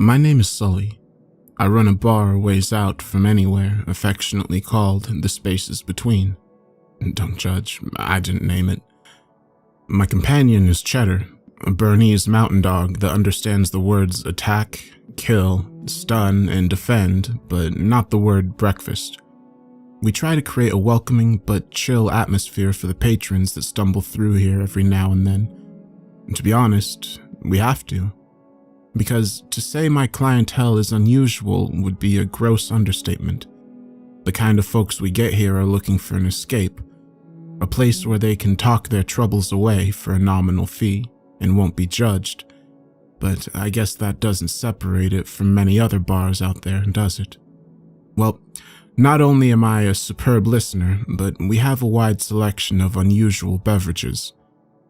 My name is Sully. I run a bar a ways out from anywhere, affectionately called The Spaces Between. Don't judge, I didn't name it. My companion is Cheddar, a Bernese mountain dog that understands the words attack, kill, stun, and defend, but not the word breakfast. We try to create a welcoming but chill atmosphere for the patrons that stumble through here every now and then. And to be honest, we have to. Because to say my clientele is unusual would be a gross understatement. The kind of folks we get here are looking for an escape, a place where they can talk their troubles away for a nominal fee and won't be judged. But I guess that doesn't separate it from many other bars out there, does it? Well, not only am I a superb listener, but we have a wide selection of unusual beverages.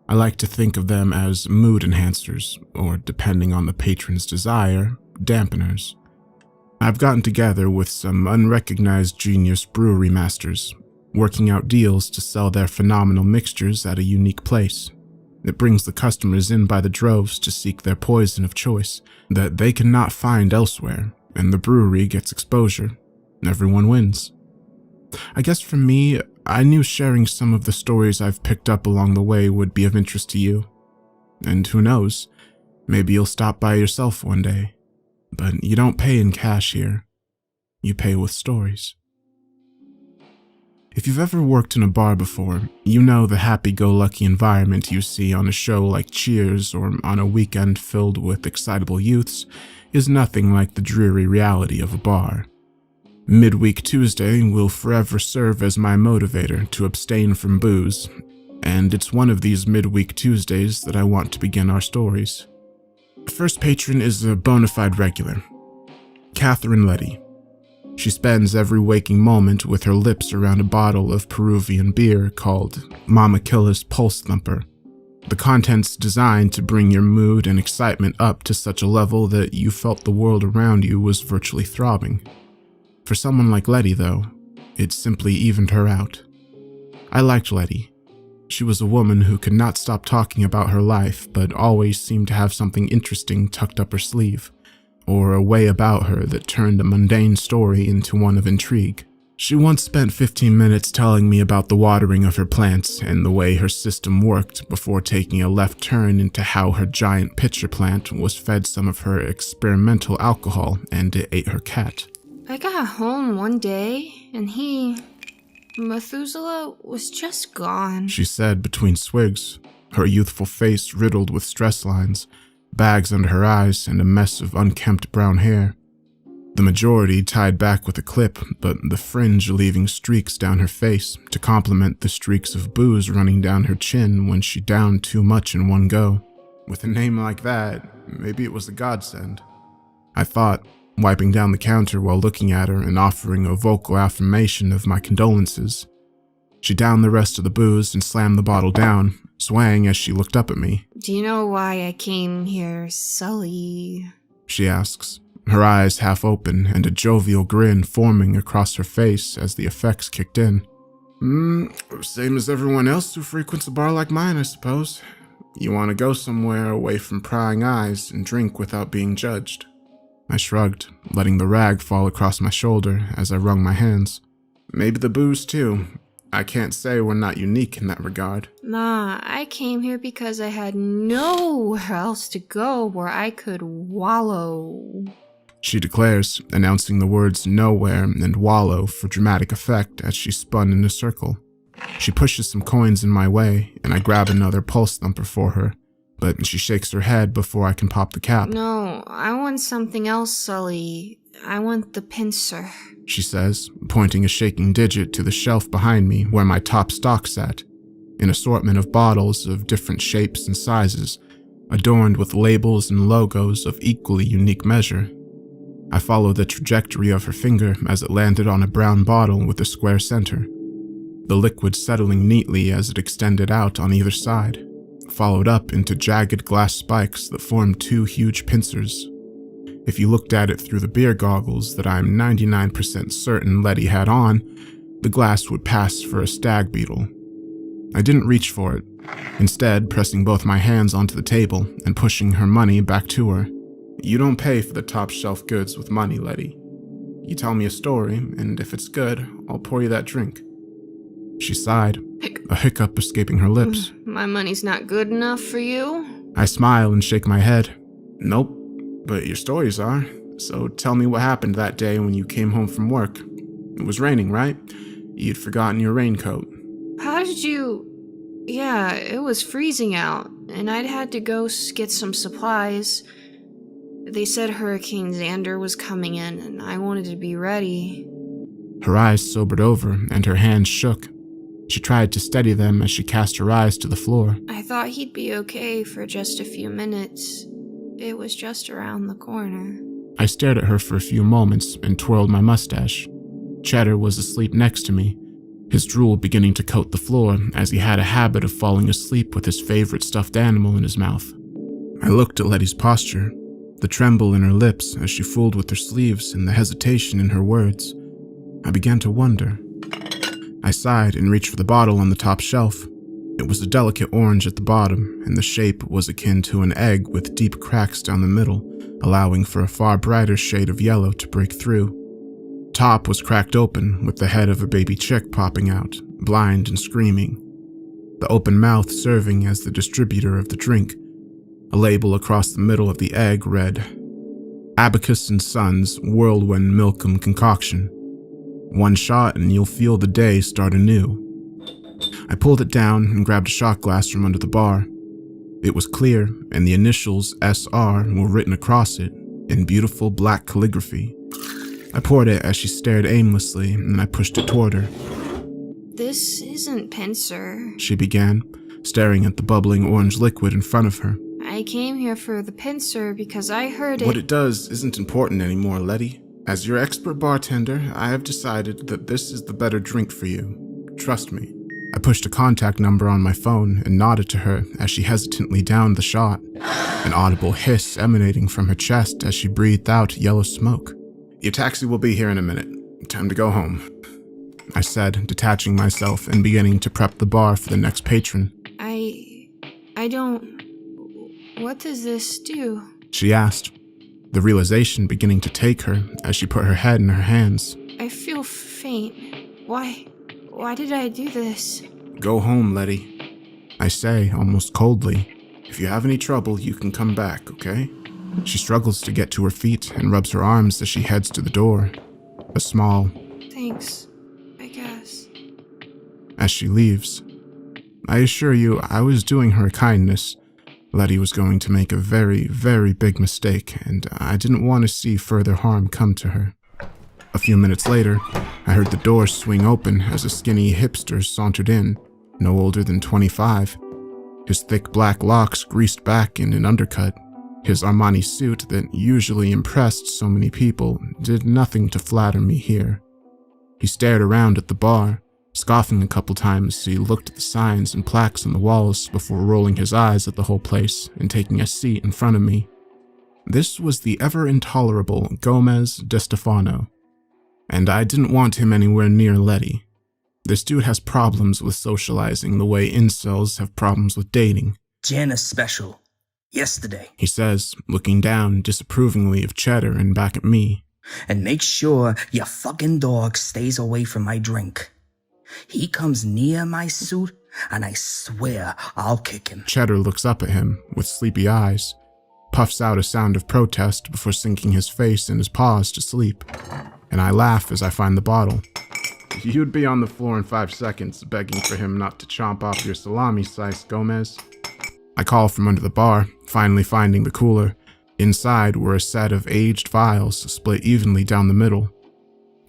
I like to think of them as mood enhancers, or depending on the patron's desire, dampeners. I've gotten together with some unrecognized genius brewery masters, working out deals to sell their phenomenal mixtures at a unique place. It brings the customers in by the droves to seek their poison of choice that they cannot find elsewhere, and the brewery gets exposure. Everyone wins. I guess for me, I knew sharing some of the stories I've picked up along the way would be of interest to you. And who knows, maybe you'll stop by yourself one day. But you don't pay in cash here. You pay with stories. If you've ever worked in a bar before, you know the happy-go-lucky environment you see on a show like Cheers or on a weekend filled with excitable youths is nothing like the dreary reality of a bar. Midweek Tuesday will forever serve as my motivator to abstain from booze, and it's one of these midweek Tuesdays that I want to begin our stories. The first patron is a bona fide regular, Catherine Letty. She spends every waking moment with her lips around a bottle of Peruvian beer called Mama Killa's Pulse Thumper. The contents designed to bring your mood and excitement up to such a level that you felt the world around you was virtually throbbing. For someone like Letty, though, it simply evened her out. I liked Letty. She was a woman who could not stop talking about her life, but always seemed to have something interesting tucked up her sleeve, or a way about her that turned a mundane story into one of intrigue. She once spent 15 minutes telling me about the watering of her plants and the way her system worked before taking a left turn into how her giant pitcher plant was fed some of her experimental alcohol and it ate her cat. I got home one day, and Methuselah was just gone, she said between swigs, her youthful face riddled with stress lines, bags under her eyes, and a mess of unkempt brown hair. The majority tied back with a clip, but the fringe leaving streaks down her face to complement the streaks of booze running down her chin when she downed too much in one go. With a name like that, maybe it was a godsend, I thought, wiping down the counter while looking at her and offering a vocal affirmation of my condolences. She downed the rest of the booze and slammed the bottle down, swaying as she looked up at me. Do you know why I came here, Sully? She asks, her eyes half open and a jovial grin forming across her face as the effects kicked in. Same as everyone else who frequents a bar like mine, I suppose. You want to go somewhere away from prying eyes and drink without being judged. I shrugged, letting the rag fall across my shoulder as I wrung my hands. Maybe the booze, too. I can't say we're not unique in that regard. Nah, I came here because I had nowhere else to go where I could wallow, she declares, announcing the words nowhere and wallow for dramatic effect as she spun in a circle. She pushes some coins in my way, and I grab another pulse thumper for her. But she shakes her head before I can pop the cap. No, I want something else, Sully. I want the pincer, she says, pointing a shaking digit to the shelf behind me where my top stock sat. An assortment of bottles of different shapes and sizes, adorned with labels and logos of equally unique measure. I followed the trajectory of her finger as it landed on a brown bottle with a square center, the liquid settling neatly as it extended out on either side, followed up into jagged glass spikes that formed two huge pincers. If you looked at it through the beer goggles that I'm 99% certain Letty had on, the glass would pass for a stag beetle. I didn't reach for it, instead pressing both my hands onto the table and pushing her money back to her. You don't pay for the top shelf goods with money, Letty. You tell me a story, and if it's good, I'll pour you that drink. She sighed, a hiccup escaping her lips. My money's not good enough for you? I smile and shake my head. Nope, but your stories are. So tell me what happened that day when you came home from work. It was raining, right? You'd forgotten your raincoat. How did you... Yeah, it was freezing out, and I'd had to go get some supplies. They said Hurricane Xander was coming in, and I wanted to be ready. Her eyes sobered over, and her hands shook. She tried to steady them as she cast her eyes to the floor. I thought he'd be okay for just a few minutes. It was just around the corner. I stared at her for a few moments and twirled my mustache. Cheddar was asleep next to me, his drool beginning to coat the floor as he had a habit of falling asleep with his favorite stuffed animal in his mouth. I looked at Letty's posture, the tremble in her lips as she fooled with her sleeves and the hesitation in her words. I began to wonder. I sighed and reached for the bottle on the top shelf. It was a delicate orange at the bottom, and the shape was akin to an egg with deep cracks down the middle, allowing for a far brighter shade of yellow to break through. Top was cracked open, with the head of a baby chick popping out, blind and screaming. The open mouth serving as the distributor of the drink. A label across the middle of the egg read, Abacus & Sons Whirlwind Milkum Concoction. One shot and you'll feel the day start anew. I pulled it down and grabbed a shot glass from under the bar. It was clear, and the initials SR were written across it in beautiful black calligraphy. I poured it as she stared aimlessly, and I pushed it toward her. This isn't pincer, she began, staring at the bubbling orange liquid in front of her. I came here for the pincer because I heard it. What it does isn't important anymore, Letty. As your expert bartender, I have decided that this is the better drink for you. Trust me. I pushed a contact number on my phone and nodded to her as she hesitantly downed the shot, an audible hiss emanating from her chest as she breathed out yellow smoke. Your taxi will be here in a minute. Time to go home, I said, detaching myself and beginning to prep the bar for the next patron. I don't... What does this do? She asked, the realization beginning to take her as she put her head in her hands. I feel faint. Why did I do this? Go home, Letty. I say, almost coldly. If you have any trouble, you can come back, okay? She struggles to get to her feet and rubs her arms as she heads to the door. A small... Thanks, I guess. As she leaves. I assure you, I was doing her a kindness. Letty was going to make a very, very big mistake, and I didn't want to see further harm come to her. A few minutes later, I heard the door swing open as a skinny hipster sauntered in, no older than 25. His thick black locks greased back in an undercut. His Armani suit that usually impressed so many people did nothing to flatter me here. He stared around at the bar, scoffing a couple times as he looked at the signs and plaques on the walls before rolling his eyes at the whole place and taking a seat in front of me. This was the ever-intolerable Gomez de Stefano, and I didn't want him anywhere near Letty. This dude has problems with socializing the way incels have problems with dating. Jana's special. Yesterday. He says, looking down disapprovingly of Cheddar and back at me. And make sure your fucking dog stays away from my drink. He comes near my suit, and I swear I'll kick him. Cheddar looks up at him with sleepy eyes, puffs out a sound of protest before sinking his face in his paws to sleep, and I laugh as I find the bottle. You'd be on the floor in 5 seconds begging for him not to chomp off your salami slice, Gomez. I call from under the bar, finally finding the cooler. Inside were a set of aged vials split evenly down the middle.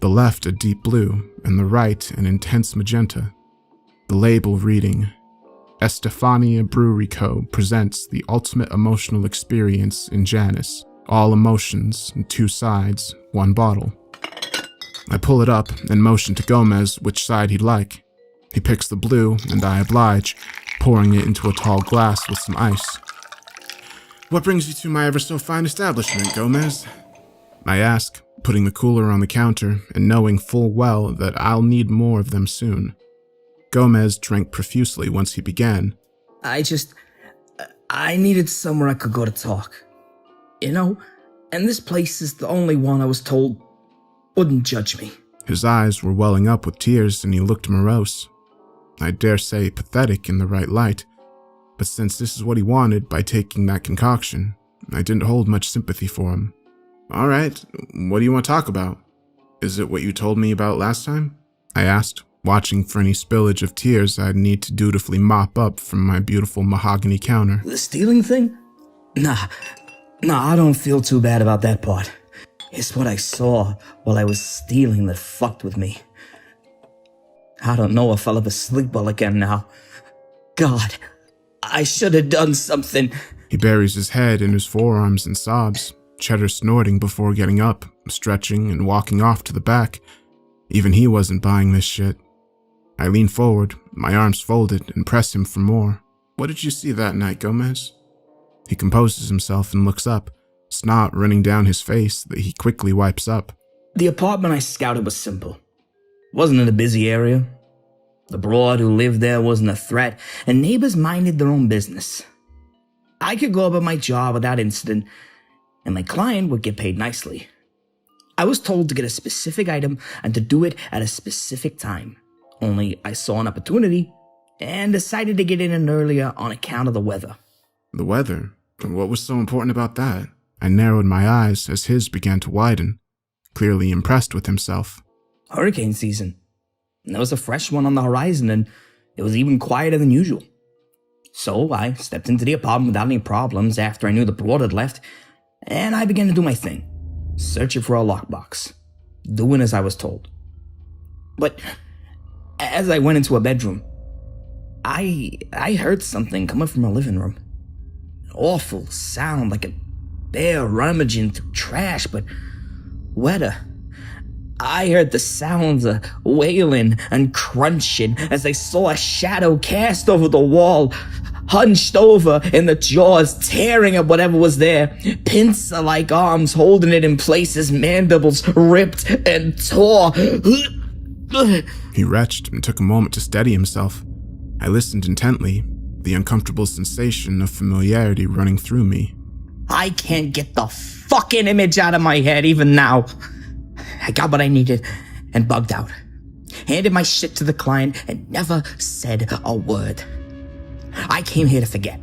The left a deep blue, and the right an intense magenta. The label reading, Estefania Brewery Co. presents the ultimate emotional experience in Janus. All emotions, 2 sides, 1 bottle. I pull it up and motion to Gomez which side he'd like. He picks the blue, and I oblige, pouring it into a tall glass with some ice. What brings you to my ever-so-fine establishment, Gomez? I ask, putting the cooler on the counter and knowing full well that I'll need more of them soon. Gomez drank profusely once he began. I needed somewhere I could go to talk. You know, And this place is the only one I was told wouldn't judge me. His eyes were welling up with tears and he looked morose. I dare say pathetic in the right light, but since this is what he wanted by taking that concoction, I didn't hold much sympathy for him. All right, what do you want to talk about? Is it what you told me about last time? I asked, watching for any spillage of tears I'd need to dutifully mop up from my beautiful mahogany counter. The stealing thing? Nah, I don't feel too bad about that part. It's what I saw while I was stealing that fucked with me. I don't know if I'll ever sleep well again now. God, I should have done something. He buries his head in his forearms and sobs, Cheddar snorting before getting up, stretching and walking off to the back. Even he wasn't buying this shit. I lean forward, my arms folded, and press him for more. What did you see that night, Gomez? He composes himself and looks up, snot running down his face that he quickly wipes up. The apartment I scouted was simple. Wasn't in a busy area. The broad who lived there wasn't a threat, and neighbors minded their own business. I could go about my job without incident, and my client would get paid nicely. I was told to get a specific item and to do it at a specific time. Only I saw an opportunity and decided to get in earlier on account of the weather. The weather? What was so important about that? I narrowed my eyes as his began to widen, clearly impressed with himself. Hurricane season. There was a fresh one on the horizon, and it was even quieter than usual. So I stepped into the apartment without any problems after I knew the broad had left, and I began to do my thing, searching for a lockbox, doing as I was told. But as I went into a bedroom, I heard something coming from a living room. An awful sound, like a bear rummaging through trash, but wetter. I heard the sounds of wailing and crunching as I saw a shadow cast over the wall, hunched over in the jaws, tearing at whatever was there. Pincer-like arms holding it in place as mandibles ripped and tore. He retched and took a moment to steady himself. I listened intently, the uncomfortable sensation of familiarity running through me. I can't get the fucking image out of my head even now. I got what I needed and bugged out. Handed my shit to the client and never said a word. I came here to forget.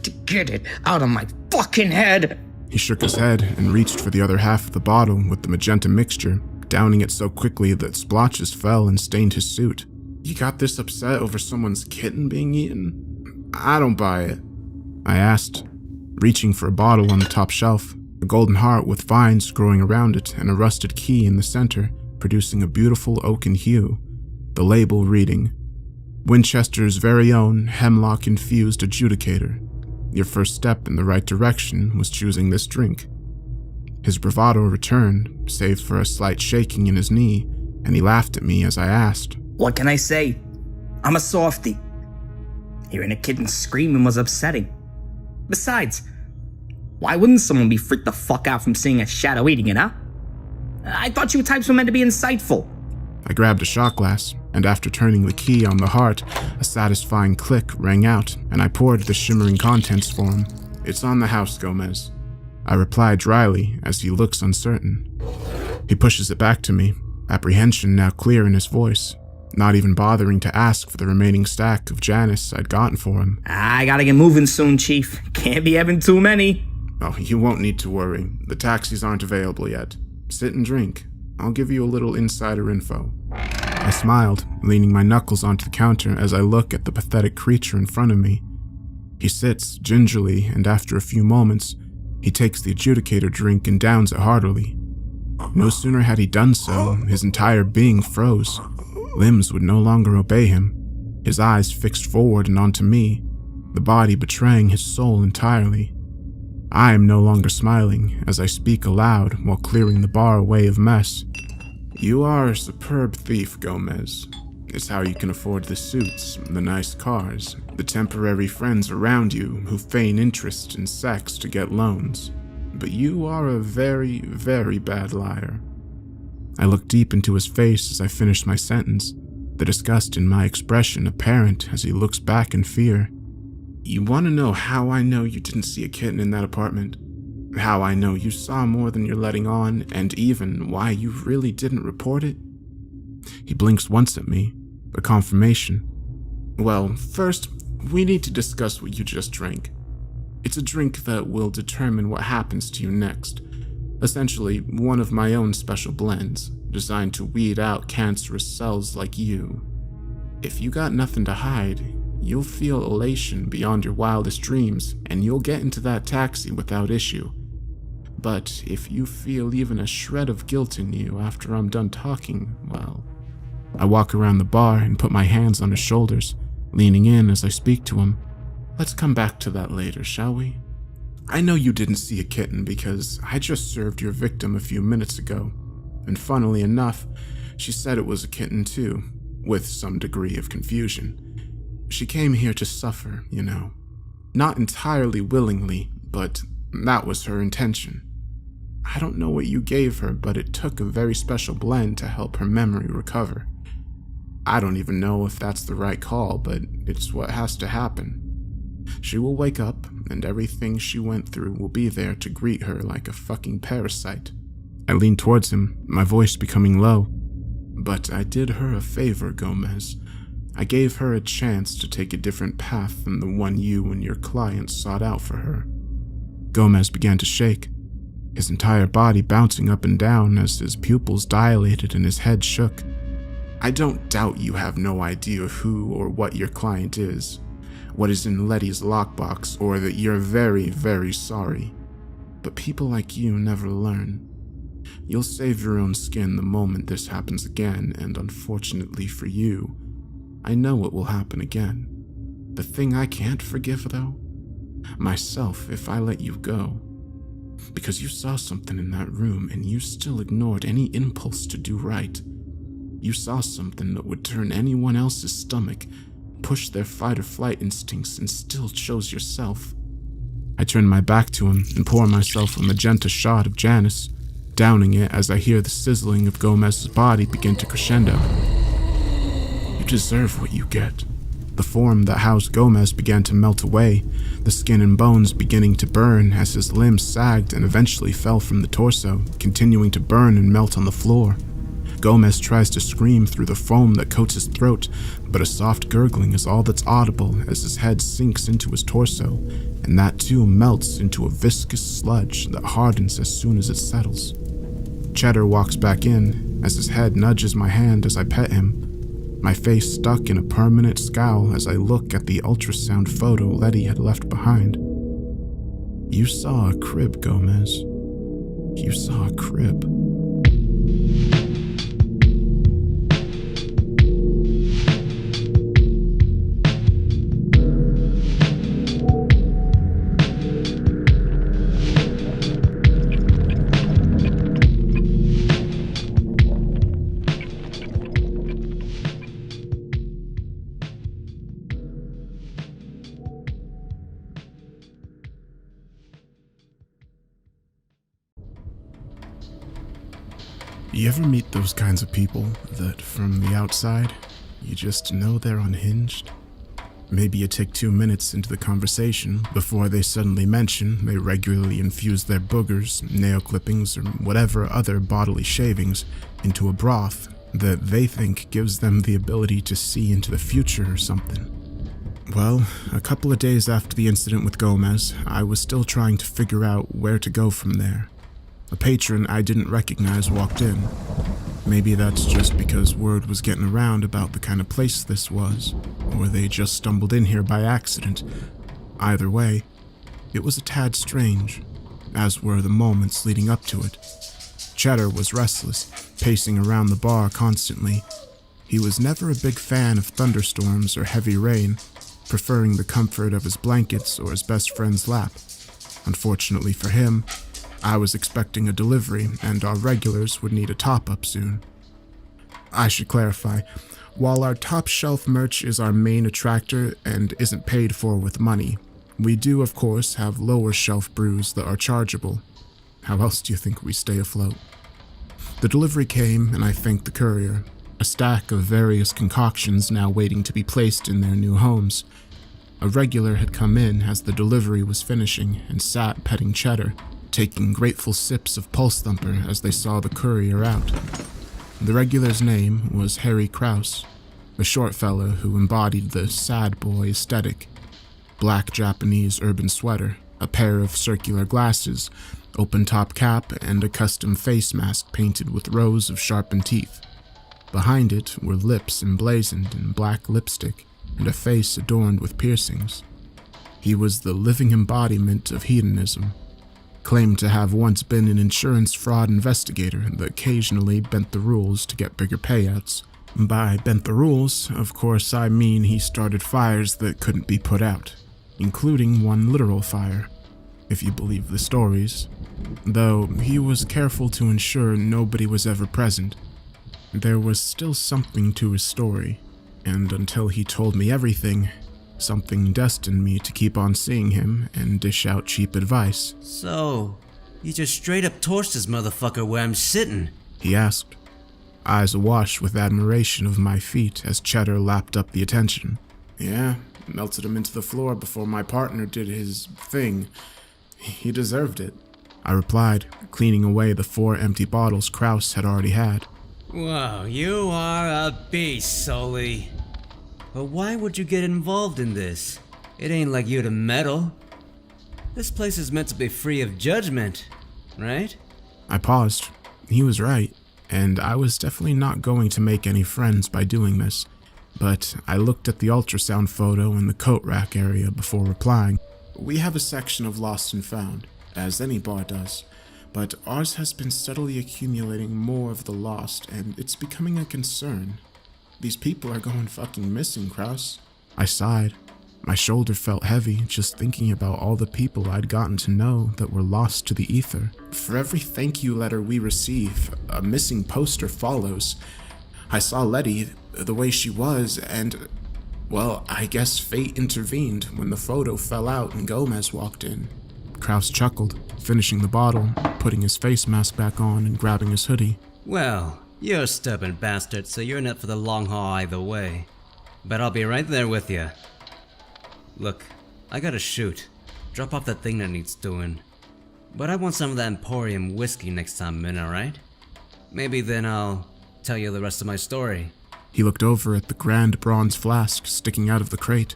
To get it out of my fucking head. He shook his head and reached for the other half of the bottle with the magenta mixture, downing it so quickly that splotches fell and stained his suit. You got this upset over someone's kitten being eaten? I don't buy it. I asked, reaching for a bottle on the top shelf. A golden heart with vines growing around it and a rusted key in the center, producing a beautiful oaken hue. The label reading, Winchester's very own hemlock-infused adjudicator. Your first step in the right direction was choosing this drink. His bravado returned, save for a slight shaking in his knee, and he laughed at me as I asked, What can I say? I'm a softie. Hearing a kitten screaming was upsetting. Besides, why wouldn't someone be freaked the fuck out from seeing a shadow eating it, huh? I thought you types were meant to be insightful. I grabbed a shot glass, and after turning the key on the heart, a satisfying click rang out, and I poured the shimmering contents for him. It's on the house, Gomez. I reply dryly as he looks uncertain. He pushes it back to me, apprehension now clear in his voice, not even bothering to ask for the remaining stack of Janus I'd gotten for him. I gotta get moving soon, Chief. Can't be having too many. Oh, you won't need to worry. The taxis aren't available yet. Sit and drink. I'll give you a little insider info. I smiled, leaning my knuckles onto the counter as I look at the pathetic creature in front of me. He sits gingerly, and after a few moments, he takes the adjudicator drink and downs it heartily. No sooner had he done so, his entire being froze. Limbs would no longer obey him, his eyes fixed forward and onto me, the body betraying his soul entirely. I am no longer smiling as I speak aloud while clearing the bar away of mess. You are a superb thief, Gomez. It's how you can afford the suits, the nice cars, the temporary friends around you who feign interest in sex to get loans. But you are a very, very bad liar. I look deep into his face as I finish my sentence, the disgust in my expression apparent as he looks back in fear. You want to know how I know you didn't see a kitten in that apartment? How I know you saw more than you're letting on, and even why you really didn't report it? He blinks once at me, a confirmation. Well, first, we need to discuss what you just drank. It's a drink that will determine what happens to you next. Essentially, one of my own special blends, designed to weed out cancerous cells like you. If you got nothing to hide, you'll feel elation beyond your wildest dreams, and you'll get into that taxi without issue. But if you feel even a shred of guilt in you after I'm done talking, well... I walk around the bar and put my hands on his shoulders, leaning in as I speak to him. Let's come back to that later, shall we? I know you didn't see a kitten because I just served your victim a few minutes ago, and funnily enough, she said it was a kitten too, with some degree of confusion. She came here to suffer, you know. Not entirely willingly, but that was her intention. I don't know what you gave her, but it took a very special blend to help her memory recover. I don't even know if that's the right call, but it's what has to happen. She will wake up, and everything she went through will be there to greet her like a fucking parasite. I lean towards him, my voice becoming low. But I did her a favor, Gomez. I gave her a chance to take a different path than the one you and your client sought out for her. Gomez began to shake, his entire body bouncing up and down as his pupils dilated and his head shook. I don't doubt you have no idea who or what your client is, what is in Letty's lockbox, or that you're very, very sorry. But people like you never learn. You'll save your own skin the moment this happens again, and unfortunately for you, I know it will happen again. The thing I can't forgive, though? Myself, if I let you go. Because you saw something in that room and you still ignored any impulse to do right. You saw something that would turn anyone else's stomach, push their fight or flight instincts, and still chose yourself. I turn my back to him and pour myself a magenta shot of Janus, downing it as I hear the sizzling of Gomez's body begin to crescendo. You deserve what you get. The form that housed Gomez began to melt away, the skin and bones beginning to burn as his limbs sagged and eventually fell from the torso, continuing to burn and melt on the floor. Gomez tries to scream through the foam that coats his throat, but a soft gurgling is all that's audible as his head sinks into his torso, and that too melts into a viscous sludge that hardens as soon as it settles. Cheddar walks back in as his head nudges my hand as I pet him, my face stuck in a permanent scowl as I look at the ultrasound photo Letty had left behind. You saw a crib, Gomez. You saw a crib. You ever meet those kinds of people that, from the outside, you just know they're unhinged? Maybe you take 2 minutes into the conversation before they suddenly mention they regularly infuse their boogers, nail clippings, or whatever other bodily shavings into a broth that they think gives them the ability to see into the future or something. Well, a couple of days after the incident with Gomez, I was still trying to figure out where to go from there. A patron I didn't recognize walked in. Maybe that's just because word was getting around about the kind of place this was, or they just stumbled in here by accident. Either way, it was a tad strange, as were the moments leading up to it. Cheddar was restless, pacing around the bar constantly. He was never a big fan of thunderstorms or heavy rain, preferring the comfort of his blankets or his best friend's lap. Unfortunately for him, I was expecting a delivery, and our regulars would need a top-up soon. I should clarify, while our top-shelf merch is our main attractor and isn't paid for with money, we do, of course, have lower-shelf brews that are chargeable. How else do you think we stay afloat? The delivery came, and I thanked the courier, a stack of various concoctions now waiting to be placed in their new homes. A regular had come in as the delivery was finishing and sat petting Cheddar, taking grateful sips of Pulse Thumper as they saw the courier out. The regular's name was Harry Krause, a short fellow who embodied the sad boy aesthetic. Black Japanese urban sweater, a pair of circular glasses, open-top cap, and a custom face mask painted with rows of sharpened teeth. Behind it were lips emblazoned in black lipstick and a face adorned with piercings. He was the living embodiment of hedonism, claimed to have once been an insurance fraud investigator that occasionally bent the rules to get bigger payouts. By bent the rules, of course, I mean he started fires that couldn't be put out, including one literal fire, if you believe the stories, though he was careful to ensure nobody was ever present. There was still something to his story, and until he told me everything, something destined me to keep on seeing him and dish out cheap advice. So, you just straight up torched this motherfucker where I'm sitting? He asked, eyes awash with admiration of my feat as Cheddar lapped up the attention. Yeah, melted him into the floor before my partner did his thing. He deserved it, I replied, cleaning away the 4 empty bottles Krause had already had. Whoa, you are a beast, Sully. But why would you get involved in this? It ain't like you to meddle. This place is meant to be free of judgment, right? I paused. He was right, and I was definitely not going to make any friends by doing this, but I looked at the ultrasound photo in the coat rack area before replying. We have a section of Lost and Found, as any bar does, but ours has been steadily accumulating more of the lost, and it's becoming a concern. These people are going fucking missing, Krause. I sighed. My shoulder felt heavy just thinking about all the people I'd gotten to know that were lost to the ether. For every thank you letter we receive, a missing poster follows. I saw Letty the way she was, and, well, I guess fate intervened when the photo fell out and Gomez walked in. Krause chuckled, finishing the bottle, putting his face mask back on and grabbing his hoodie. Well, you're a stubborn bastard, so you're in it for the long haul either way. But I'll be right there with you. Look, I gotta shoot. Drop off that thing that needs doing. But I want some of that Emporium whiskey next time I'm in, alright? Maybe then I'll tell you the rest of my story. He looked over at the grand bronze flask sticking out of the crate,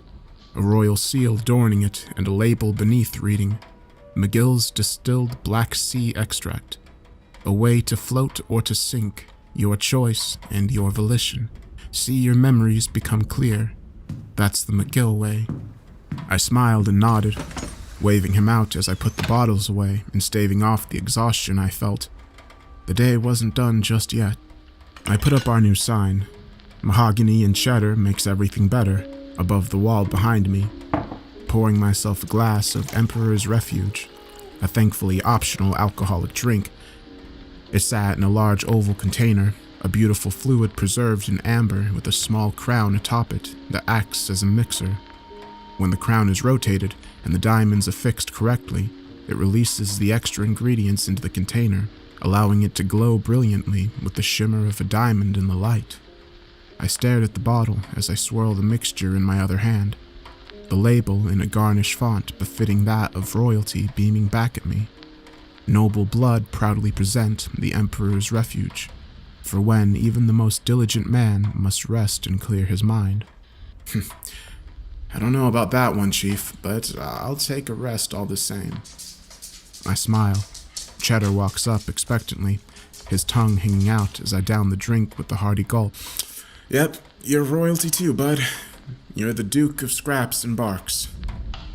a royal seal adorning it and a label beneath reading, McGill's Distilled Black Sea Extract. A way to float or to sink, your choice and your volition. See your memories become clear. That's the McGill way. I smiled and nodded, waving him out as I put the bottles away and staving off the exhaustion I felt. The day wasn't done just yet. I put up our new sign. Mahogany and cheddar makes everything better, above the wall behind me, pouring myself a glass of Emperor's Refuge, a thankfully optional alcoholic drink. It sat in a large oval container, a beautiful fluid preserved in amber with a small crown atop it that acts as a mixer. When the crown is rotated and the diamonds affixed correctly, it releases the extra ingredients into the container, allowing it to glow brilliantly with the shimmer of a diamond in the light. I stared at the bottle as I swirled the mixture in my other hand, the label in a garnish font befitting that of royalty beaming back at me. Noble blood proudly present the Emperor's Refuge, for when even the most diligent man must rest and clear his mind. I don't know about that one, Chief, but I'll take a rest all the same. I smile. Cheddar walks up expectantly, his tongue hanging out as I down the drink with a hearty gulp. Yep, you're royalty too, bud. You're the Duke of Scraps and Barks.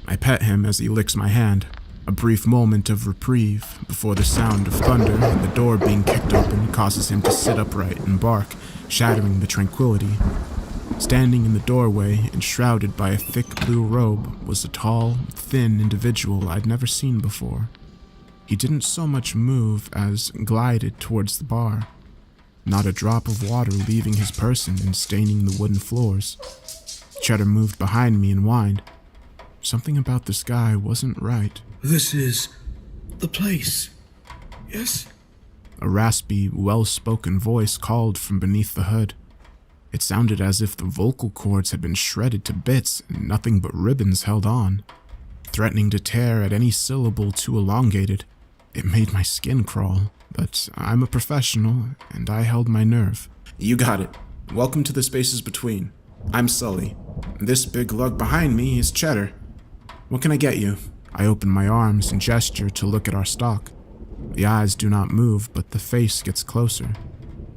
I pet him as he licks my hand, a brief moment of reprieve before the sound of thunder and the door being kicked open causes him to sit upright and bark, shattering the tranquility. Standing in the doorway, enshrouded by a thick blue robe, was a tall, thin individual I'd never seen before. He didn't so much move as glided towards the bar, not a drop of water leaving his person and staining the wooden floors. Cheddar moved behind me and whined. Something about this guy wasn't right. This is the place, yes? A raspy, well-spoken voice called from beneath the hood. It sounded as if the vocal cords had been shredded to bits and nothing but ribbons held on, threatening to tear at any syllable too elongated. It made my skin crawl, but I'm a professional, and I held my nerve. You got it. Welcome to the spaces between. I'm Sully. This big lug behind me is Cheddar. What can I get you? I open my arms and gesture to look at our stock. The eyes do not move, but the face gets closer.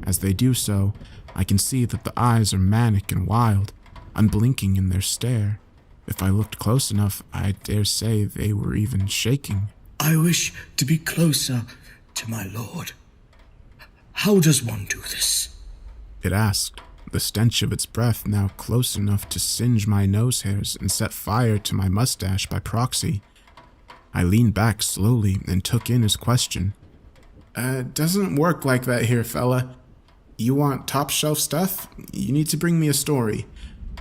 As they do so, I can see that the eyes are manic and wild, unblinking in their stare. If I looked close enough, I dare say they were even shaking. I wish to be closer to my lord. How does one do this? It asked, the stench of its breath now close enough to singe my nose hairs and set fire to my mustache by proxy. I leaned back slowly and took in his question. Doesn't work like that here, fella. You want top shelf stuff? You need to bring me a story.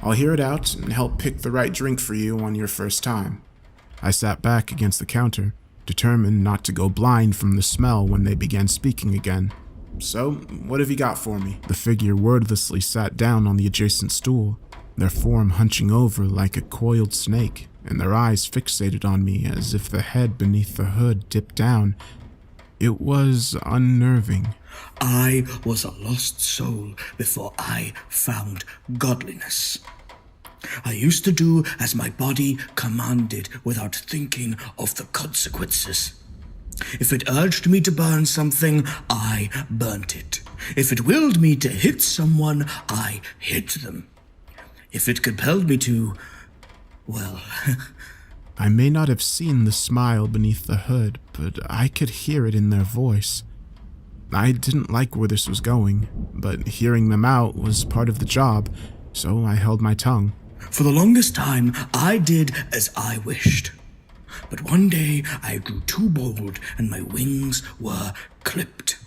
I'll hear it out and help pick the right drink for you on your first time. I sat back against the counter, determined not to go blind from the smell when they began speaking again. So, what have you got for me? The figure wordlessly sat down on the adjacent stool, their form hunching over like a coiled snake, and their eyes fixated on me as if the head beneath the hood dipped down. It was unnerving. I was a lost soul before I found godliness. I used to do as my body commanded without thinking of the consequences. If it urged me to burn something, I burnt it. If it willed me to hit someone, I hit them. If it compelled me to, well... I may not have seen the smile beneath the hood, but I could hear it in their voice. I didn't like where this was going, but hearing them out was part of the job, so I held my tongue. For the longest time, I did as I wished. But one day, I grew too bold, and my wings were clipped.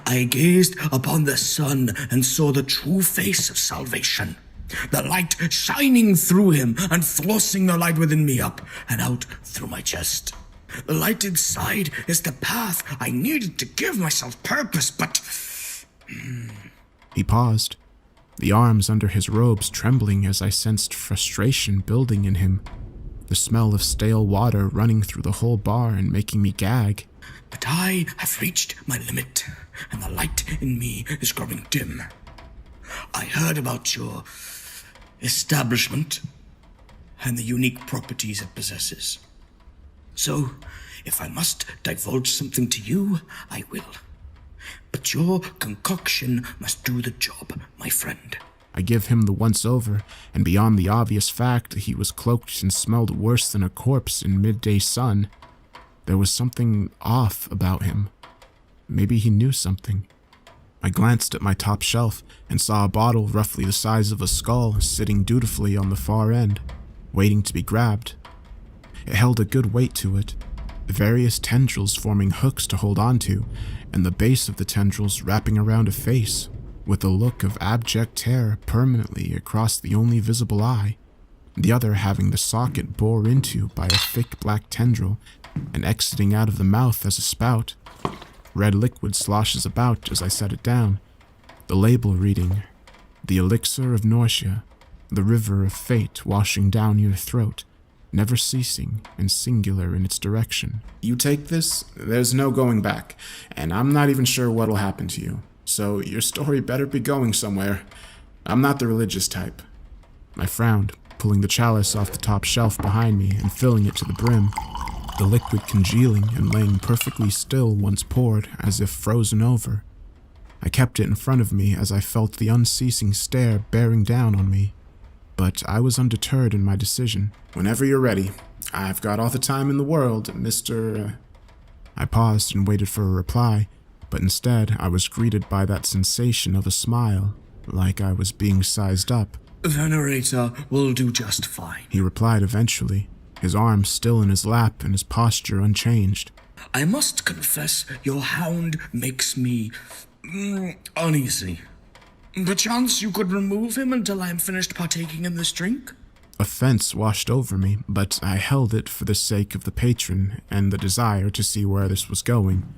I gazed upon the sun and saw the true face of salvation. The light shining through him and forcing the light within me up and out through my chest. The light inside is the path I needed to give myself purpose, but... He paused, the arms under his robes trembling as I sensed frustration building in him, the smell of stale water running through the whole bar and making me gag. But I have reached my limit, and the light in me is growing dim. I heard about your establishment and the unique properties it possesses. So, if I must divulge something to you, I will. But your concoction must do the job, my friend. I give him the once-over, and beyond the obvious fact that he was cloaked and smelled worse than a corpse in midday sun, there was something off about him. Maybe he knew something. I glanced at my top shelf and saw a bottle roughly the size of a skull sitting dutifully on the far end, waiting to be grabbed. It held a good weight to it, various tendrils forming hooks to hold onto, and the base of the tendrils wrapping around a face, with a look of abject terror permanently across the only visible eye, the other having the socket bore into by a thick black tendril and exiting out of the mouth as a spout. Red liquid sloshes about as I set it down, the label reading, "The elixir of nausea, the river of fate washing down your throat, never ceasing and singular in its direction. You take this, there's no going back, and I'm not even sure what'll happen to you, so your story better be going somewhere. I'm not the religious type." I frowned, pulling the chalice off the top shelf behind me and filling it to the brim, the liquid congealing and laying perfectly still once poured, as if frozen over. I kept it in front of me as I felt the unceasing stare bearing down on me. But I was undeterred in my decision. "Whenever you're ready. I've got all the time in the world, Mr. I paused and waited for a reply, but instead I was greeted by that sensation of a smile, like I was being sized up. "Venerator will do just fine," he replied eventually, his arms still in his lap and his posture unchanged. "I must confess your hound makes me uneasy. Perchance you could remove him until I am finished partaking in this drink?" Offense washed over me, but I held it for the sake of the patron and the desire to see where this was going.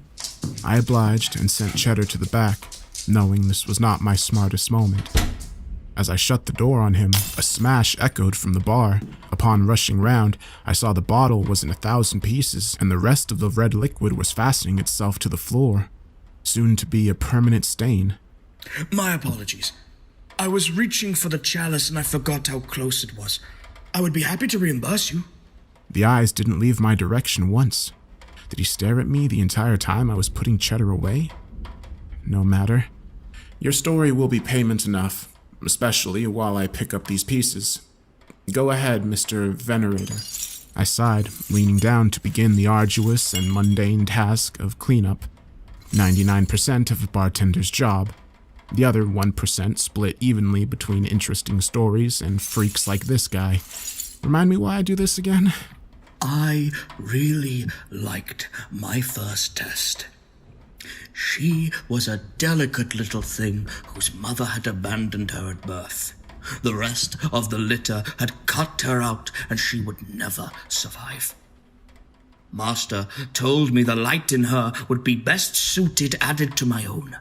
I obliged and sent Cheddar to the back, knowing this was not my smartest moment. As I shut the door on him, a smash echoed from the bar. Upon rushing round, I saw the bottle was in 1,000 pieces, and the rest of the red liquid was fastening itself to the floor, soon to be a permanent stain. My apologies. I was reaching for the chalice and I forgot how close it was. I would be happy to reimburse you. The eyes didn't leave my direction once. Did he stare at me the entire time I was putting Cheddar away? No matter. Your story will be payment enough, especially while I pick up these pieces. Go ahead, Mr. Venerator. I sighed, leaning down to begin the arduous and mundane task of cleanup. 99% of a bartender's job. The other 1% split evenly between interesting stories and freaks like this guy. Remind me why I do this again? I really liked my first test. She was a delicate little thing whose mother had abandoned her at birth. The rest of the litter had cut her out and she would never survive. Master told me the light in her would be best suited added to my own,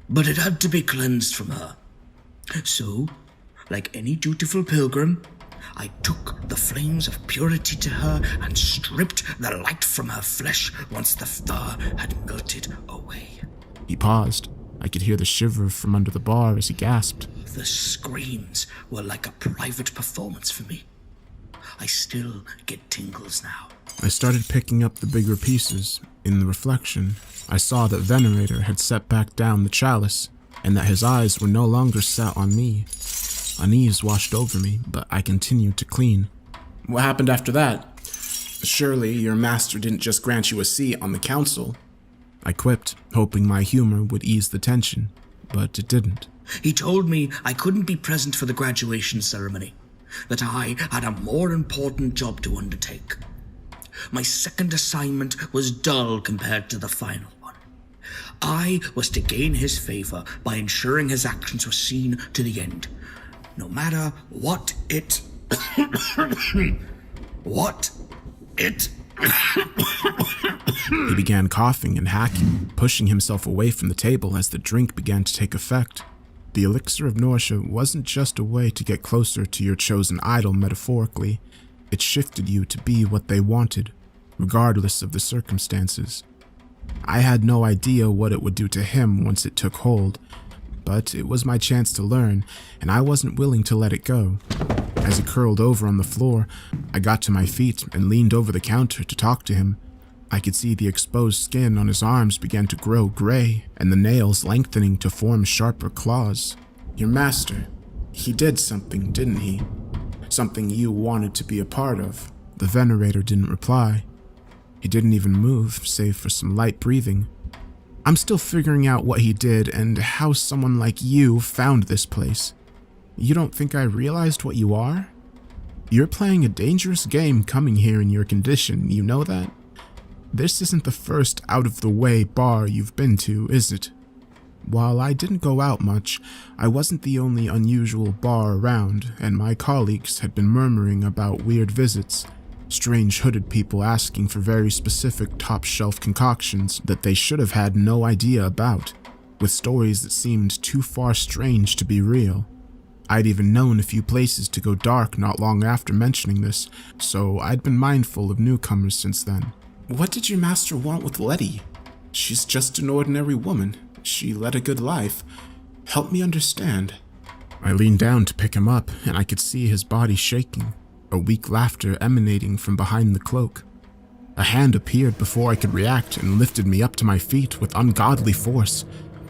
but it had to be cleansed from her. So, like any dutiful pilgrim, I took the flames of purity to her and stripped the light from her flesh once the fur had melted away. He paused. I could hear the shiver from under the bar as he gasped. The screams were like a private performance for me. I still get tingles now. I started picking up the bigger pieces. In the reflection, I saw that Venerator had set back down the chalice, and that his eyes were no longer set on me. Unease washed over me, but I continued to clean. What happened after that? Surely your master didn't just grant you a seat on the council. I quipped, hoping my humor would ease the tension, but it didn't. He told me I couldn't be present for the graduation ceremony, that I had a more important job to undertake. My second assignment was dull compared to the final one. I was to gain his favor by ensuring his actions were seen to the end, no matter what it... He began coughing and hacking, pushing himself away from the table as the drink began to take effect. The elixir of nausea wasn't just a way to get closer to your chosen idol metaphorically. It shifted you to be what they wanted, regardless of the circumstances. I had no idea what it would do to him once it took hold, but it was my chance to learn, and I wasn't willing to let it go. As he curled over on the floor, I got to my feet and leaned over the counter to talk to him. I could see the exposed skin on his arms began to grow gray, and the nails lengthening to form sharper claws. Your master, he did something, didn't he? Something you wanted to be a part of. The Venerator didn't reply. He didn't even move, save for some light breathing. I'm still figuring out what he did and how someone like you found this place. You don't think I realized what you are? You're playing a dangerous game coming here in your condition, you know that? This isn't the first out-of-the-way bar you've been to, is it? While I didn't go out much, I wasn't the only unusual bar around, and my colleagues had been murmuring about weird visits, strange hooded people asking for very specific top-shelf concoctions that they should have had no idea about, with stories that seemed too far strange to be real. I'd even known a few places to go dark not long after mentioning this, so I'd been mindful of newcomers since then. What did your master want with Letty? She's just an ordinary woman. She led a good life. Help me understand. I leaned down to pick him up, and I could see his body shaking, a weak laughter emanating from behind the cloak. A hand appeared before I could react and lifted me up to my feet with ungodly force,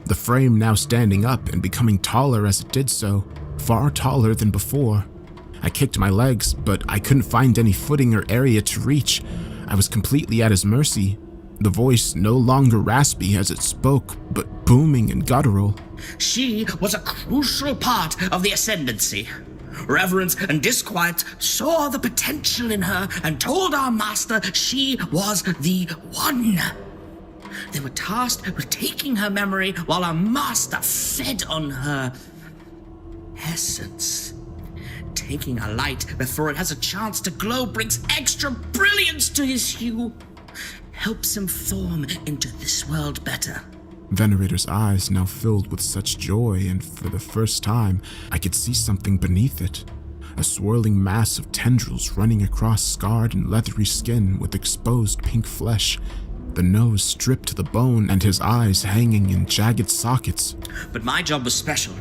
the frame now standing up and becoming taller as it did so, far taller than before. I kicked my legs, but I couldn't find any footing or area to reach. I was completely at his mercy, the voice no longer raspy as it spoke, but booming and guttural. She was a crucial part of the ascendancy. Reverence and disquiet saw the potential in her and told our master she was the one. They were tasked with taking her memory while our master fed on her essence. Taking a light before it has a chance to glow brings extra brilliance to his hue, helps him form into this world better. Venerator's eyes now filled with such joy, and for the first time, I could see something beneath it. A swirling mass of tendrils running across scarred and leathery skin with exposed pink flesh, the nose stripped to the bone and his eyes hanging in jagged sockets. But my job was special.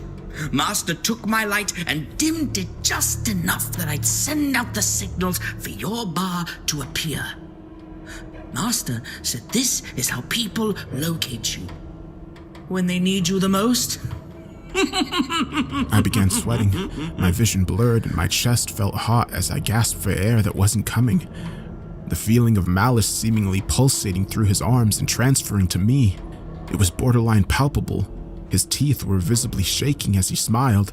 Master took my light and dimmed it just enough that I'd send out the signals for your bar to appear. Master said this is how people locate you when they need you the most. I began sweating. My vision blurred and my chest felt hot as I gasped for air that wasn't coming. The feeling of malice seemingly pulsating through his arms and transferring to me. It was borderline palpable. His teeth were visibly shaking as he smiled.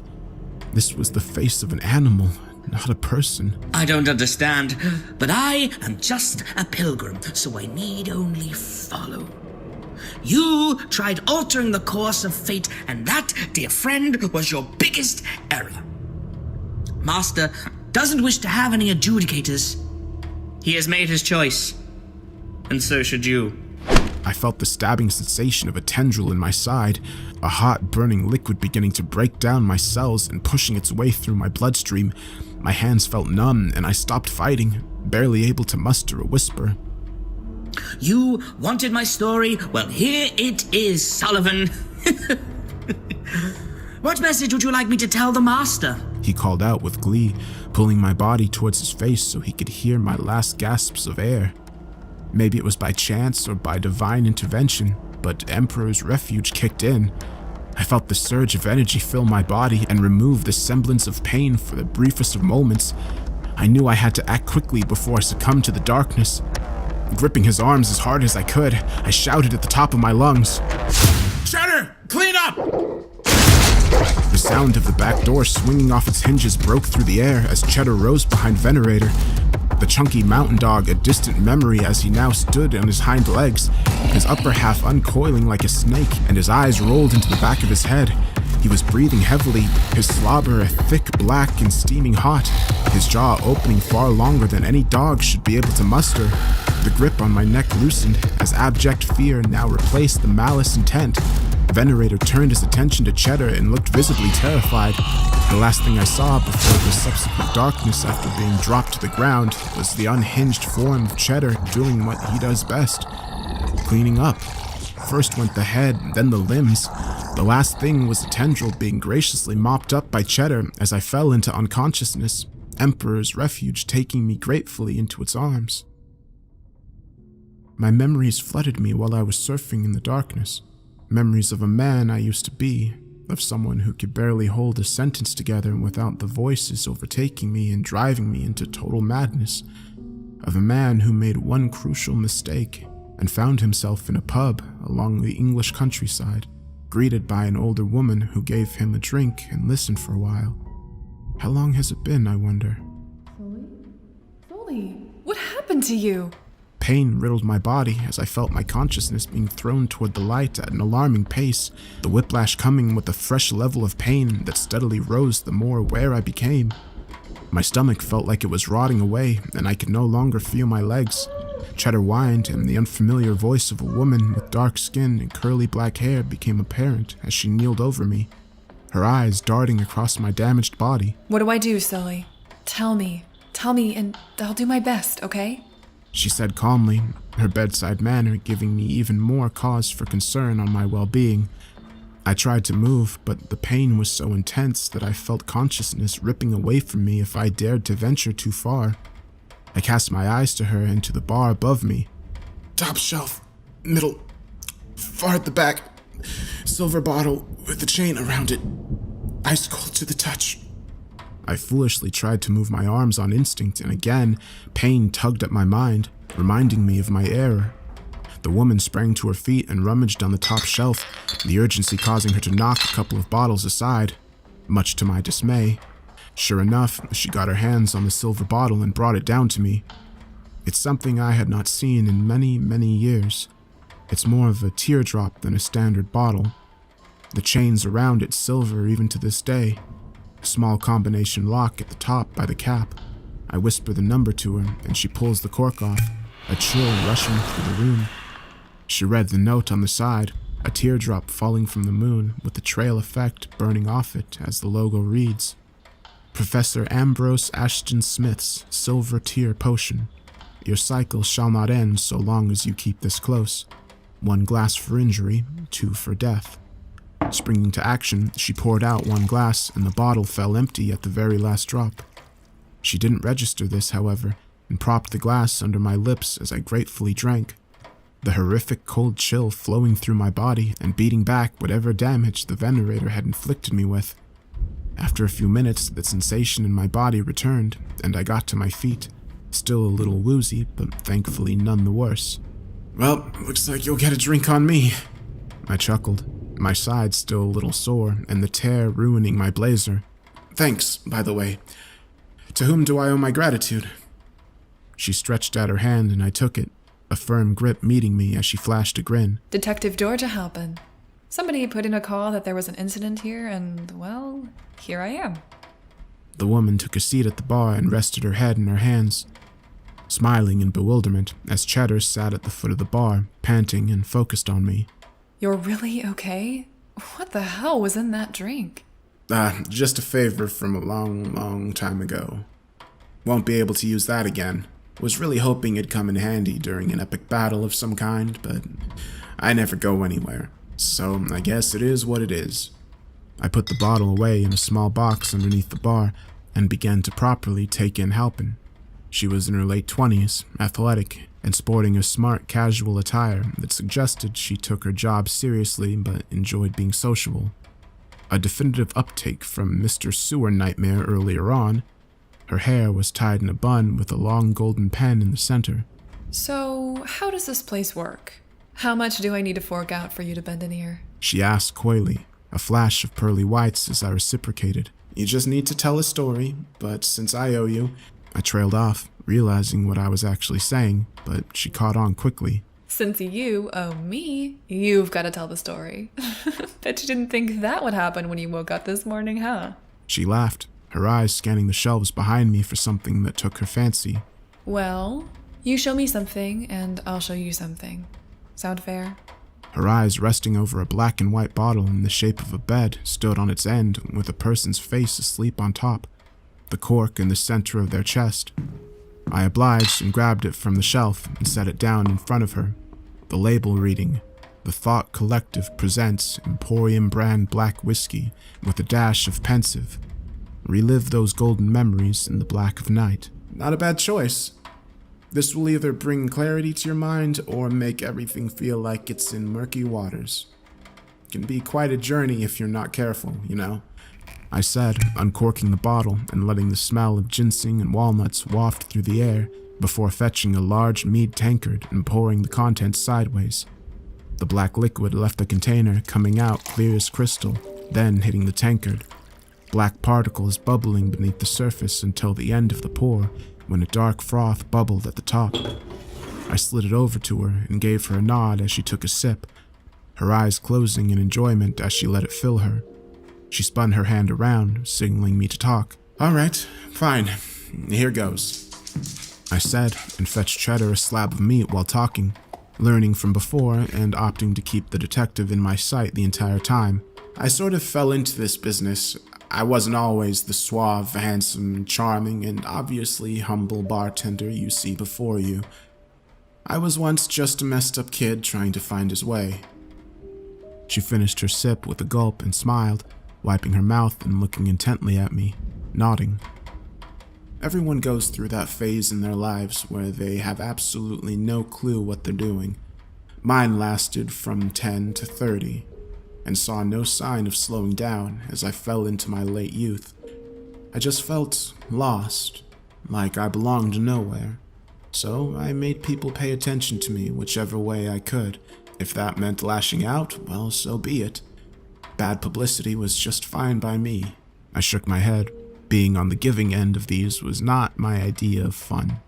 This was the face of an animal, not a person. I don't understand, but I am just a pilgrim, so I need only follow. You tried altering the course of fate, and that, dear friend, was your biggest error. Master doesn't wish to have any adjudicators. He has made his choice, and so should you. I felt the stabbing sensation of a tendril in my side, a hot, burning liquid beginning to break down my cells and pushing its way through my bloodstream. My hands felt numb, and I stopped fighting, barely able to muster a whisper. You wanted my story? Well, here it is, Sullivan. What message would you like me to tell the Master? He called out with glee, pulling my body towards his face so he could hear my last gasps of air. Maybe it was by chance or by divine intervention, but Emperor's Refuge kicked in. I felt the surge of energy fill my body and remove the semblance of pain for the briefest of moments. I knew I had to act quickly before I succumbed to the darkness. Gripping his arms as hard as I could, I shouted at the top of my lungs, "Cheddar, clean up!" The sound of the back door swinging off its hinges broke through the air as Cheddar rose behind Venerator. The chunky mountain dog a distant memory as he now stood on his hind legs, his upper half uncoiling like a snake and his eyes rolled into the back of his head. He was breathing heavily, his slobber a thick black and steaming hot, his jaw opening far longer than any dog should be able to muster. The grip on my neck loosened as abject fear now replaced the malice intent. Venerator turned his attention to Cheddar and looked visibly terrified. The last thing I saw before the subsequent darkness after being dropped to the ground was the unhinged form of Cheddar doing what he does best, cleaning up. First went the head, then the limbs. The last thing was a tendril being graciously mopped up by Cheddar as I fell into unconsciousness, Emperor's Refuge taking me gratefully into its arms. My memories flooded me while I was surfing in the darkness. Memories of a man I used to be, of someone who could barely hold a sentence together without the voices overtaking me and driving me into total madness. Of a man who made one crucial mistake and found himself in a pub along the English countryside, greeted by an older woman who gave him a drink and listened for a while. How long has it been, I wonder? Sully, what happened to you? Pain riddled my body as I felt my consciousness being thrown toward the light at an alarming pace, the whiplash coming with a fresh level of pain that steadily rose the more aware I became. My stomach felt like it was rotting away, and I could no longer feel my legs. Cheddar whined, and the unfamiliar voice of a woman with dark skin and curly black hair became apparent as she kneeled over me, her eyes darting across my damaged body. What do I do, Sully? Tell me, and I'll do my best, okay? She said calmly, her bedside manner giving me even more cause for concern on my well-being. I tried to move, but the pain was so intense that I felt consciousness ripping away from me if I dared to venture too far. I cast my eyes to her and to the bar above me. Top shelf, middle, far at the back, silver bottle with a chain around it, ice cold to the touch. I foolishly tried to move my arms on instinct, and again, pain tugged at my mind, reminding me of my error. The woman sprang to her feet and rummaged on the top shelf, the urgency causing her to knock a couple of bottles aside, much to my dismay. Sure enough, she got her hands on the silver bottle and brought it down to me. It's something I had not seen in many, many years. It's more of a teardrop than a standard bottle. The chains around it silver even to this day. A small combination lock at the top by the cap. I whisper the number to her, and she pulls the cork off, a chill rushing through the room. She read the note on the side, a teardrop falling from the moon with the trail effect burning off it as the logo reads, Professor Ambrose Ashton Smith's Silver Tear Potion. Your cycle shall not end so long as you keep this close. 1 glass for injury, 2 for death. Springing to action, she poured out 1 glass and the bottle fell empty at the very last drop. She didn't register this, however, and propped the glass under my lips as I gratefully drank, the horrific cold chill flowing through my body and beating back whatever damage the Venerator had inflicted me with. After a few minutes, the sensation in my body returned, and I got to my feet, still a little woozy, but thankfully none the worse. Well, looks like you'll get a drink on me, I chuckled, my side still a little sore, and the tear ruining my blazer. Thanks, by the way. To whom do I owe my gratitude? She stretched out her hand and I took it, a firm grip meeting me as she flashed a grin. Detective Georgia Halpin. Somebody put in a call that there was an incident here, and, well, here I am. The woman took a seat at the bar and rested her head in her hands, smiling in bewilderment as Cheddar sat at the foot of the bar, panting and focused on me. You're really okay? What the hell was in that drink? Just a favor from a long time ago. Won't be able to use that again. Was really hoping it'd come in handy during an epic battle of some kind, but I never go anywhere. So I guess it is what it is. I put the bottle away in a small box underneath the bar and began to properly take in Halpin. She was in her late 20s, athletic, and sporting a smart casual attire that suggested she took her job seriously but enjoyed being sociable. A definitive uptake from Mr. Sewer Nightmare earlier on. Her hair was tied in a bun with a long golden pen in the center. So, how does this place work? How much do I need to fork out for you to bend an ear? She asked coyly, a flash of pearly whites as I reciprocated. You just need to tell a story, but since I owe you... I trailed off, realizing what I was actually saying, but she caught on quickly. Since you owe me, you've got to tell the story. Bet you didn't think that would happen when you woke up this morning, huh? She laughed, her eyes scanning the shelves behind me for something that took her fancy. Well, you show me something, and I'll show you something. Sound fair? Her eyes resting over a black and white bottle in the shape of a bed stood on its end with a person's face asleep on top, the cork in the center of their chest. I obliged and grabbed it from the shelf and set it down in front of her, the label reading, The Thought Collective presents Emporium brand black whiskey with a dash of pensive. Relive those golden memories in the black of night. Not a bad choice. This will either bring clarity to your mind or make everything feel like it's in murky waters. It can be quite a journey if you're not careful, you know, I said, uncorking the bottle and letting the smell of ginseng and walnuts waft through the air before fetching a large mead tankard and pouring the contents sideways. The black liquid left the container, coming out clear as crystal, then hitting the tankard. Black particles bubbling beneath the surface until the end of the pour, when a dark froth bubbled at the top. I slid it over to her and gave her a nod as she took a sip, her eyes closing in enjoyment as she let it fill her. She spun her hand around, signaling me to talk. All right, fine. Here goes, I said, and fetched Cheddar a slab of meat while talking, learning from before and opting to keep the detective in my sight the entire time. I sort of fell into this business. I wasn't always the suave, handsome, charming, and obviously humble bartender you see before you. I was once just a messed up kid trying to find his way. She finished her sip with a gulp and smiled, wiping her mouth and looking intently at me, nodding. Everyone goes through that phase in their lives where they have absolutely no clue what they're doing. Mine lasted from 10 to 30, and saw no sign of slowing down as I fell into my late youth. I just felt lost, like I belonged nowhere. So I made people pay attention to me whichever way I could. If that meant lashing out, well, so be it. Bad publicity was just fine by me. I shook my head. Being on the giving end of these was not my idea of fun.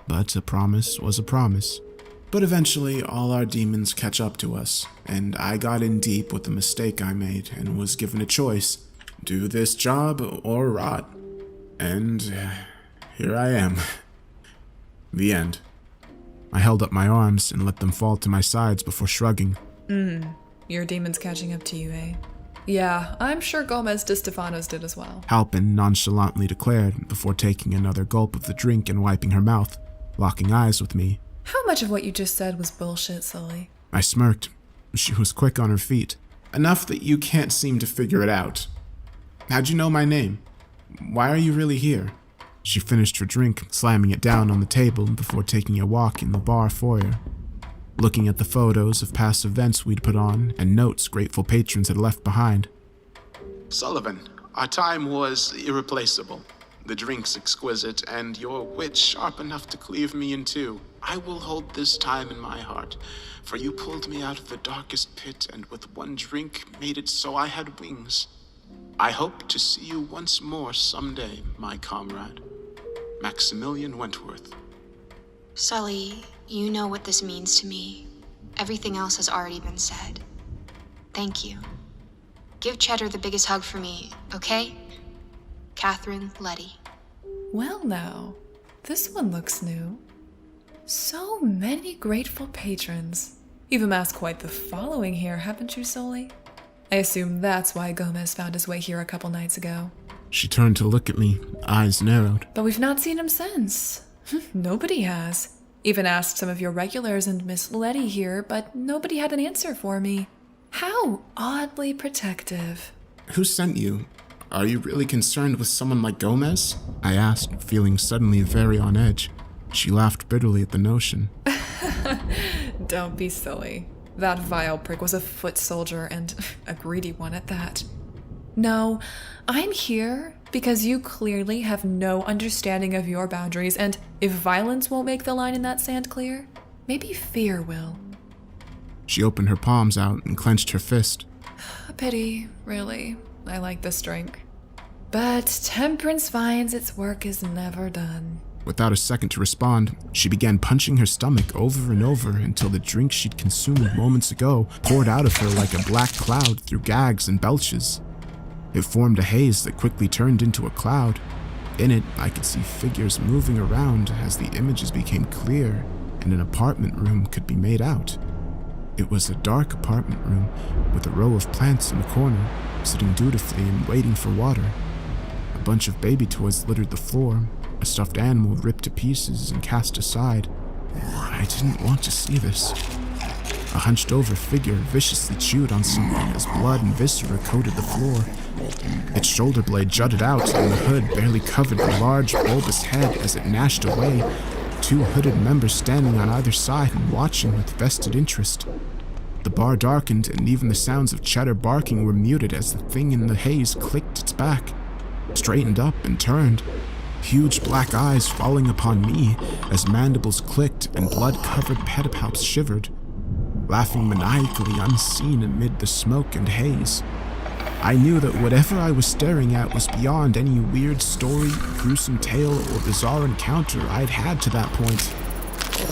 But a promise was a promise. But eventually, all our demons catch up to us, and I got in deep with the mistake I made and was given a choice. Do this job or rot. And here I am. The end. I held up my arms and let them fall to my sides before shrugging. Your demon's catching up to you, eh? Yeah, I'm sure Gomez de Stefanos did as well. Halpin nonchalantly declared before taking another gulp of the drink and wiping her mouth, locking eyes with me. How much of what you just said was bullshit, Sully? I smirked. She was quick on her feet. Enough that you can't seem to figure it out. How'd you know my name? Why are you really here? She finished her drink, slamming it down on the table before taking a walk in the bar foyer, looking at the photos of past events we'd put on and notes grateful patrons had left behind. Sullivan, our time was irreplaceable. The drinks exquisite, and your wit sharp enough to cleave me in two. I will hold this time in my heart, for you pulled me out of the darkest pit, and with one drink made it so I had wings. I hope to see you once more someday, my comrade. Maximilian Wentworth. Sully, you know what this means to me. Everything else has already been said. Thank you. Give Cheddar the biggest hug for me, okay? Catherine Letty. Well now, this one looks new. So many grateful patrons. You've amassed quite the following here, haven't you, Sully? I assume that's why Gomez found his way here a couple nights ago. She turned to look at me, eyes narrowed. But we've not seen him since. Nobody has. Even asked some of your regulars and Miss Letty here, but nobody had an answer for me. How oddly protective. Who sent you? Are you really concerned with someone like Gomez? I asked, feeling suddenly very on edge. She laughed bitterly at the notion. Don't be silly. That vile prick was a foot soldier, and a greedy one at that. No, I'm here because you clearly have no understanding of your boundaries, and if violence won't make the line in that sand clear, maybe fear will. She opened her palms out and clenched her fist. A pity, really. I like this drink. But temperance finds its work is never done. Without a second to respond, she began punching her stomach over and over until the drink she'd consumed moments ago poured out of her like a black cloud through gags and belches. It formed a haze that quickly turned into a cloud. In it, I could see figures moving around as the images became clear and an apartment room could be made out. It was a dark apartment room with a row of plants in the corner, sitting dutifully and waiting for water. A bunch of baby toys littered the floor, a stuffed animal ripped to pieces and cast aside. I didn't want to see this. A hunched-over figure viciously chewed on something as blood and viscera coated the floor. Its shoulder blade jutted out, and the hood barely covered the large, bulbous head as it gnashed away, two hooded members standing on either side and watching with vested interest. The bar darkened, and even the sounds of Cheddar barking were muted as the thing in the haze clicked its back, straightened up, and turned. Huge black eyes falling upon me as mandibles clicked and blood-covered pedipalps shivered, laughing maniacally unseen amid the smoke and haze. I knew that whatever I was staring at was beyond any weird story, gruesome tale, or bizarre encounter I'd had to that point.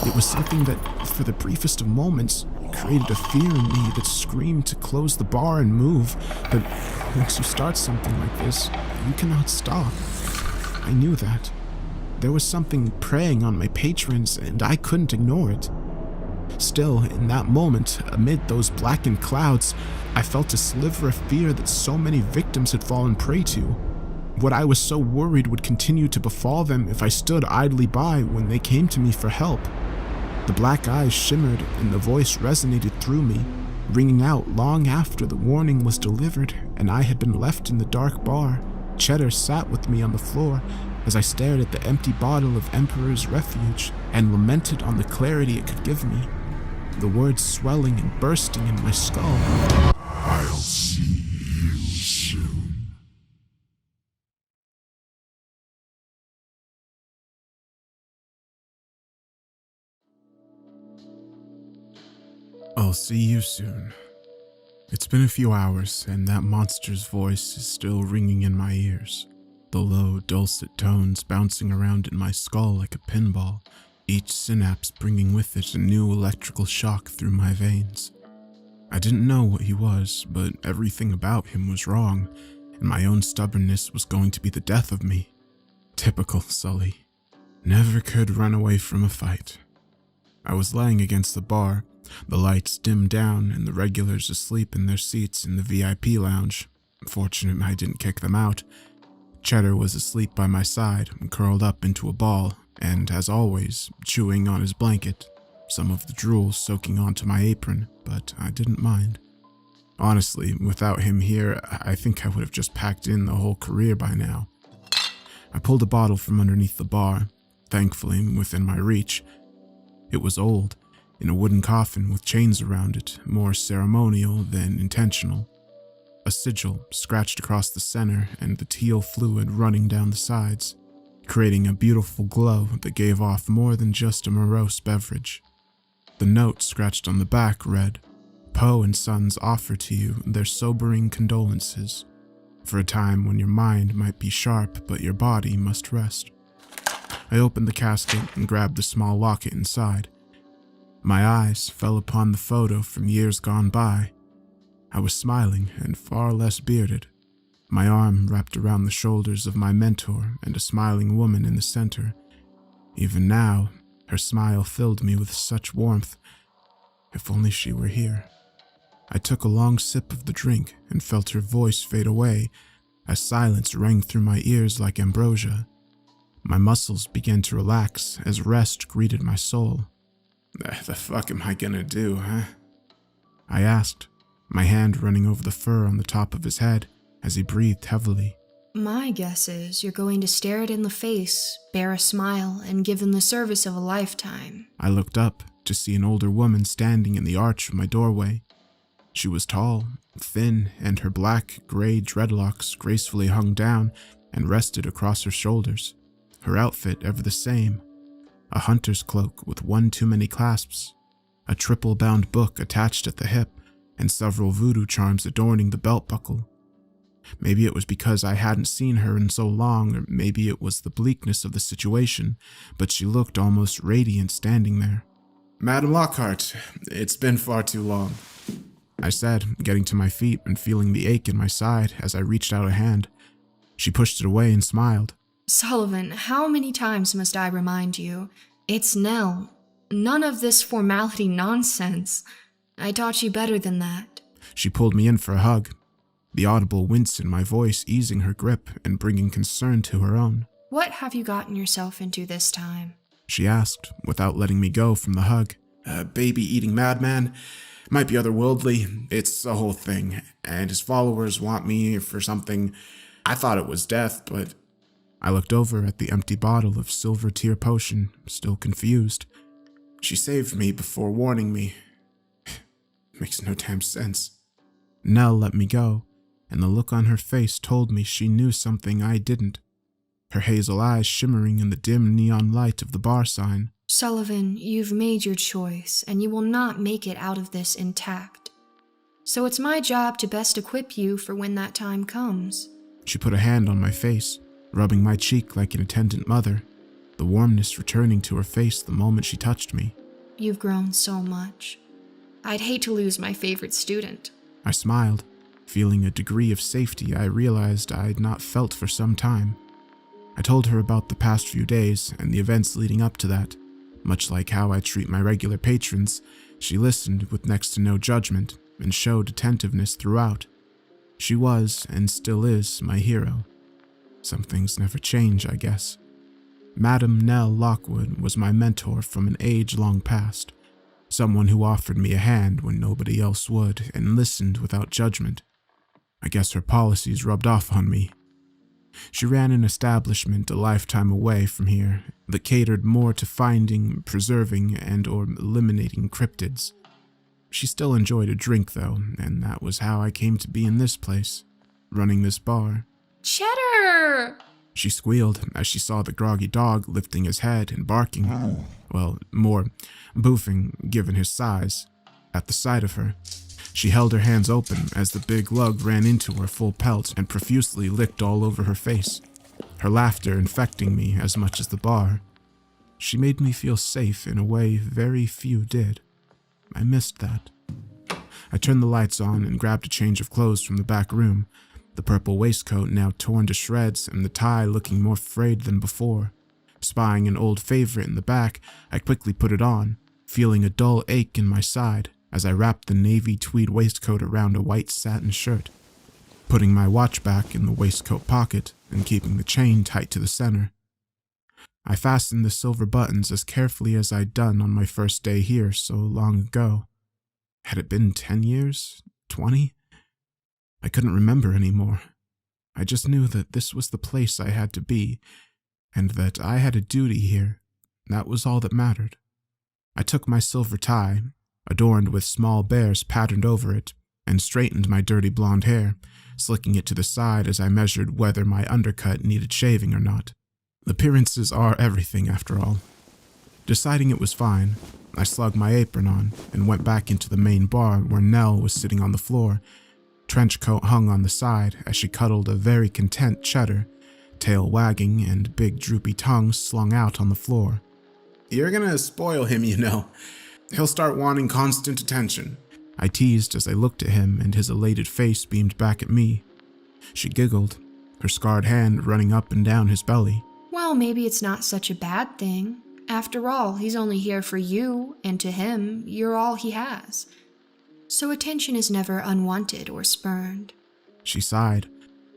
It was something that, for the briefest of moments, created a fear in me that screamed to close the bar and move, but once you start something like this, you cannot stop. I knew that. There was something preying on my patrons, and I couldn't ignore it. Still, in that moment, amid those blackened clouds, I felt a sliver of fear that so many victims had fallen prey to. What I was so worried would continue to befall them if I stood idly by when they came to me for help. The black eyes shimmered, and the voice resonated through me, ringing out long after the warning was delivered and I had been left in the dark bar. Cheddar sat with me on the floor as I stared at the empty bottle of Emperor's Refuge and lamented on the clarity it could give me, the words swelling and bursting in my skull. I'll see you soon. I'll see you soon. It's been a few hours, and that monster's voice is still ringing in my ears. The low, dulcet tones bouncing around in my skull like a pinball, each synapse bringing with it a new electrical shock through my veins. I didn't know what he was, but everything about him was wrong, and my own stubbornness was going to be the death of me. Typical Sully. Never could run away from a fight. I was lying against the bar, The lights dimmed down and the regulars asleep in their seats in the VIP lounge. Fortunate I didn't kick them out. Cheddar was asleep by my side, curled up into a ball, and, as always, chewing on his blanket, some of the drool soaking onto my apron, but I didn't mind. Honestly, without him here, I think I would have just packed in the whole career by now. I pulled a bottle from underneath the bar, thankfully within my reach. It was old, in a wooden coffin with chains around it, more ceremonial than intentional. A sigil scratched across the center and the teal fluid running down the sides, creating a beautiful glow that gave off more than just a morose beverage. The note scratched on the back read, "Poe and Sons offer to you their sobering condolences for a time when your mind might be sharp but your body must rest." I opened the casket and grabbed the small locket inside. My eyes fell upon the photo from years gone by. I was smiling and far less bearded, my arm wrapped around the shoulders of my mentor and a smiling woman in the center. Even now, her smile filled me with such warmth. If only she were here. I took a long sip of the drink and felt her voice fade away as silence rang through my ears like ambrosia. My muscles began to relax as rest greeted my soul. "The fuck am I gonna do, huh?" I asked, my hand running over the fur on the top of his head as he breathed heavily. My guess is you're going to stare it in the face, bear a smile, and give them the service of a lifetime. I looked up to see an older woman standing in the arch of my doorway. She was tall, thin, and her black-gray dreadlocks gracefully hung down and rested across her shoulders. Her outfit ever the same, a hunter's cloak with one too many clasps, a triple-bound book attached at the hip, and several voodoo charms adorning the belt buckle. Maybe it was because I hadn't seen her in so long, or maybe it was the bleakness of the situation, but she looked almost radiant standing there. "Madam Lockhart, it's been far too long," I said, getting to my feet and feeling the ache in my side as I reached out a hand. She pushed it away and smiled. Sullivan, how many times must I remind you? It's Nell. None of this formality nonsense. I taught you better than that. She pulled me in for a hug, the audible wince in my voice easing her grip and bringing concern to her own. What have you gotten yourself into this time? She asked, without letting me go from the hug. Baby-eating madman. Might be otherworldly. It's a whole thing. And his followers want me for something. I thought it was death, but... I looked over at the empty bottle of silver tear potion, still confused. She saved me before warning me. Makes no damn sense. Nell let me go, and the look on her face told me she knew something I didn't. Her hazel eyes shimmering in the dim neon light of the bar sign. Sullivan, you've made your choice, and you will not make it out of this intact. So it's my job to best equip you for when that time comes. She put a hand on my face, rubbing my cheek like an attendant mother, the warmness returning to her face the moment she touched me. You've grown so much. I'd hate to lose my favorite student. I smiled, feeling a degree of safety I realized I'd not felt for some time. I told her about the past few days and the events leading up to that. Much like how I treat my regular patrons, she listened with next to no judgment and showed attentiveness throughout. She was, and still is, my hero. Some things never change, I guess. Madam Nell Lockwood was my mentor from an age long past, someone who offered me a hand when nobody else would and listened without judgment. I guess her policies rubbed off on me. She ran an establishment a lifetime away from here that catered more to finding, preserving, and/or eliminating cryptids. She still enjoyed a drink, though, and that was how I came to be in this place, running this bar. Cheddar! She squealed as she saw the groggy dog lifting his head and barking. Well, more boofing, given his size. At the sight of her, she held her hands open as the big lug ran into her full pelt and profusely licked all over her face, her laughter infecting me as much as the bar. She made me feel safe in a way very few did. I missed that. I turned the lights on and grabbed a change of clothes from the back room, the purple waistcoat now torn to shreds and the tie looking more frayed than before. Spying an old favorite in the back, I quickly put it on, feeling a dull ache in my side as I wrapped the navy tweed waistcoat around a white satin shirt, putting my watch back in the waistcoat pocket and keeping the chain tight to the center. I fastened the silver buttons as carefully as I'd done on my first day here so long ago. Had it been 10 years? 20? I couldn't remember anymore. I just knew that this was the place I had to be, and that I had a duty here. That was all that mattered. I took my silver tie, adorned with small bears patterned over it, and straightened my dirty blonde hair, slicking it to the side as I measured whether my undercut needed shaving or not. Appearances are everything, after all. Deciding it was fine, I slugged my apron on and went back into the main bar where Nell was sitting on the floor, trench coat hung on the side as she cuddled a very content cheddar, tail wagging and big droopy tongue slung out on the floor. "You're gonna spoil him, you know. He'll start wanting constant attention," I teased as I looked at him and his elated face beamed back at me. She giggled, her scarred hand running up and down his belly. Well, maybe it's not such a bad thing. After all, he's only here for you, and to him, you're all he has. So attention is never unwanted or spurned. She sighed,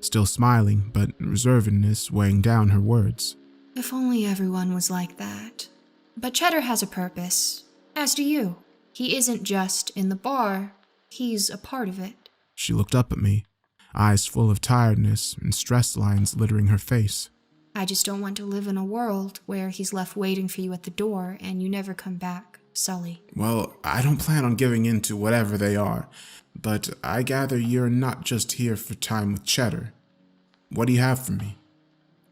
still smiling, but reservedness weighing down her words. If only everyone was like that. But Cheddar has a purpose, as do you. He isn't just in the bar, he's a part of it. She looked up at me, eyes full of tiredness and stress lines littering her face. I just don't want to live in a world where he's left waiting for you at the door and you never come back, Sully. Well, I don't plan on giving in to whatever they are, but I gather you're not just here for time with Cheddar. What do you have for me?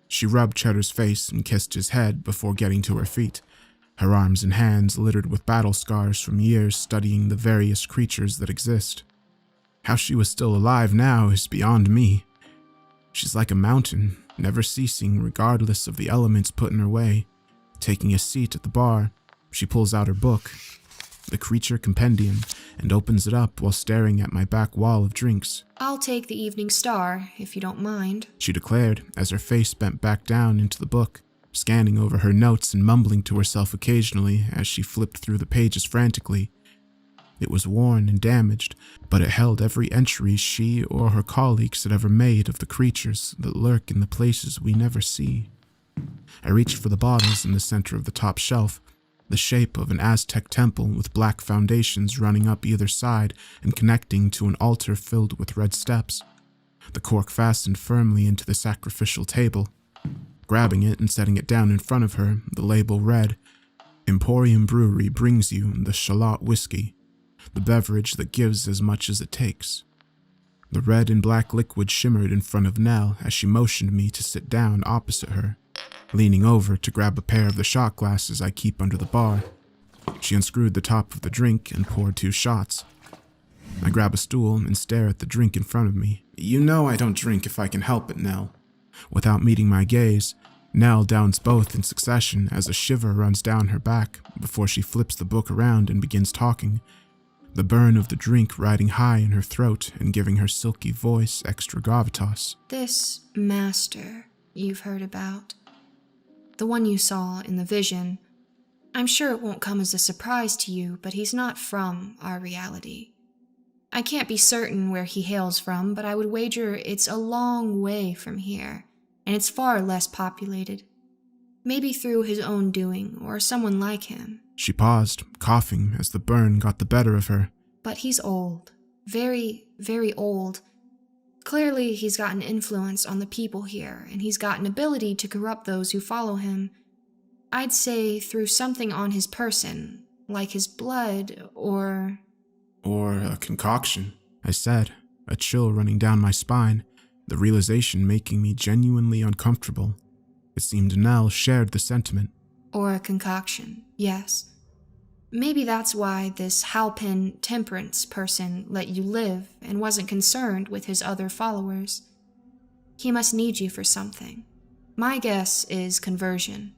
She rubbed Cheddar's face and kissed his head before getting to her feet, her arms and hands littered with battle scars from years studying the various creatures that exist. How she was still alive now is beyond me. She's like a mountain, never ceasing regardless of the elements put in her way. Taking a seat at the bar, she pulls out her book, the Creature Compendium, and opens it up while staring at my back wall of drinks. I'll take the Evening Star, if you don't mind, she declared as her face bent back down into the book, scanning over her notes and mumbling to herself occasionally as she flipped through the pages frantically. It was worn and damaged, but it held every entry she or her colleagues had ever made of the creatures that lurk in the places we never see. I reached for the bottles in the center of the top shelf, the shape of an Aztec temple with black foundations running up either side and connecting to an altar filled with red steps. The cork fastened firmly into the sacrificial table. Grabbing it and setting it down in front of her, the label read, "Emporium Brewery brings you the Shallot Whiskey, the beverage that gives as much as it takes." The red and black liquid shimmered in front of Nell as she motioned me to sit down opposite her, leaning over to grab a pair of the shot glasses I keep under the bar. She unscrewed the top of the drink and poured 2 shots. I grab a stool and stare at the drink in front of me. "You know I don't drink if I can help it, Nell." Without meeting my gaze, Nell downs both in succession as a shiver runs down her back before she flips the book around and begins talking, the burn of the drink riding high in her throat and giving her silky voice extra gravitas. "This master you've heard about, the one you saw in the vision, I'm sure it won't come as a surprise to you, but he's not from our reality. I can't be certain where he hails from, but I would wager it's a long way from here, and it's far less populated. Maybe through his own doing, or someone like him." She paused, coughing as the burn got the better of her. "But he's old. Very, very old. Clearly, he's got an influence on the people here, and he's got an ability to corrupt those who follow him. I'd say through something on his person, like his blood, or a concoction," I said, a chill running down my spine, the realization making me genuinely uncomfortable. It seemed Nell shared the sentiment. "Or a concoction, yes. Maybe that's why this Halpin Temperance person let you live and wasn't concerned with his other followers. He must need you for something. My guess is conversion."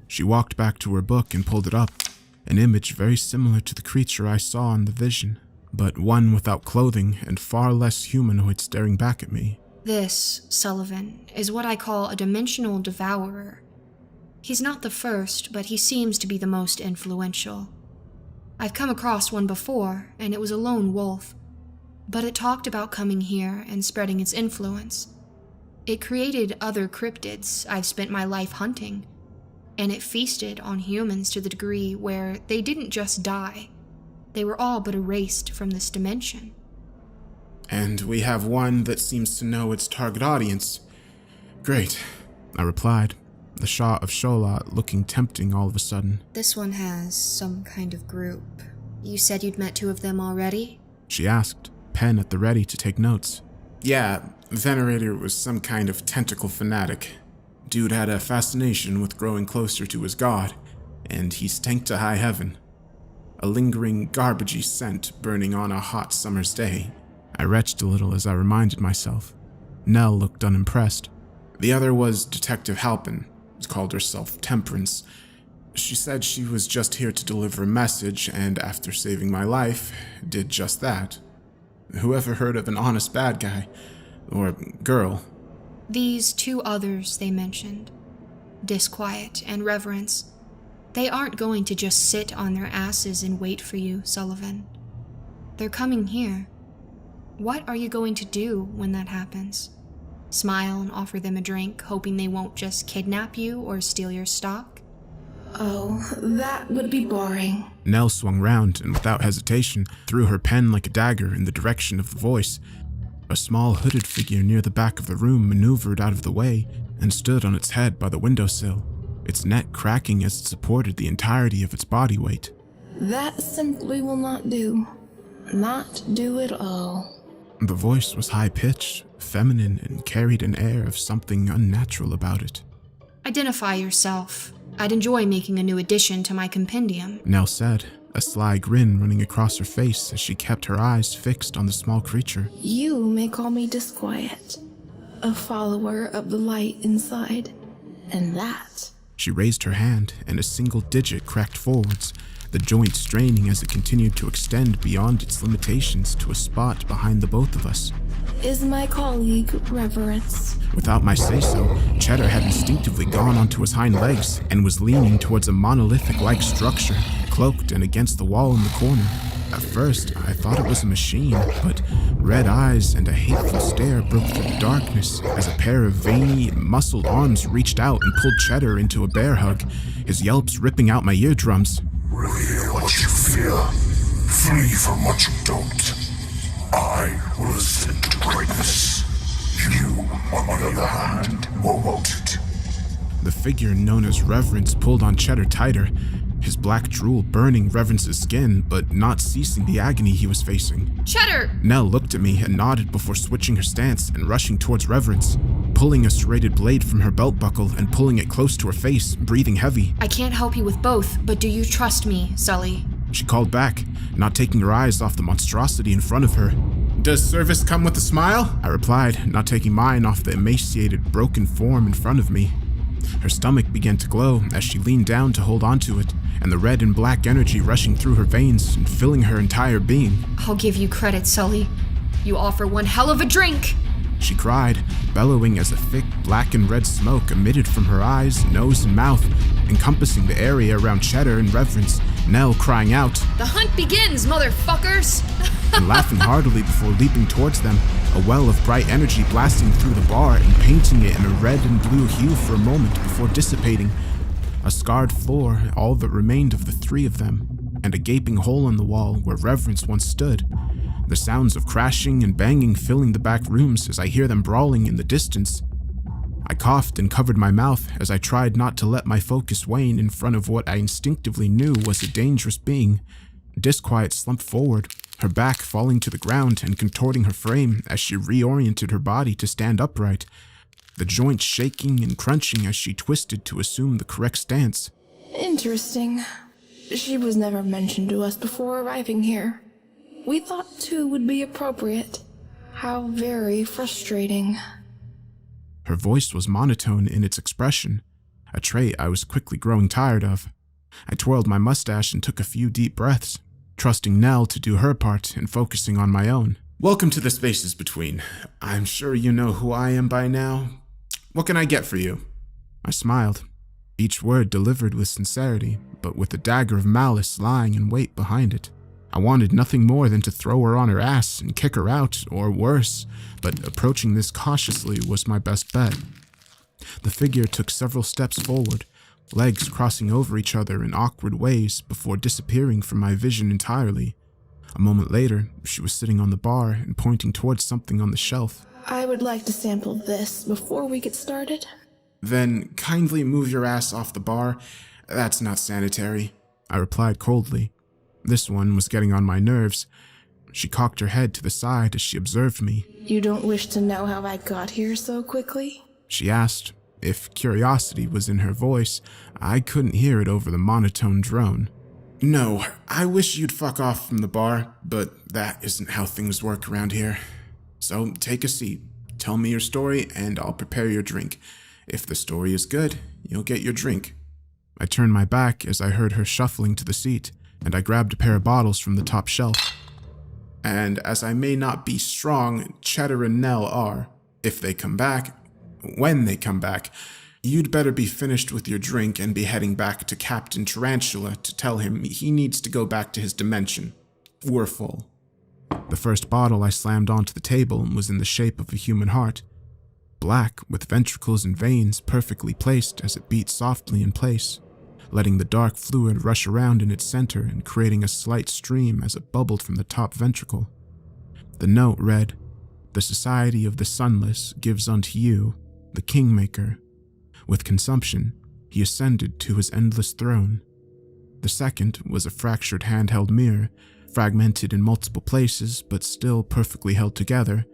She walked back to her book and pulled it up, an image very similar to the creature I saw in the vision, but one without clothing and far less humanoid staring back at me. "This, Sullivan, is what I call a dimensional devourer. He's not the first, but he seems to be the most influential. I've come across one before, and it was a lone wolf, but it talked about coming here and spreading its influence. It created other cryptids I've spent my life hunting, and it feasted on humans to the degree where they didn't just die, they were all but erased from this dimension. And we have one that seems to know its target audience. Great, I replied, the shot of Shola looking tempting all of a sudden. This one has some kind of group. You said you'd met 2 of them already? She asked, pen at the ready to take notes. Yeah, Venerator was some kind of tentacle fanatic. Dude had a fascination with growing closer to his god, and he stank to high heaven. A lingering, garbagey scent burning on a hot summer's day. I retched a little as I reminded myself. Nell looked unimpressed. The other was Detective Halpin, who called herself Temperance. She said she was just here to deliver a message, and after saving my life, did just that. Whoever heard of an honest bad guy? Or girl? These 2 others they mentioned, Disquiet and Reverence, they aren't going to just sit on their asses and wait for you, Sullivan. They're coming here. What are you going to do when that happens? Smile and offer them a drink, hoping they won't just kidnap you or steal your stock? Oh, that would be boring. Nell swung round and without hesitation threw her pen like a dagger in the direction of the voice. A small hooded figure near the back of the room maneuvered out of the way and stood on its head by the windowsill, its neck cracking as it supported the entirety of its body weight. That simply will not do. Not do at all. The voice was high-pitched, feminine, and carried an air of something unnatural about it. Identify yourself. I'd enjoy making a new addition to my compendium, Nell said, a sly grin running across her face as she kept her eyes fixed on the small creature. You may call me Disquiet, a follower of the light inside, and that. She raised her hand, and a single digit cracked forwards, the joint straining as it continued to extend beyond its limitations to a spot behind the both of us. Is my colleague Reverence. Without my say-so, Cheddar had instinctively gone onto his hind legs and was leaning towards a monolithic-like structure, cloaked and against the wall in the corner. At first, I thought it was a machine, but red eyes and a hateful stare broke through the darkness as a pair of veiny, muscled arms reached out and pulled Cheddar into a bear hug, his yelps ripping out my eardrums. Revere what you fear. Flee from what you don't. I will ascend to greatness. You, on the other hand, won't it. The figure known as Reverence pulled on Cheddar tighter, his black drool burning Reverence's skin, but not ceasing the agony he was facing. Cheddar! Nell looked at me and nodded before switching her stance and rushing towards Reverence, pulling a serrated blade from her belt buckle and pulling it close to her face, breathing heavy. I can't help you with both, but do you trust me, Sully? She called back, not taking her eyes off the monstrosity in front of her. Does service come with a smile? I replied, not taking mine off the emaciated, broken form in front of me. Her stomach began to glow as she leaned down to hold onto it, and the red and black energy rushing through her veins and filling her entire being. I'll give you credit, Sully. You offer one hell of a drink! She cried, bellowing as a thick black and red smoke emitted from her eyes, nose, and mouth, encompassing the area around Cheddar and Reverence, Nell crying out, The hunt begins, motherfuckers! and laughing heartily before leaping towards them, a well of bright energy blasting through the bar and painting it in a red and blue hue for a moment before dissipating. A scarred floor, all that remained of the 3 of them, and a gaping hole in the wall where Reverence once stood. The sounds of crashing and banging filling the back rooms as I hear them brawling in the distance. I coughed and covered my mouth as I tried not to let my focus wane in front of what I instinctively knew was a dangerous being. Disquiet slumped forward, her back falling to the ground and contorting her frame as she reoriented her body to stand upright, the joints shaking and crunching as she twisted to assume the correct stance. Interesting. She was never mentioned to us before arriving here. We thought 2 would be appropriate. How very frustrating. Her voice was monotone in its expression, a trait I was quickly growing tired of. I twirled my mustache and took a few deep breaths, trusting Nell to do her part and focusing on my own. Welcome to the Spaces Between. I'm sure you know who I am by now. What can I get for you? I smiled. each word delivered with sincerity, but with a dagger of malice lying in wait behind it. I wanted nothing more than to throw her on her ass and kick her out, or worse, but approaching this cautiously was my best bet. The figure took several steps forward, legs crossing over each other in awkward ways before disappearing from my vision entirely. A moment later, she was sitting on the bar and pointing towards something on the shelf. I would like to sample this before we get started. Then kindly move your ass off the bar. That's not sanitary, I replied coldly. This one was getting on my nerves. She cocked her head to the side as she observed me. You don't wish to know how I got here so quickly? She asked. If curiosity was in her voice, I couldn't hear it over the monotone drone. No, I wish you'd fuck off from the bar, but that isn't how things work around here. So take a seat, tell me your story, and I'll prepare your drink. If the story is good, you'll get your drink. I turned my back as I heard her shuffling to the seat, and I grabbed a pair of bottles from the top shelf. And as I may not be strong, Cheddar and Nell are. If they come back, when they come back, you'd better be finished with your drink and be heading back to Captain Tarantula to tell him he needs to go back to his dimension. We're full. The first bottle I slammed onto the table was in the shape of a human heart, black with ventricles and veins perfectly placed as it beat softly in place, letting the dark fluid rush around in its center and creating a slight stream as it bubbled from the top ventricle. The note read, "The Society of the Sunless gives unto you, the Kingmaker. With consumption, he ascended to his endless throne." The second was a fractured handheld mirror, fragmented in multiple places but still perfectly held together,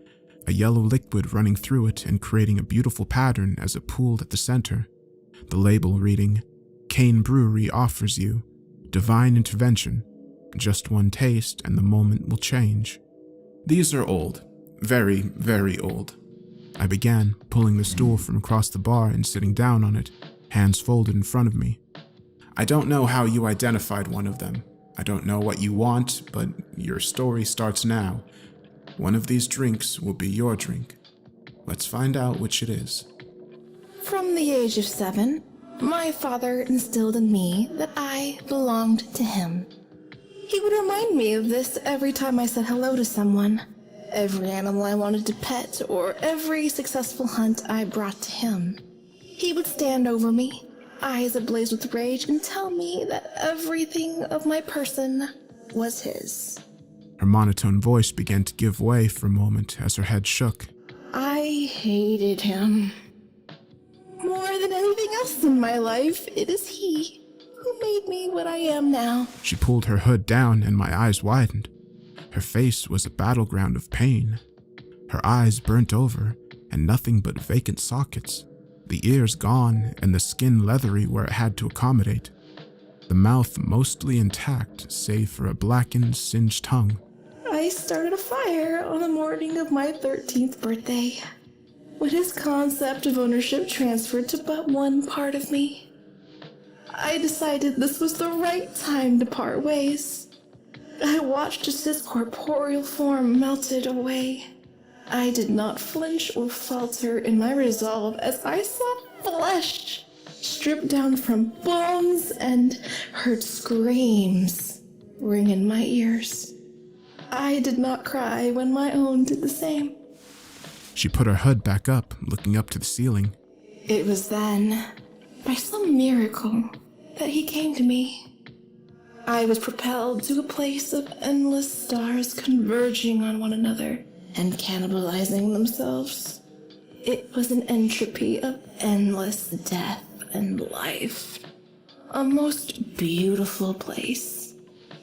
a yellow liquid running through it and creating a beautiful pattern as it pooled at the center. The label reading, "Cane Brewery offers you divine intervention. Just one taste and the moment will change." These are old. Very, very old. I began, pulling the stool from across the bar and sitting down on it, hands folded in front of me. I don't know how you identified one of them. I don't know what you want, but your story starts now. One of these drinks will be your drink. Let's find out which it is. From the age of 7, my father instilled in me that I belonged to him. He would remind me of this every time I said hello to someone. Every animal I wanted to pet, or every successful hunt I brought to him. He would stand over me, eyes ablaze with rage, and tell me that everything of my person was his. Her monotone voice began to give way for a moment as her head shook. I hated him. More than anything else in my life, it is he who made me what I am now. She pulled her hood down and my eyes widened. Her face was a battleground of pain. Her eyes burnt over and nothing but vacant sockets. The ears gone and the skin leathery where it had to accommodate. The mouth mostly intact save for a blackened, singed tongue. I started a fire on the morning of my 13th birthday, when his concept of ownership transferred to but one part of me. I decided this was the right time to part ways. I watched as his corporeal form melted away. I did not flinch or falter in my resolve as I saw flesh stripped down from bones and heard screams ring in my ears. I did not cry when my own did the same. She put her hood back up, looking up to the ceiling. It was then, by some miracle, that he came to me. I was propelled to a place of endless stars converging on one another and cannibalizing themselves. It was an entropy of endless death and life. A most beautiful place.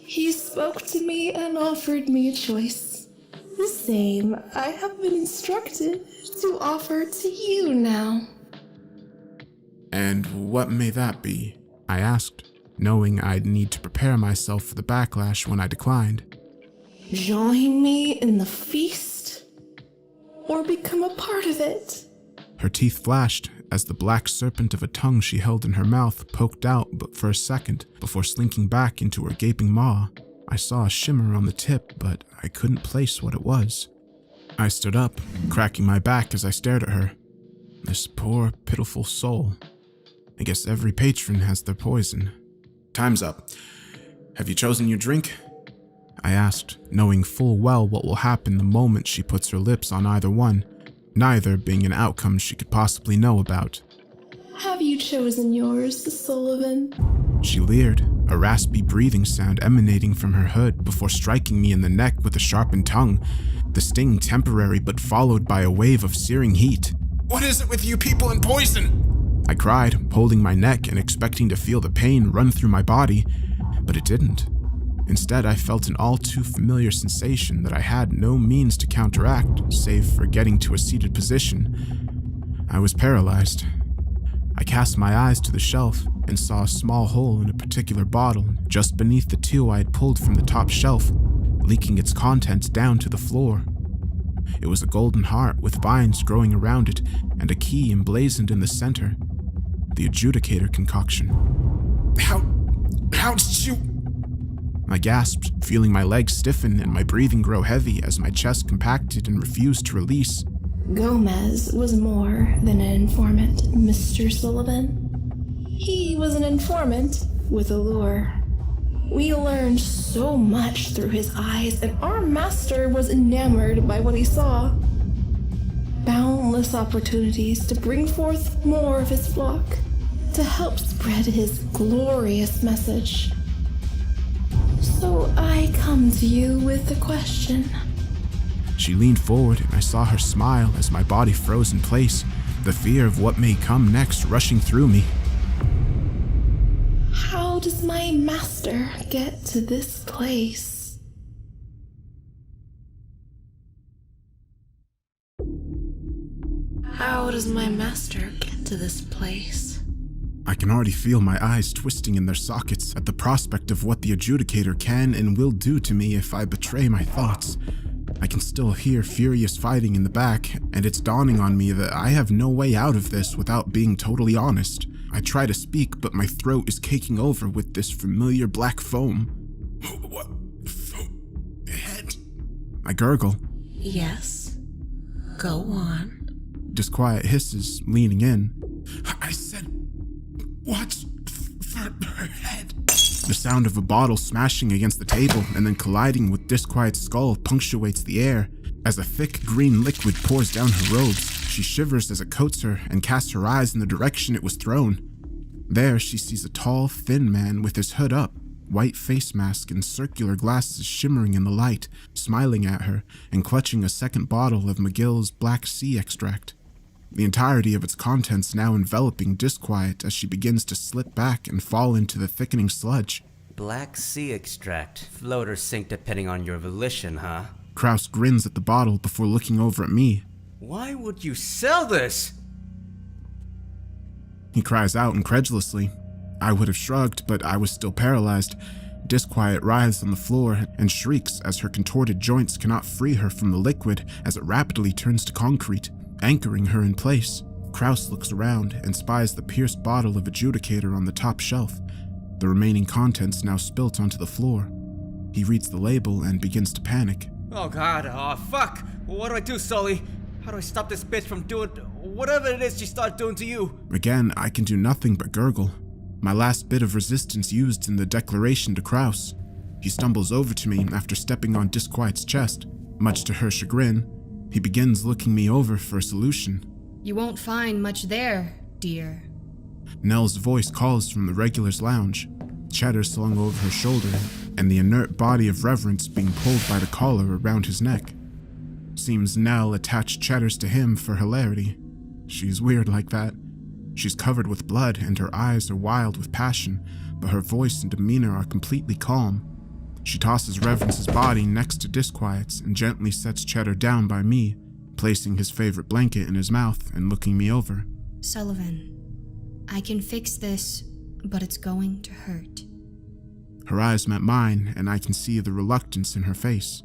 He spoke to me and offered me a choice. The same I have been instructed to offer to you now. And what may that be? I asked, knowing I'd need to prepare myself for the backlash when I declined. Join me in the feast, or become a part of it. Her teeth flashed as the black serpent of a tongue she held in her mouth poked out but for a second before slinking back into her gaping maw. I saw a shimmer on the tip, but I couldn't place what it was. I stood up, cracking my back as I stared at her. This poor, pitiful soul. I guess every patron has their poison. Time's up. Have you chosen your drink? I asked, knowing full well what will happen the moment she puts her lips on either one, neither being an outcome she could possibly know about. Have you chosen yours, Sullivan? She leered, a raspy breathing sound emanating from her hood before striking me in the neck with a sharpened tongue, the sting temporary but followed by a wave of searing heat. What is it with you people and poison? I cried, holding my neck and expecting to feel the pain run through my body, but it didn't. Instead, I felt an all too familiar sensation that I had no means to counteract, save for getting to a seated position. I was paralyzed. I cast my eyes to the shelf and saw a small hole in a particular bottle just beneath the two I had pulled from the top shelf, leaking its contents down to the floor. It was a golden heart with vines growing around it and a key emblazoned in the center. The adjudicator concoction. How did you... I gasped, feeling my legs stiffen and my breathing grow heavy as my chest compacted and refused to release. Gomez was more than an informant, Mr. Sullivan. He was an informant with a lure. We learned so much through his eyes, and our master was enamored by what he saw. Boundless opportunities to bring forth more of his flock, to help spread his glorious message. So I come to you with a question. She leaned forward and I saw her smile as my body froze in place, the fear of what may come next rushing through me. How does my master get to this place? How does my master get to this place? I can already feel my eyes twisting in their sockets at the prospect of what the adjudicator can and will do to me if I betray my thoughts. I can still hear furious fighting in the back, and it's dawning on me that I have no way out of this without being totally honest. I try to speak, but my throat is caking over with this familiar black foam. What? Head? I gurgle. Yes. Go on. Disquiet hisses, leaning in. I said, what's for her head? The sound of a bottle smashing against the table and then colliding with Disquiet's skull punctuates the air. As a thick green liquid pours down her robes, she shivers as it coats her and casts her eyes in the direction it was thrown. There she sees a tall, thin man with his hood up, white face mask and circular glasses shimmering in the light, smiling at her and clutching a second bottle of McGill's Black Sea extract. The entirety of its contents now enveloping Disquiet as she begins to slip back and fall into the thickening sludge. Black Sea extract. Float or sink depending on your volition, huh? Kraus grins at the bottle before looking over at me. Why would you sell this? He cries out incredulously. I would have shrugged, but I was still paralyzed. Disquiet writhes on the floor and shrieks as her contorted joints cannot free her from the liquid as it rapidly turns to concrete, anchoring her in place. Kraus looks around and spies the pierced bottle of adjudicator on the top shelf, the remaining contents now spilt onto the floor. He reads the label and begins to panic. Oh god, oh fuck! What do I do, Sully? How do I stop this bitch from doing whatever it is she started doing to you? Again, I can do nothing but gurgle, my last bit of resistance used in the declaration to Kraus. He stumbles over to me after stepping on Disquiet's chest. Much to her chagrin, he begins looking me over for a solution. You won't find much there, dear. Nell's voice calls from the regulars' lounge, Cheddar slung over her shoulder, and the inert body of Reverence being pulled by the collar around his neck. Seems Nell attached Cheddars to him for hilarity. She's weird like that. She's covered with blood and her eyes are wild with passion, but her voice and demeanor are completely calm. She tosses Reverence's body next to Disquiet's and gently sets Cheddar down by me, placing his favorite blanket in his mouth and looking me over. Sullivan, I can fix this, but it's going to hurt. Her eyes met mine, and I can see the reluctance in her face.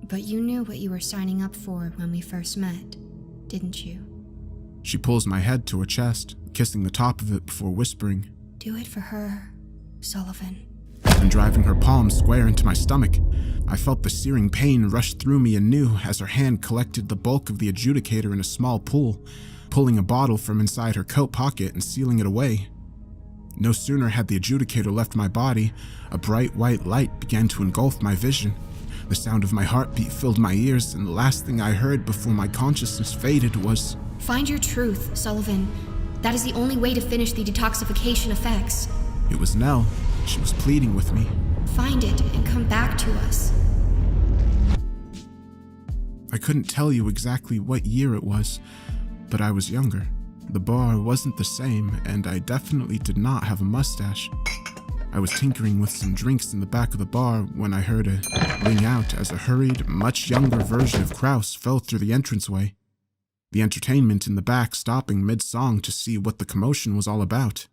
But you knew what you were signing up for when we first met, didn't you? She pulls my head to her chest, kissing the top of it before whispering, Do it for her, Sullivan. And driving her palm square into my stomach. I felt the searing pain rush through me anew as her hand collected the bulk of the adjudicator in a small pool, pulling a bottle from inside her coat pocket and sealing it away. No sooner had the adjudicator left my body, a bright white light began to engulf my vision. The sound of my heartbeat filled my ears, and the last thing I heard before my consciousness faded was, "Find your truth, Sullivan. That is the only way to finish the detoxification effects. It was Nell. She was pleading with me. Find it and come back to us." I couldn't tell you exactly what year it was, but I was younger. The bar wasn't the same, and I definitely did not have a mustache. I was tinkering with some drinks in the back of the bar when I heard a ring out as a hurried, much younger version of Kraus fell through the entranceway. The entertainment in the back stopping mid-song to see what the commotion was all about.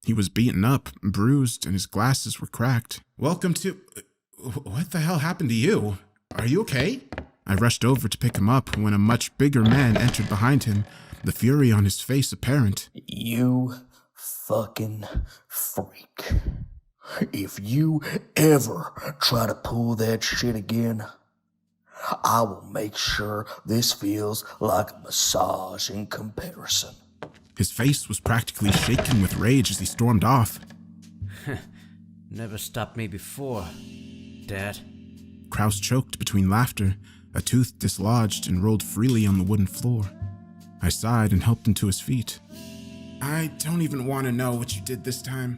He was beaten up, bruised, and his glasses were cracked. "Welcome to... What the hell happened to you? Are you okay?" I rushed over to pick him up when a much bigger man entered behind him, the fury on his face apparent. You fucking freak. If you ever try to pull that shit again, I will make sure this feels like a massage in comparison. His face was practically shaking with rage as he stormed off. Never stopped me before, Dad. Kraus choked between laughter, a tooth dislodged and rolled freely on the wooden floor. I sighed and helped him to his feet. "I don't even want to know what you did this time."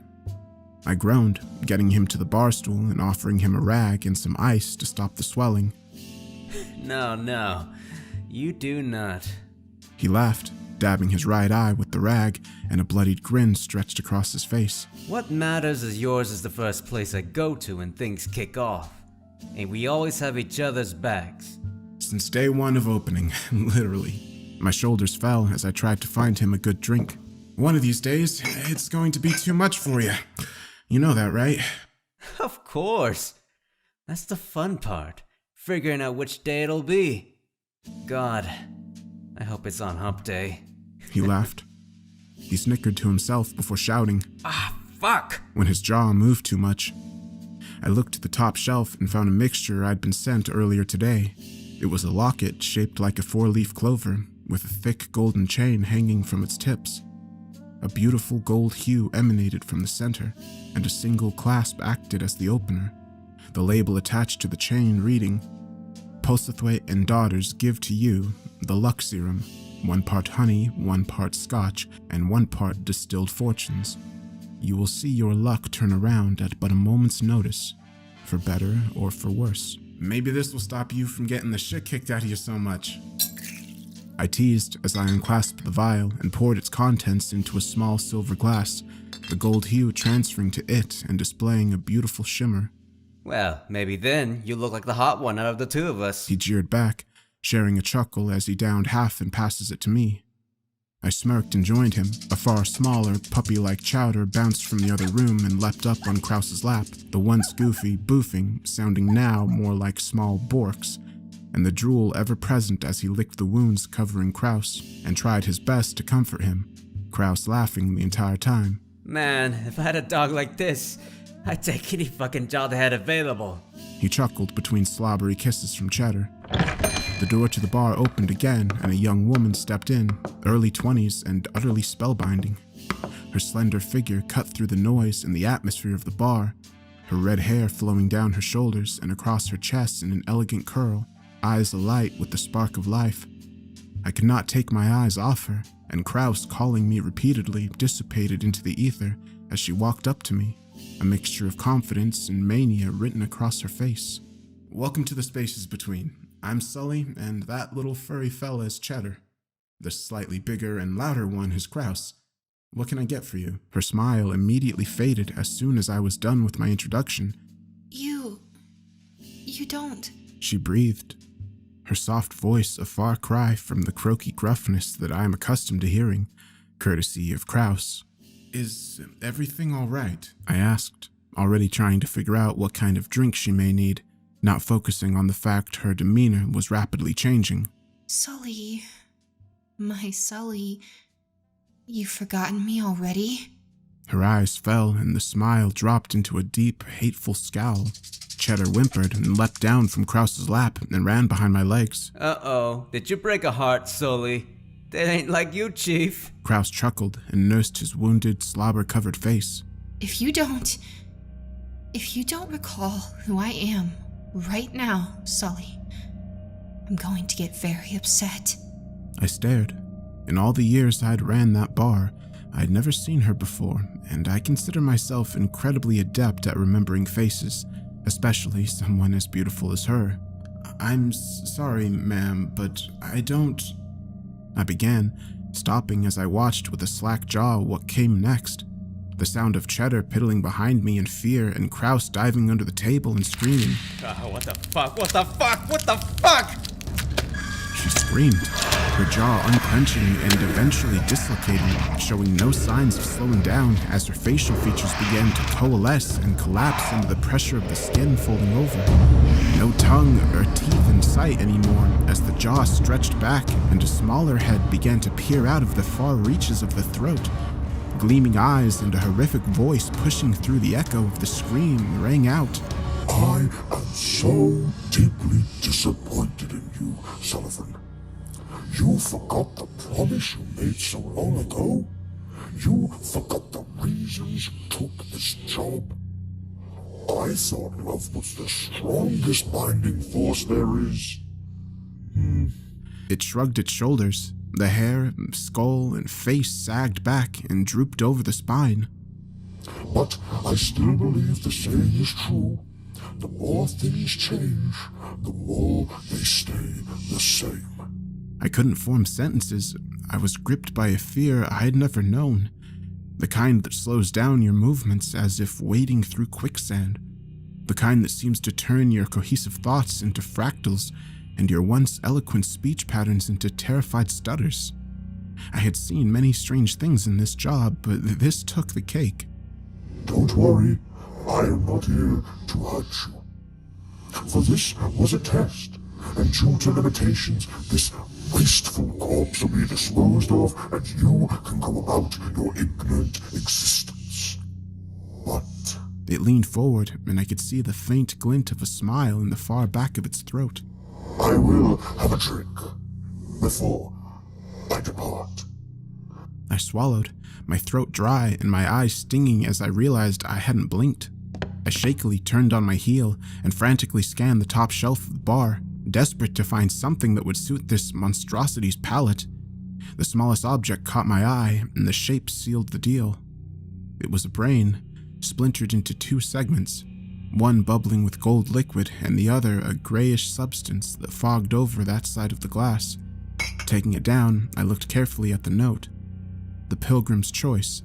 I groaned, getting him to the bar stool and offering him a rag and some ice to stop the swelling. No, you do not. He laughed, dabbing his right eye with the rag, and a bloodied grin stretched across his face. What matters is yours is the first place I go to when things kick off. And we always have each other's backs. Since day one of opening, literally. My shoulders fell as I tried to find him a good drink. "One of these days, it's going to be too much for you. You know that, right?" Of course. That's the fun part. Figuring out which day it'll be. God, I hope it's on hump day. He laughed. He snickered to himself before shouting, "Ah, fuck!" when his jaw moved too much. I looked at the top shelf and found a mixture I'd been sent earlier today. It was a locket shaped like a 4-leaf clover, with a thick golden chain hanging from its tips. A beautiful gold hue emanated from the center, and a single clasp acted as the opener. The label attached to the chain reading, "Posithwaite and daughters give to you the luck serum, 1 part honey, 1 part scotch, and 1 part distilled fortunes. You will see your luck turn around at but a moment's notice, for better or for worse. Maybe this will stop you from getting the shit kicked out of you so much." I teased as I unclasped the vial and poured its contents into a small silver glass, the gold hue transferring to it and displaying a beautiful shimmer. Well, maybe then you look like the hot one out of the two of us. He jeered back, sharing a chuckle as he downed half and passes it to me. I smirked and joined him. A far smaller, puppy-like chowder bounced from the other room and leapt up on Kraus's lap, the once goofy boofing sounding now more like small borks, and the drool ever present as he licked the wounds covering Kraus and tried his best to comfort him, Kraus laughing the entire time. Man, if I had a dog like this, I'd take any fucking job they had available. He chuckled between slobbery kisses from Cheddar. The door to the bar opened again, and a young woman stepped in, early 20s and utterly spellbinding. Her slender figure cut through the noise and the atmosphere of the bar, her red hair flowing down her shoulders and across her chest in an elegant curl, eyes alight with the spark of life. I could not take my eyes off her, and Kraus calling me repeatedly dissipated into the ether as she walked up to me, a mixture of confidence and mania written across her face. "Welcome to the spaces between. I'm Sully, and that little furry fella is Cheddar. The slightly bigger and louder one is Kraus. What can I get for you?" Her smile immediately faded as soon as I was done with my introduction. You don't. She breathed, her soft voice a far cry from the croaky gruffness that I am accustomed to hearing, courtesy of Kraus. "Is everything all right?" I asked, already trying to figure out what kind of drink she may need, not focusing on the fact her demeanor was rapidly changing. Sully. My Sully. You've forgotten me already? Her eyes fell and the smile dropped into a deep, hateful scowl. Cheddar whimpered and leapt down from Kraus's lap and ran behind my legs. Uh-oh, did you break a heart, Sully? That ain't like you, Chief. Kraus chuckled and nursed his wounded, slobber-covered face. If you don't recall who I am right now, Sully, I'm going to get very upset. I stared. In all the years I'd ran that bar, I'd never seen her before, and I consider myself incredibly adept at remembering faces, especially someone as beautiful as her. I'm sorry, ma'am, but I don't... I began, stopping as I watched with a slack jaw what came next. The sound of Cheddar piddling behind me in fear and Kraus diving under the table and screaming. What the fuck? What the fuck? What the fuck? She screamed, her jaw unclenching and eventually dislocating, showing no signs of slowing down as her facial features began to coalesce and collapse under the pressure of the skin folding over. No tongue or teeth in sight anymore as the jaw stretched back and a smaller head began to peer out of the far reaches of the throat. Gleaming eyes and a horrific voice pushing through the echo of the scream rang out. I am so deeply disappointed in you, Sullivan. You forgot the promise you made so long ago. You forgot the reasons you took this job. I thought love was the strongest binding force there is. It shrugged its shoulders. The hair, skull, and face sagged back and drooped over the spine. But I still believe the saying is true. The more things change, the more they stay the same. I couldn't form sentences. I was gripped by a fear I had never known. The kind that slows down your movements as if wading through quicksand. The kind that seems to turn your cohesive thoughts into fractals and your once eloquent speech patterns into terrified stutters. I had seen many strange things in this job, but this took the cake. Don't worry, I am not here to hurt you. For this was a test, and due to limitations, this wasteful corpse will be disposed of, and you can go about your ignorant existence. But... It leaned forward, and I could see the faint glint of a smile in the far back of its throat. I will have a drink before I depart. I swallowed, my throat dry and my eyes stinging as I realized I hadn't blinked. I shakily turned on my heel and frantically scanned the top shelf of the bar, desperate to find something that would suit this monstrosity's palate. The smallest object caught my eye, and the shape sealed the deal. It was a brain, splintered into two segments, one bubbling with gold liquid and the other a grayish substance that fogged over that side of the glass. Taking it down, I looked carefully at the note. The Pilgrim's Choice,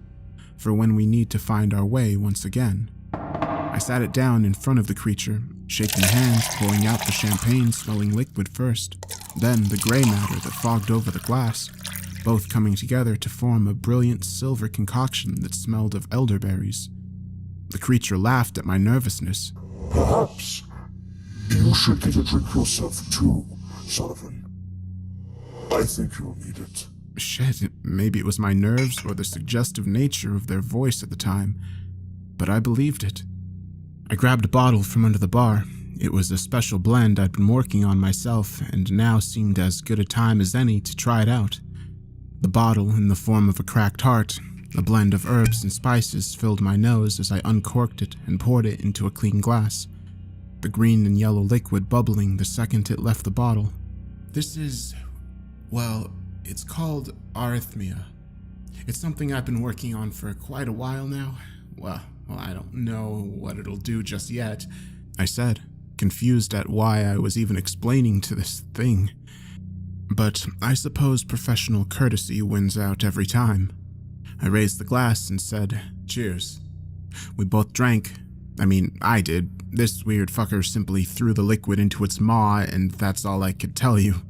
for when we need to find our way once again. I sat it down in front of the creature, shaking hands, pouring out the champagne-smelling liquid first, then the gray matter that fogged over the glass, both coming together to form a brilliant silver concoction that smelled of elderberries. The creature laughed at my nervousness. Perhaps you should get a drink yourself too, Sullivan. I think you'll need it. Shit, maybe it was my nerves or the suggestive nature of their voice at the time, but I believed it. I grabbed a bottle from under the bar. It was a special blend I'd been working on myself, and now seemed as good a time as any to try it out. The bottle, in the form of a cracked heart, a blend of herbs and spices, filled my nose as I uncorked it and poured it into a clean glass, the green and yellow liquid bubbling the second it left the bottle. This is, well, it's called arrhythmia. It's something I've been working on for quite a while now. Well, I don't know what it'll do just yet, I said, confused at why I was even explaining to this thing. But I suppose professional courtesy wins out every time. I raised the glass and said, "Cheers." We both drank. I mean, I did. This weird fucker simply threw the liquid into its maw, and that's all I could tell you.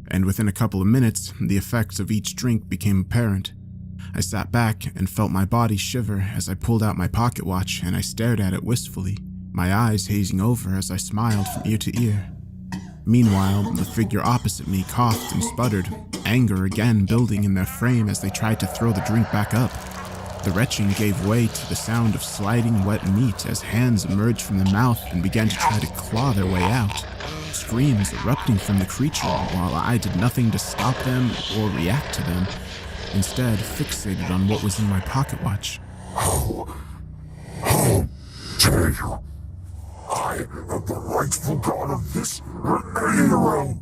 And within a couple of minutes, the effects of each drink became apparent. I sat back and felt my body shiver as I pulled out my pocket watch and I stared at it wistfully, my eyes hazing over as I smiled from ear to ear. Meanwhile, the figure opposite me coughed and sputtered, anger again building in their frame as they tried to throw the drink back up. The retching gave way to the sound of sliding wet meat as hands emerged from the mouth and began to try to claw their way out. screams erupting from the creature while I did nothing to stop them or react to them, instead fixated on what was in my pocket watch. How dare you? I am the rightful god of this remaining realm.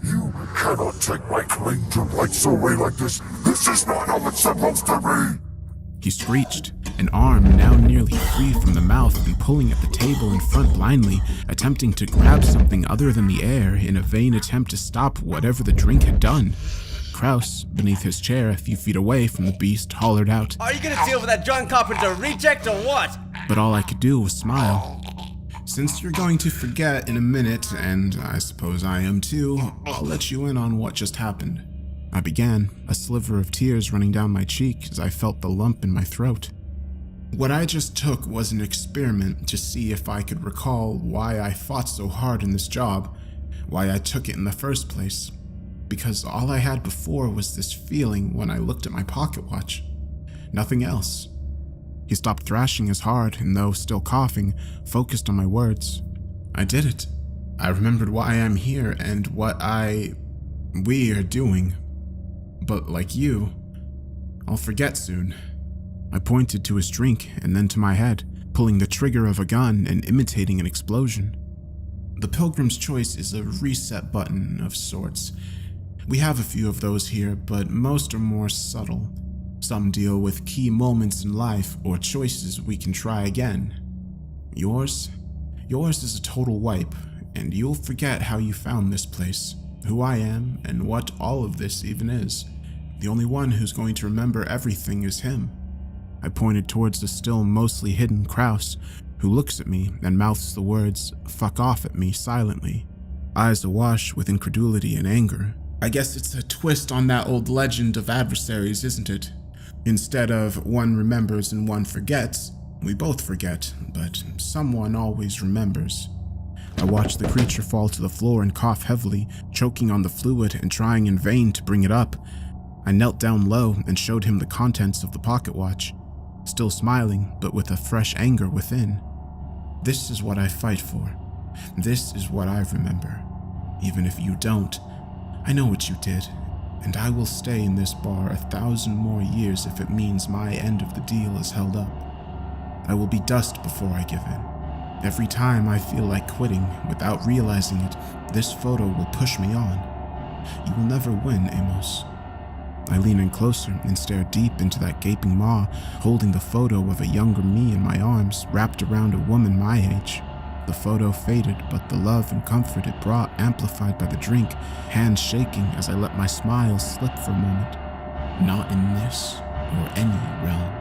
You cannot take my claim to rights away like this. This is not how it's supposed to be. He screeched, an arm now nearly free from the mouth and pulling at the table in front blindly, attempting to grab something other than the air in a vain attempt to stop whatever the drink had done. Kraus, beneath his chair a few feet away from the beast, hollered out, Are you gonna deal with that John Carpenter reject or what? but all I could do was smile. Since you're going to forget in a minute, and I suppose I am too, I'll let you in on what just happened. I began, a sliver of tears running down my cheek as I felt the lump in my throat. What I just took was an experiment to see if I could recall why I fought so hard in this job, why I took it in the first place. Because all I had before was this feeling when I looked at my pocket watch. Nothing else. He stopped thrashing as hard and, though still coughing, focused on my words. I did it. I remembered why I'm here and what we are doing. But like you, I'll forget soon. I pointed to his drink and then to my head, pulling the trigger of a gun and imitating an explosion. The Pilgrim's Choice is a reset button of sorts. We have a few of those here, but most are more subtle. Some deal with key moments in life or choices we can try again. Yours is a total wipe, and you'll forget how you found this place, who I am, and what all of this even is. The only one who's going to remember everything is him. I pointed towards the still mostly hidden Kraus, who looks at me and mouths the words, "fuck off" at me silently, eyes awash with incredulity and anger. I guess it's a twist on that old legend of adversaries, isn't it? Instead of one remembers and one forgets, we both forget, but someone always remembers. I watched the creature fall to the floor and cough heavily, choking on the fluid and trying in vain to bring it up. I knelt down low and showed him the contents of the pocket watch, still smiling, but with a fresh anger within. This is what I fight for. This is what I remember. Even if you don't, I know what you did, and I will stay in this bar 1,000 more years if it means my end of the deal is held up. I will be dust before I give in. Every time I feel like quitting without realizing it, this photo will push me on. You will never win, Amos. I lean in closer and stare deep into that gaping maw, holding the photo of a younger me in my arms wrapped around a woman my age. The photo faded, but the love and comfort it brought amplified by the drink, hands shaking as I let my smile slip for a moment. Not in this or any realm.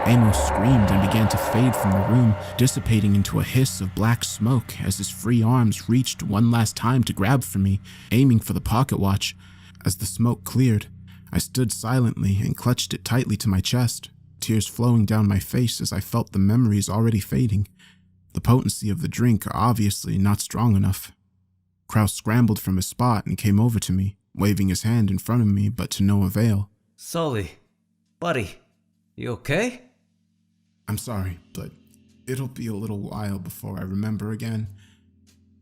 Amos screamed and began to fade from the room, dissipating into a hiss of black smoke as his free arms reached one last time to grab for me, aiming for the pocket watch. As the smoke cleared, I stood silently and clutched it tightly to my chest, tears flowing down my face as I felt the memories already fading. The potency of the drink obviously not strong enough. Kraus scrambled from his spot and came over to me, waving his hand in front of me, but to no avail. Sully, buddy, you okay? I'm sorry, but it'll be a little while before I remember again.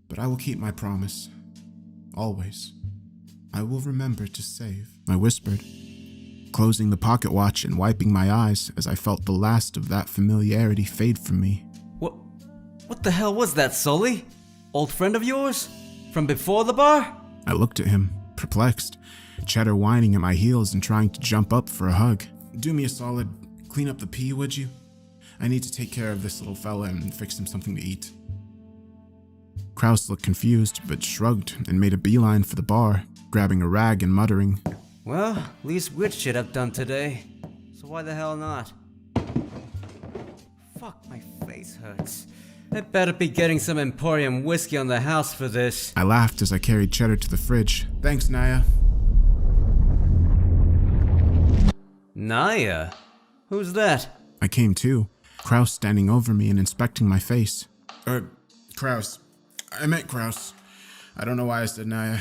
But I will keep my promise. Always. I will remember to save, I whispered, closing the pocket watch and wiping my eyes as I felt the last of that familiarity fade from me. What the hell was that, Sully? Old friend of yours? From before the bar? I looked at him, perplexed, Cheddar whining at my heels and trying to jump up for a hug. Do me a solid, clean up the pee, would you? I need to take care of this little fella and fix him something to eat. Kraus looked confused, but shrugged and made a beeline for the bar, grabbing a rag and muttering, Well, least weird shit I've done today. So why the hell not? Fuck, my face hurts. I better be getting some Emporium whiskey on the house for this. I laughed as I carried Cheddar to the fridge. Thanks, Naya. Naya? Who's that? I came to, Kraus standing over me and inspecting my face. Kraus. I meant Kraus. I don't know why I said Naya.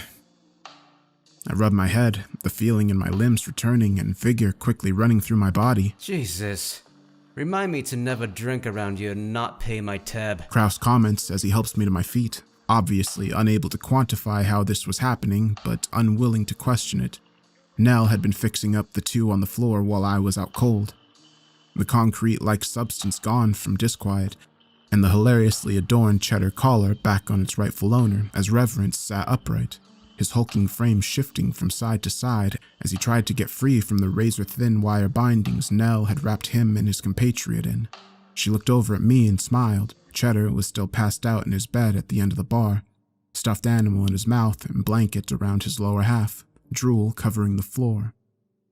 I rubbed my head, the feeling in my limbs returning and vigor quickly running through my body. Jesus. Remind me to never drink around you and not pay my tab. Kraus comments as he helps me to my feet. Obviously unable to quantify how this was happening, but unwilling to question it. Nell had been fixing up the two on the floor while I was out cold. The concrete-like substance gone from disquiet, and the hilariously adorned cheddar collar back on its rightful owner as Reverence sat upright, his hulking frame shifting from side to side as he tried to get free from the razor-thin wire bindings Nell had wrapped him and his compatriot in. She looked over at me and smiled. Cheddar was still passed out in his bed at the end of the bar, stuffed animal in his mouth and blanket around his lower half, drool covering the floor.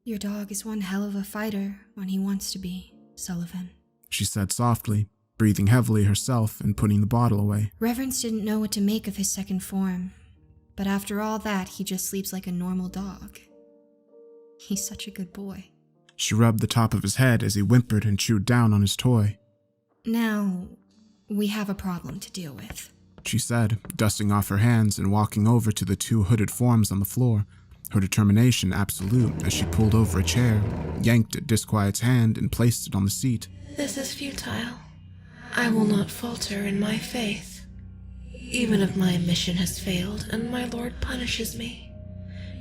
Your dog is one hell of a fighter when he wants to be, Sullivan, she said softly, breathing heavily herself and putting the bottle away. Reverence didn't know what to make of his second form, but after all that, he just sleeps like a normal dog. He's such a good boy. She rubbed the top of his head as he whimpered and chewed down on his toy. Now, we have a problem to deal with, she said, dusting off her hands and walking over to the two hooded forms on the floor, her determination absolute as she pulled over a chair, yanked at Disquiet's hand and placed it on the seat. This is futile. I will not falter in my faith. Even if my mission has failed and my lord punishes me,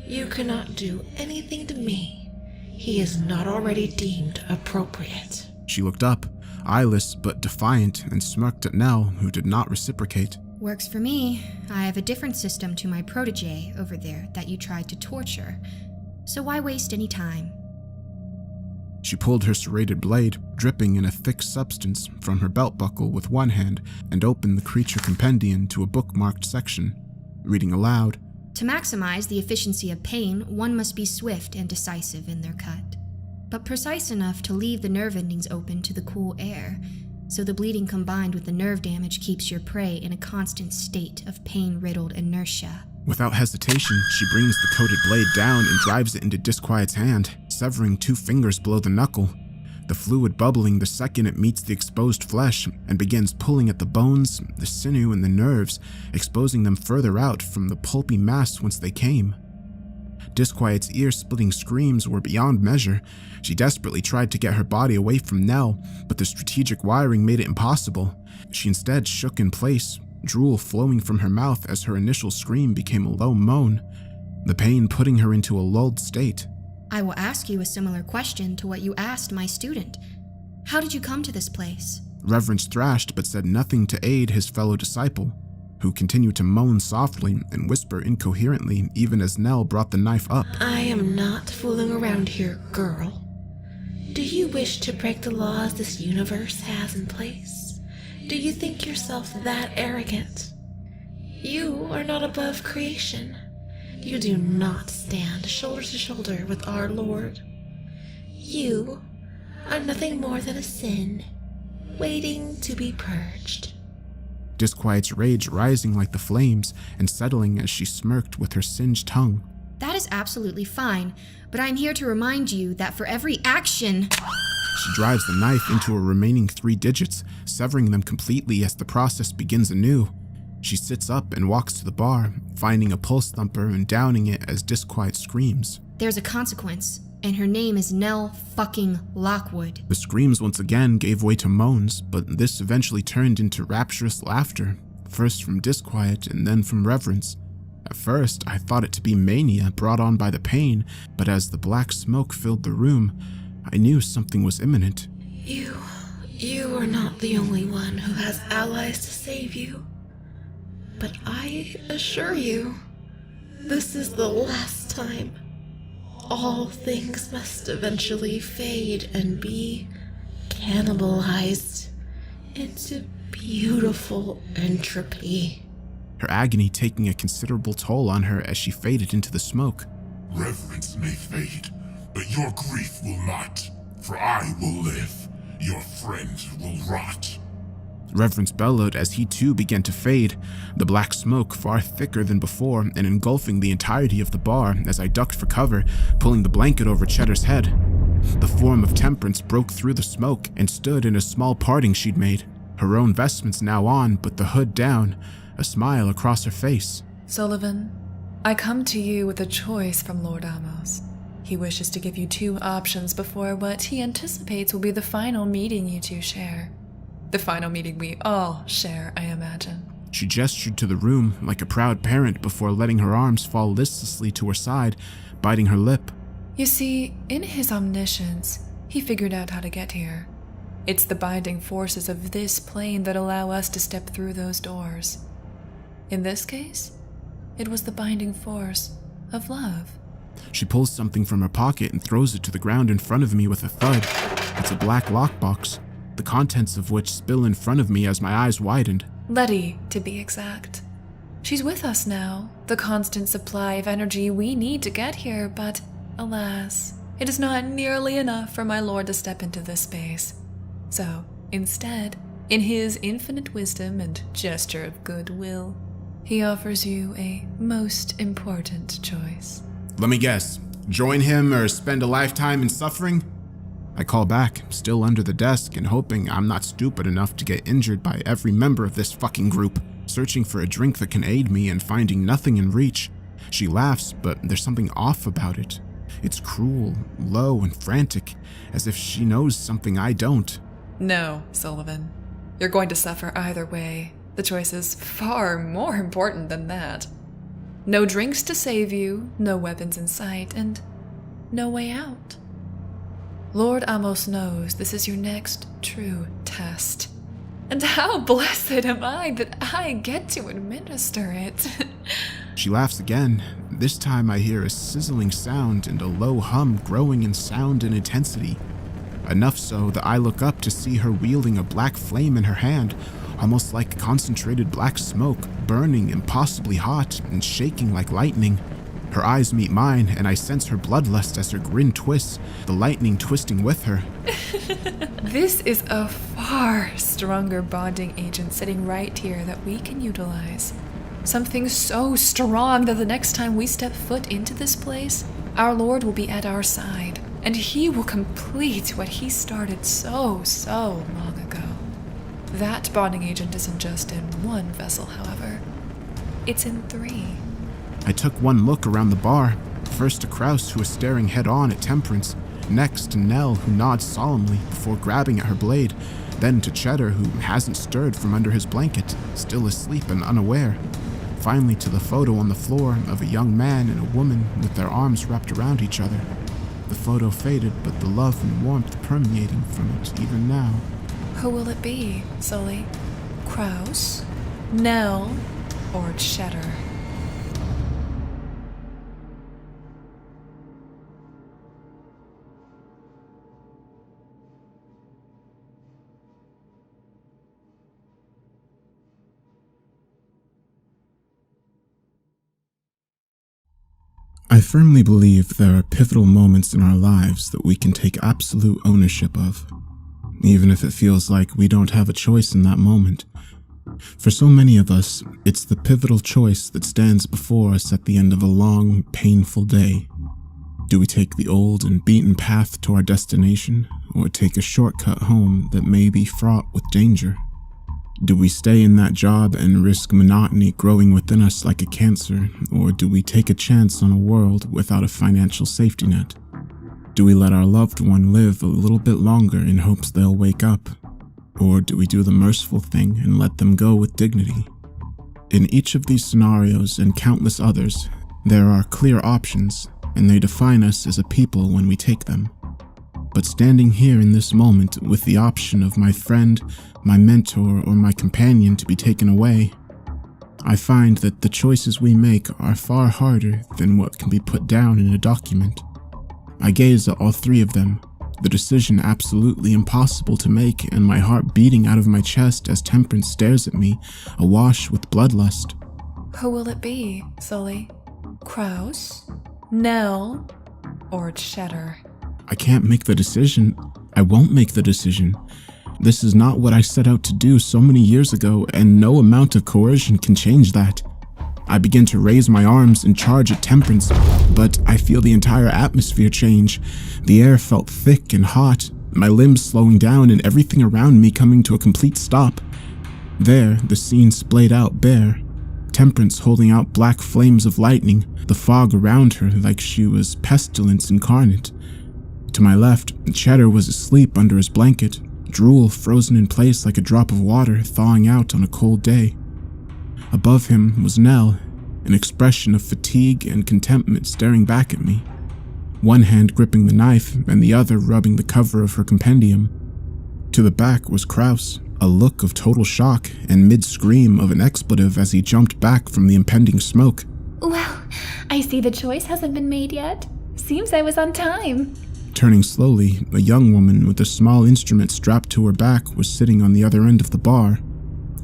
you cannot do anything to me he is not already deemed appropriate. She looked up, eyeless but defiant, and smirked at Nell, who did not reciprocate. Works for me. I have a different system to my protege over there that you tried to torture, so why waste any time? She pulled her serrated blade, dripping in a thick substance, from her belt buckle with one hand and opened the creature compendium to a bookmarked section, reading aloud. To maximize the efficiency of pain, one must be swift and decisive in their cut, but precise enough to leave the nerve endings open to the cool air, so the bleeding combined with the nerve damage keeps your prey in a constant state of pain-riddled inertia. Without hesitation, she brings the coated blade down and drives it into Disquiet's hand, severing 2 fingers below the knuckle, the fluid bubbling the second it meets the exposed flesh and begins pulling at the bones, the sinew, and the nerves, exposing them further out from the pulpy mass whence they came. Disquiet's ear-splitting screams were beyond measure. She desperately tried to get her body away from Nell, but the strategic wiring made it impossible. She instead shook in place, drool flowing from her mouth as her initial scream became a low moan, the pain putting her into a lulled state. I will ask you a similar question to what you asked my student. How did you come to this place? Reverence thrashed but said nothing to aid his fellow disciple, who continued to moan softly and whisper incoherently even as Nell brought the knife up. I am not fooling around here, girl. Do you wish to break the laws this universe has in place? Do you think yourself that arrogant? You are not above creation. You do not stand shoulder to shoulder with our Lord. You are nothing more than a sin, waiting to be purged. Disquiet's rage rising like the flames and settling as she smirked with her singed tongue. That is absolutely fine, but I'm here to remind you that for every action... She drives the knife into her remaining 3 digits, severing them completely as the process begins anew. She sits up and walks to the bar, finding a pulse thumper and downing it as Disquiet screams. There's a consequence, and her name is Nell fucking Lockwood. The screams once again gave way to moans, but this eventually turned into rapturous laughter, first from Disquiet and then from Reverence. At first, I thought it to be mania brought on by the pain, but as the black smoke filled the room, I knew something was imminent. You are not the only one who has allies to save you. But I assure you, this is the last time. All things must eventually fade and be cannibalized into beautiful entropy. Her agony taking a considerable toll on her as she faded into the smoke. Reverence may fade, but your grief will not, for I will live. Your friends will rot. Reverence bellowed as he too began to fade, the black smoke far thicker than before and engulfing the entirety of the bar as I ducked for cover, pulling the blanket over Cheddar's head. The form of Temperance broke through the smoke and stood in a small parting she'd made, her own vestments now on but the hood down, a smile across her face. Sullivan, I come to you with a choice from Lord Amos. He wishes to give you 2 options before what he anticipates will be the final meeting you two share. The final meeting we all share, I imagine. She gestured to the room like a proud parent before letting her arms fall listlessly to her side, biting her lip. You see, in his omniscience, he figured out how to get here. It's the binding forces of this plane that allow us to step through those doors. In this case, it was the binding force of love. She pulls something from her pocket and throws it to the ground in front of me with a thud. It's a black lockbox, the contents of which spill in front of me as my eyes widened. Letty, to be exact. She's with us now, the constant supply of energy we need to get here, but alas, it is not nearly enough for my lord to step into this space. So, instead, in his infinite wisdom and gesture of goodwill, he offers you a most important choice. Let me guess, join him or spend a lifetime in suffering? I call back, still under the desk and hoping I'm not stupid enough to get injured by every member of this fucking group, searching for a drink that can aid me and finding nothing in reach. She laughs, but there's something off about it. It's cruel, low, and frantic, as if she knows something I don't. No, Sullivan. You're going to suffer either way. The choice is far more important than that. No drinks to save you, no weapons in sight, and no way out. Lord Amos knows this is your next true test. And how blessed am I that I get to administer it. She laughs again. This time I hear a sizzling sound and a low hum growing in sound and intensity. Enough so that I look up to see her wielding a black flame in her hand, almost like concentrated black smoke, burning impossibly hot and shaking like lightning. Her eyes meet mine, and I sense her bloodlust as her grin twists, the lightning twisting with her. This is a far stronger bonding agent sitting right here that we can utilize. Something so strong that the next time we step foot into this place, our Lord will be at our side, and he will complete what he started so long ago. That bonding agent isn't just in one vessel, however. It's in 3. I took one look around the bar, first to Kraus, who is staring head-on at Temperance, next to Nell, who nods solemnly before grabbing at her blade, then to Cheddar, who hasn't stirred from under his blanket, still asleep and unaware. Finally to the photo on the floor of a young man and a woman with their arms wrapped around each other. The photo faded, but the love and warmth permeating from it even now. Who will it be, Sully? Kraus, Nell, or Cheddar? I firmly believe there are pivotal moments in our lives that we can take absolute ownership of, even if it feels like we don't have a choice in that moment. For so many of us, it's the pivotal choice that stands before us at the end of a long, painful day. Do we take the old and beaten path to our destination, or take a shortcut home that may be fraught with danger? Do we stay in that job and risk monotony growing within us like a cancer, or do we take a chance on a world without a financial safety net? Do we let our loved one live a little bit longer in hopes they'll wake up, or do we do the merciful thing and let them go with dignity? In each of these scenarios and countless others, there are clear options, and they define us as a people when we take them. But standing here in this moment with the option of my friend, my mentor, or my companion to be taken away, I find that the choices we make are far harder than what can be put down in a document. I gaze at all 3 of them, the decision absolutely impossible to make, and my heart beating out of my chest as Temperance stares at me, awash with bloodlust. Who will it be, Sully? Kraus, Nell, or Cheddar? I can't make the decision. I won't make the decision. This is not what I set out to do so many years ago, and no amount of coercion can change that. I begin to raise my arms and charge at Temperance, but I feel the entire atmosphere change. The air felt thick and hot, my limbs slowing down and everything around me coming to a complete stop. There, the scene splayed out bare. Temperance holding out black flames of lightning, the fog around her like she was pestilence incarnate. To my left, Cheddar was asleep under his blanket, drool frozen in place like a drop of water thawing out on a cold day. Above him was Nell, an expression of fatigue and contentment staring back at me, one hand gripping the knife and the other rubbing the cover of her compendium. To the back was Kraus, a look of total shock and mid-scream of an expletive as he jumped back from the impending smoke. Well, I see the choice hasn't been made yet. Seems I was on time. Turning slowly, a young woman with a small instrument strapped to her back was sitting on the other end of the bar,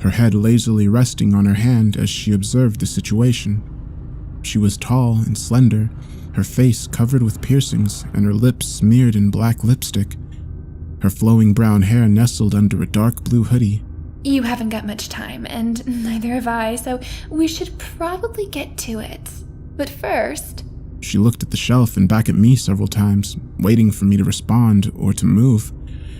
her head lazily resting on her hand as she observed the situation. She was tall and slender, her face covered with piercings and her lips smeared in black lipstick. Her flowing brown hair nestled under a dark blue hoodie. You haven't got much time, and neither have I, so we should probably get to it. But first... She looked at the shelf and back at me several times, waiting for me to respond or to move,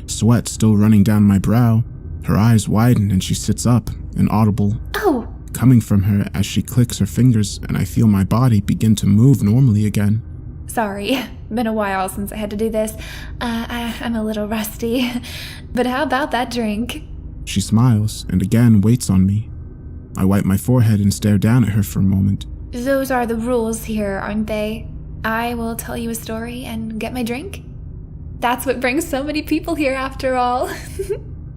sweat still running down my brow. Her eyes widen and she sits up, an audible "Oh!" coming from her as she clicks her fingers, and I feel my body begin to move normally again. Sorry, been a while since I had to do this. I'm a little rusty. But how about that drink? She smiles and again waits on me. I wipe my forehead and stare down at her for a moment. Those are the rules here, aren't they? I will tell you a story and get my drink? That's what brings so many people here after all.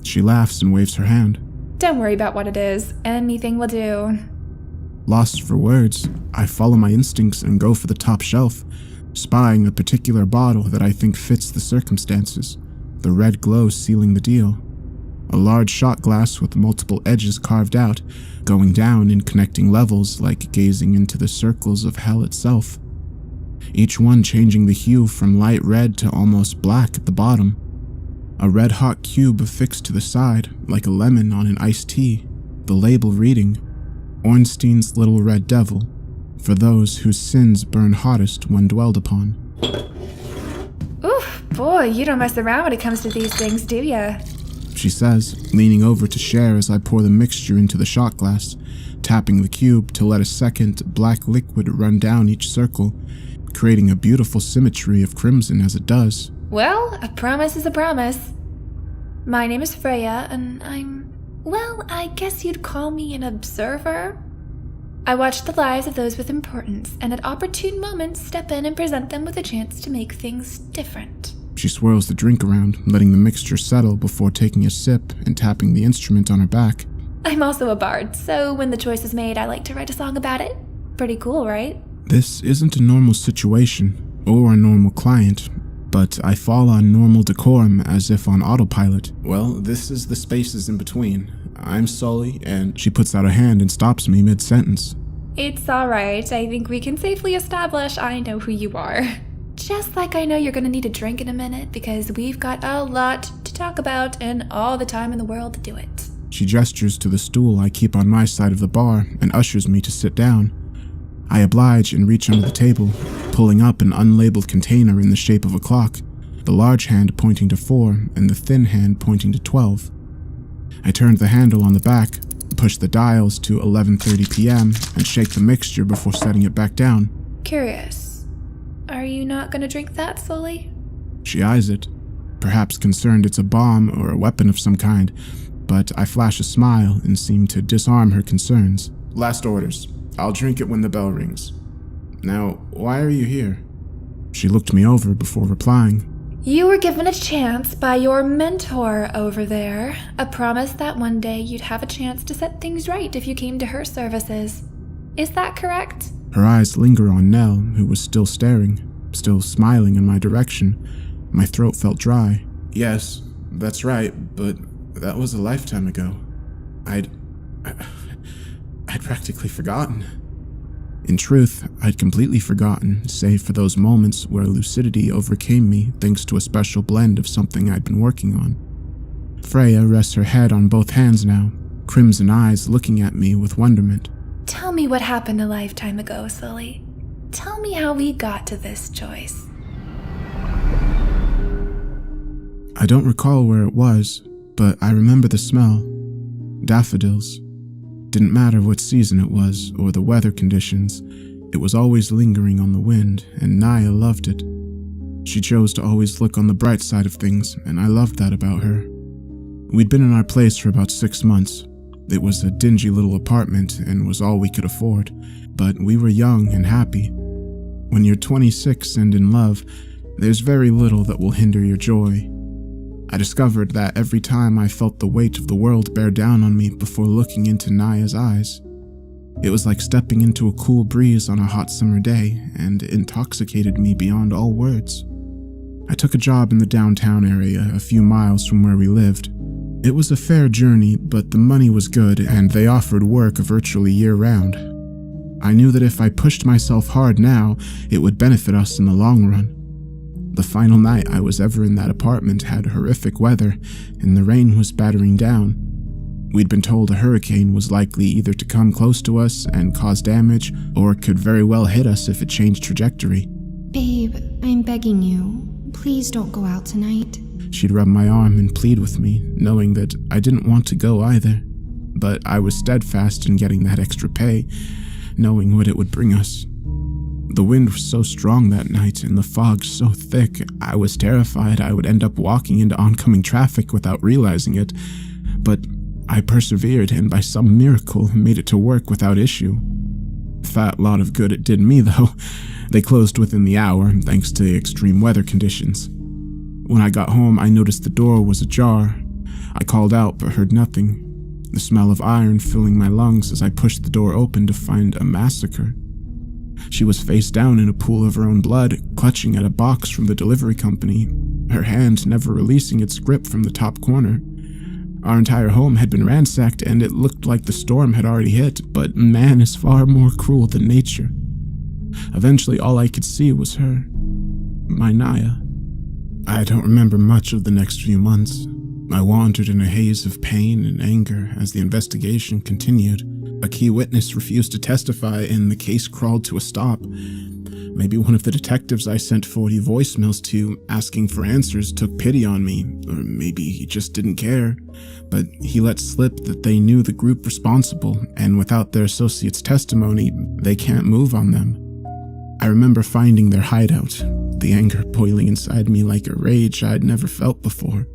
She laughs and waves her hand. Don't worry about what it is. Anything will do. Lost for words, I follow my instincts and go for the top shelf, spying a particular bottle that I think fits the circumstances, the red glow sealing the deal. A large shot glass with multiple edges carved out, going down in connecting levels like gazing into the circles of hell itself. Each one changing the hue from light red to almost black at the bottom. A red-hot cube affixed to the side, like a lemon on an iced tea, the label reading, Ornstein's Little Red Devil, for those whose sins burn hottest when dwelled upon. Oof, boy, you don't mess around when it comes to these things, do ya? She says, leaning over to share as I pour the mixture into the shot glass, tapping the cube to let a second black liquid run down each circle, creating a beautiful symmetry of crimson as it does. Well, a promise is a promise. My name is Freya, and I guess you'd call me an observer. I watch the lives of those with importance, and at opportune moments step in and present them with a chance to make things different. She swirls the drink around, letting the mixture settle before taking a sip and tapping the instrument on her back. I'm also a bard, so when the choice is made, I like to write a song about it. Pretty cool, right? This isn't a normal situation, or a normal client, but I fall on normal decorum as if on autopilot. Well, this is the spaces in between. I'm Sully, and she puts out a hand and stops me mid-sentence. It's alright, I think we can safely establish I know who you are. Just like I know you're gonna need a drink in a minute, because we've got a lot to talk about and all the time in the world to do it. She gestures to the stool I keep on my side of the bar and ushers me to sit down. I oblige and reach under the table, pulling up an unlabeled container in the shape of a clock, the large hand pointing to 4 and the thin hand pointing to 12. I turn the handle on the back, push the dials to 11:30 p.m. and shake the mixture before setting it back down. Curious. Are you not gonna drink that, Sully? She eyes it, perhaps concerned it's a bomb or a weapon of some kind, but I flash a smile and seem to disarm her concerns. Last orders. I'll drink it when the bell rings. Now, why are you here? She looked me over before replying. You were given a chance by your mentor over there, a promise that one day you'd have a chance to set things right if you came to her services. Is that correct? Her eyes linger on Nell, who was still staring, still smiling in my direction. My throat felt dry. Yes, that's right, but that was a lifetime ago. I'd practically forgotten. In truth, I'd completely forgotten, save for those moments where lucidity overcame me thanks to a special blend of something I'd been working on. Freya rests her head on both hands now, crimson eyes looking at me with wonderment. Tell me what happened a lifetime ago, Sully. Tell me how we got to this choice. I don't recall where it was, but I remember the smell. Daffodils. Didn't matter what season it was or the weather conditions, it was always lingering on the wind, and Naya loved it. She chose to always look on the bright side of things, and I loved that about her. We'd been in our place for about 6 months. It was a dingy little apartment and was all we could afford, but we were young and happy. When you're 26 and in love, there's very little that will hinder your joy. I discovered that every time I felt the weight of the world bear down on me before looking into Naya's eyes, it was like stepping into a cool breeze on a hot summer day and intoxicated me beyond all words. I took a job in the downtown area a few miles from where we lived. It was a fair journey, but the money was good and they offered work virtually year-round. I knew that if I pushed myself hard now, it would benefit us in the long run. The final night I was ever in that apartment had horrific weather, and the rain was battering down. We'd been told a hurricane was likely either to come close to us and cause damage, or could very well hit us if it changed trajectory. Babe, I'm begging you. Please don't go out tonight. She'd rub my arm and plead with me, knowing that I didn't want to go either. But I was steadfast in getting that extra pay, knowing what it would bring us. The wind was so strong that night and the fog so thick, I was terrified I would end up walking into oncoming traffic without realizing it. But I persevered and by some miracle made it to work without issue. Fat lot of good it did me though. They closed within the hour thanks to the extreme weather conditions. When I got home, I noticed the door was ajar. I called out but heard nothing. The smell of iron filling my lungs as I pushed the door open to find a massacre. She was face down in a pool of her own blood, clutching at a box from the delivery company, her hand never releasing its grip from the top corner. Our entire home had been ransacked and it looked like the storm had already hit, but man is far more cruel than nature. Eventually all I could see was her, my Naya. I don't remember much of the next few months. I wandered in a haze of pain and anger as the investigation continued. A key witness refused to testify and the case crawled to a stop. Maybe one of the detectives I sent 40 voicemails to asking for answers took pity on me, or maybe he just didn't care. But he let slip that they knew the group responsible, and without their associate's testimony, they can't move on them. I remember finding their hideout, the anger boiling inside me like a rage I'd never felt before.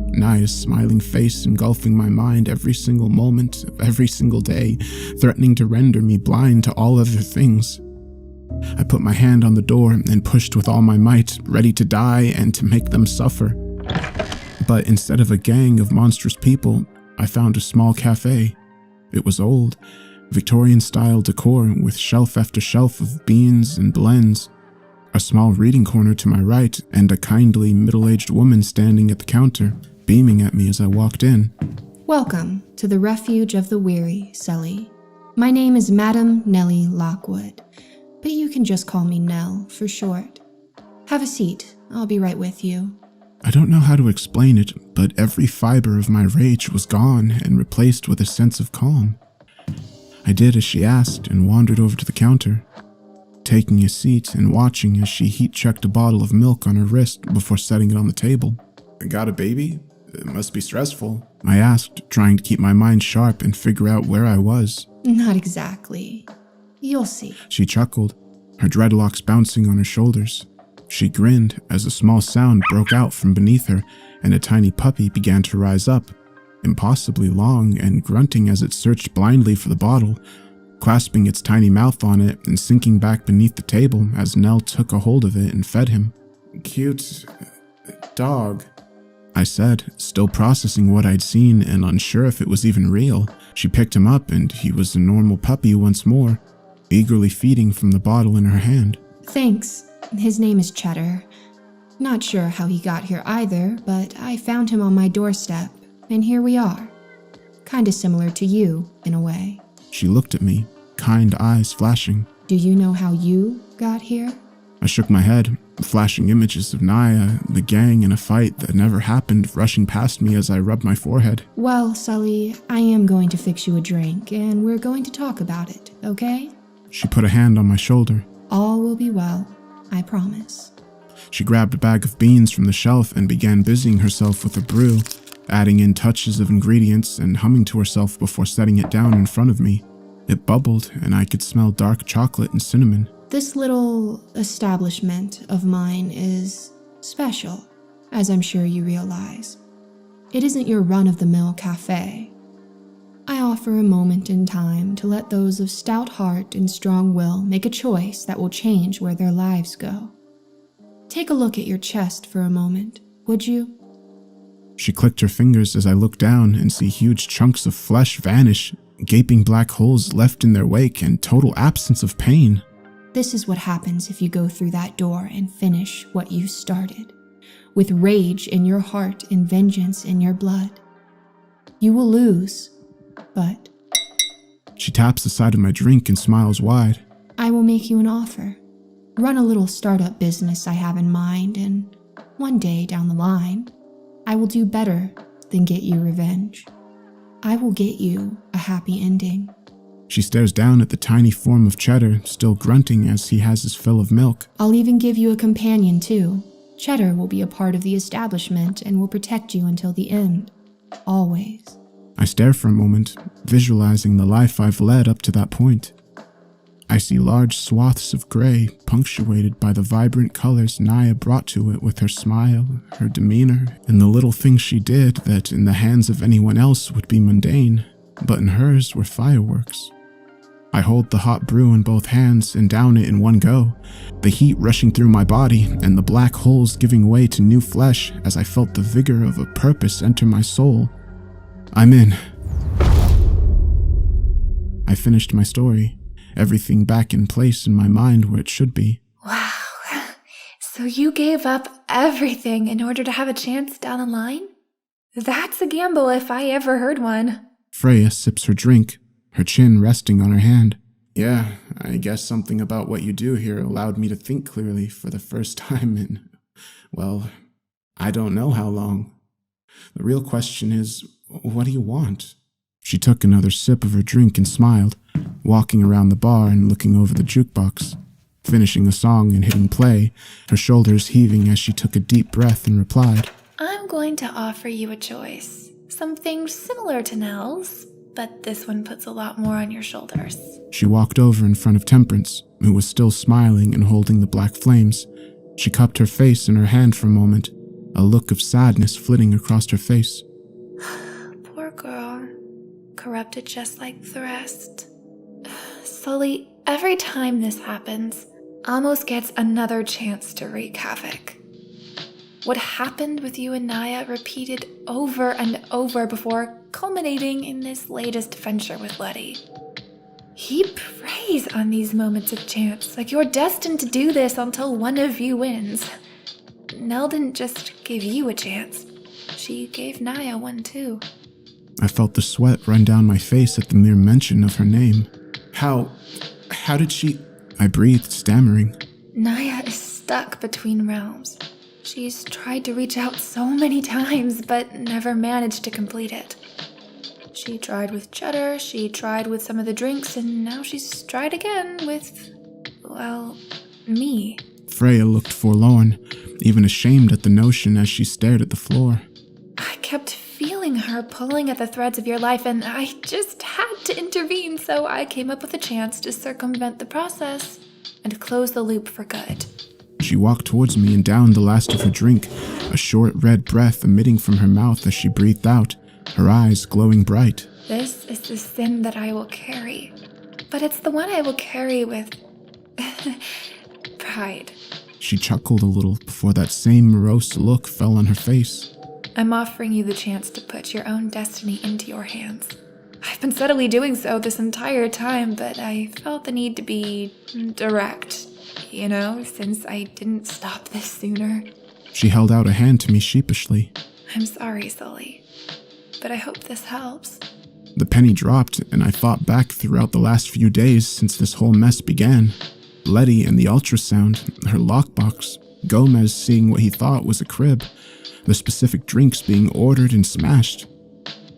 Naya's smiling face engulfing my mind every single moment of every single day, threatening to render me blind to all other things. I put my hand on the door and pushed with all my might, ready to die and to make them suffer. But instead of a gang of monstrous people, I found a small cafe. It was old, Victorian-style decor with shelf after shelf of beans and blends, a small reading corner to my right, and a kindly middle-aged woman standing at the counter, beaming at me as I walked in. Welcome to the Refuge of the Weary, Sully. My name is Madam Nellie Lockwood, but you can just call me Nell for short. Have a seat, I'll be right with you. I don't know how to explain it, but every fiber of my rage was gone and replaced with a sense of calm. I did as she asked and wandered over to the counter, taking a seat and watching as she heat-checked a bottle of milk on her wrist before setting it on the table. "Got a baby? It must be stressful," I asked, trying to keep my mind sharp and figure out where I was. Not exactly. You'll see. She chuckled, her dreadlocks bouncing on her shoulders. She grinned as a small sound broke out from beneath her and a tiny puppy began to rise up, impossibly long and grunting as it searched blindly for the bottle, clasping its tiny mouth on it and sinking back beneath the table as Nell took a hold of it and fed him. "Cute dog," I said, still processing what I'd seen and unsure if it was even real. She picked him up and he was a normal puppy once more, eagerly feeding from the bottle in her hand. Thanks. His name is Cheddar. Not sure how he got here either, but I found him on my doorstep, and here we are. Kinda similar to you, in a way. She looked at me, kind eyes flashing. Do you know how you got here? I shook my head, flashing images of Naya, the gang in a fight that never happened rushing past me as I rubbed my forehead. Well, Sully, I am going to fix you a drink, and we're going to talk about it, okay? She put a hand on my shoulder. All will be well, I promise. She grabbed a bag of beans from the shelf and began busying herself with a brew, adding in touches of ingredients and humming to herself before setting it down in front of me. It bubbled, and I could smell dark chocolate and cinnamon. This little establishment of mine is special, as I'm sure you realize. It isn't your run-of-the-mill cafe. I offer a moment in time to let those of stout heart and strong will make a choice that will change where their lives go. Take a look at your chest for a moment, would you? She clicked her fingers as I looked down and see huge chunks of flesh vanish, gaping black holes left in their wake, and total absence of pain. This is what happens if you go through that door and finish what you started, with rage in your heart and vengeance in your blood. You will lose, but... She taps the side of my drink and smiles wide. I will make you an offer. Run a little startup business I have in mind, and one day down the line, I will do better than get you revenge. I will get you a happy ending. She stares down at the tiny form of Cheddar, still grunting as he has his fill of milk. I'll even give you a companion too. Cheddar will be a part of the establishment and will protect you until the end. Always. I stare for a moment, visualizing the life I've led up to that point. I see large swaths of gray, punctuated by the vibrant colors Naya brought to it with her smile, her demeanor, and the little things she did that in the hands of anyone else would be mundane, but in hers were fireworks. I hold the hot brew in both hands and down it in one go, the heat rushing through my body and the black holes giving way to new flesh as I felt the vigor of a purpose enter my soul. I'm in. I finished my story, everything back in place in my mind where it should be. Wow. So you gave up everything in order to have a chance down the line? That's a gamble if I ever heard one. Freya sips her drink, her chin resting on her hand. Yeah, I guess something about what you do here allowed me to think clearly for the first time in, well, I don't know how long. The real question is, what do you want? She took another sip of her drink and smiled, walking around the bar and looking over the jukebox. Finishing a song and hitting play, her shoulders heaving as she took a deep breath and replied, I'm going to offer you a choice. Something similar to Nell's, but this one puts a lot more on your shoulders. She walked over in front of Temperance, who was still smiling and holding the black flames. She cupped her face in her hand for a moment, a look of sadness flitting across her face. Poor girl. Corrupted just like the rest. Sully, every time this happens, Amos gets another chance to wreak havoc. What happened with you and Naya repeated over and over before culminating in this latest venture with Letty. He preys on these moments of chance, like you're destined to do this until one of you wins. Nell didn't just give you a chance, she gave Naya one too. I felt the sweat run down my face at the mere mention of her name. How did she... I breathed, stammering. Naya is stuck between realms. She's tried to reach out so many times, but never managed to complete it. She tried with Cheddar, she tried with some of the drinks, and now she's tried again with, well, me. Freya looked forlorn, even ashamed at the notion as she stared at the floor. I kept feeling her pulling at the threads of your life, and I just had to intervene, so I came up with a chance to circumvent the process and close the loop for good. She walked towards me and downed the last of her drink, a short red breath emitting from her mouth as she breathed out, her eyes glowing bright. This is the sin that I will carry, but it's the one I will carry with pride. She chuckled a little before that same morose look fell on her face. I'm offering you the chance to put your own destiny into your hands. I've been subtly doing so this entire time, but I felt the need to be direct, since I didn't stop this sooner. She held out a hand to me sheepishly. I'm sorry, Sully, but I hope this helps. The penny dropped, and I thought back throughout the last few days since this whole mess began. Letty and the ultrasound, her lockbox, Gomez seeing what he thought was a crib, the specific drinks being ordered and smashed.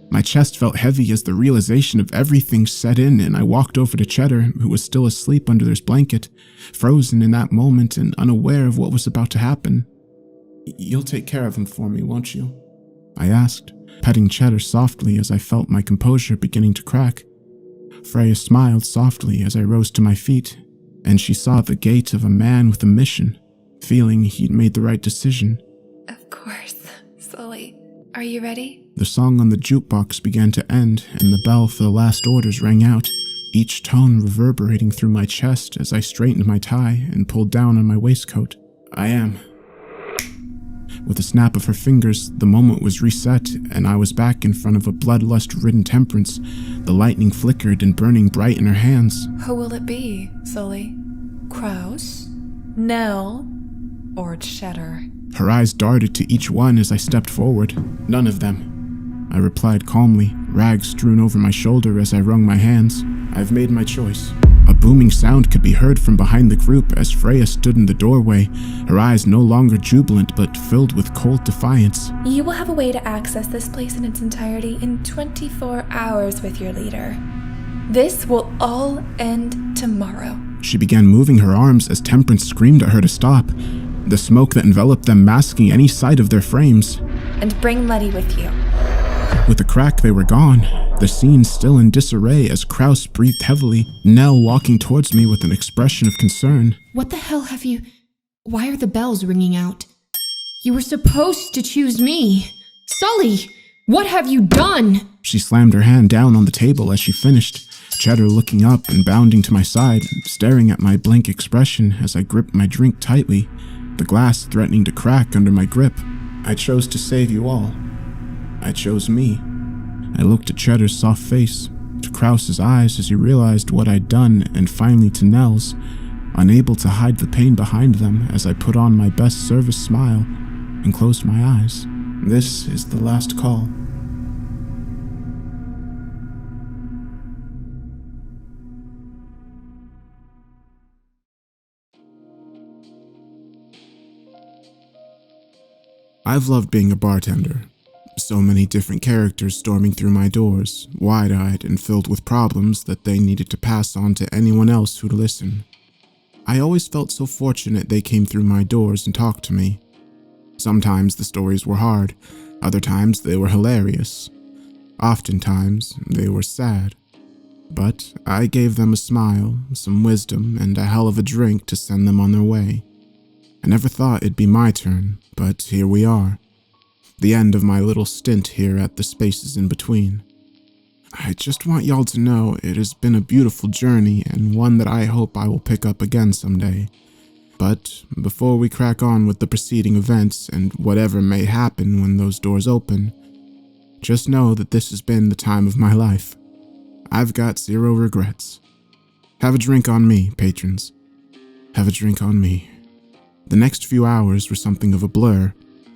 My chest felt heavy as the realization of everything set in, and I walked over to Cheddar, who was still asleep under his blanket, frozen in that moment and unaware of what was about to happen. You'll take care of him for me, won't you? I asked, petting Cheddar softly as I felt my composure beginning to crack. Freya smiled softly as I rose to my feet, and she saw the gait of a man with a mission, feeling he'd made the right decision. Of course, Sully. Are you ready? The song on the jukebox began to end, and the bell for the last orders rang out, each tone reverberating through my chest as I straightened my tie and pulled down on my waistcoat. I am. With a snap of her fingers, the moment was reset, and I was back in front of a bloodlust-ridden Temperance. The lightning flickered and burning bright in her hands. Who will it be, Sully? Kraus? Nell? Or Cheddar? Her eyes darted to each one as I stepped forward. None of them, I replied calmly, rags strewn over my shoulder as I wrung my hands. I've made my choice. A booming sound could be heard from behind the group as Freya stood in the doorway, her eyes no longer jubilant but filled with cold defiance. You will have a way to access this place in its entirety in 24 hours with your leader. This will all end tomorrow. She began moving her arms as Temperance screamed at her to stop, the smoke that enveloped them masking any sight of their frames. And bring Letty with you. With a crack, they were gone, the scene still in disarray as Kraus breathed heavily, Nell walking towards me with an expression of concern. What the hell have you... Why are the bells ringing out? You were supposed to choose me. Sully, what have you done? She slammed her hand down on the table as she finished, Cheddar looking up and bounding to my side, staring at my blank expression as I gripped my drink tightly, the glass threatening to crack under my grip. I chose to save you all. I chose me. I looked at Cheddar's soft face, to Kraus's eyes as he realized what I'd done, and finally to Nell's, unable to hide the pain behind them as I put on my best service smile and closed my eyes. This is the last call. I've loved being a bartender. So many different characters storming through my doors, wide-eyed and filled with problems that they needed to pass on to anyone else who'd listen. I always felt so fortunate they came through my doors and talked to me. Sometimes the stories were hard, other times they were hilarious. Oftentimes they were sad. But I gave them a smile, some wisdom, and a hell of a drink to send them on their way. I never thought it'd be my turn, but here we are. The end of my little stint here at the spaces in between. I just want y'all to know it has been a beautiful journey and one that I hope I will pick up again someday. But before we crack on with the preceding events and whatever may happen when those doors open, just know that this has been the time of my life. I've got zero regrets. Have a drink on me, patrons. Have a drink on me. The next few hours were something of a blur.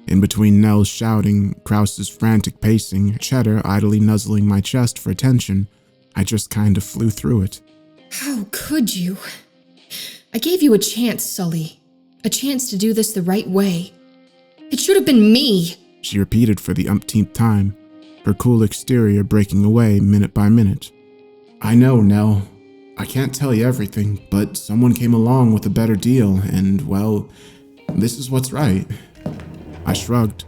In between Nell's shouting, Kraus's frantic pacing, Cheddar idly nuzzling my chest for attention, I just kind of flew through it. How could you? I gave you a chance, Sully. A chance to do this the right way. It should have been me, she repeated for the umpteenth time, her cool exterior breaking away minute by minute. I know, Nell. I can't tell you everything, but someone came along with a better deal, and, well, this is what's right. I shrugged,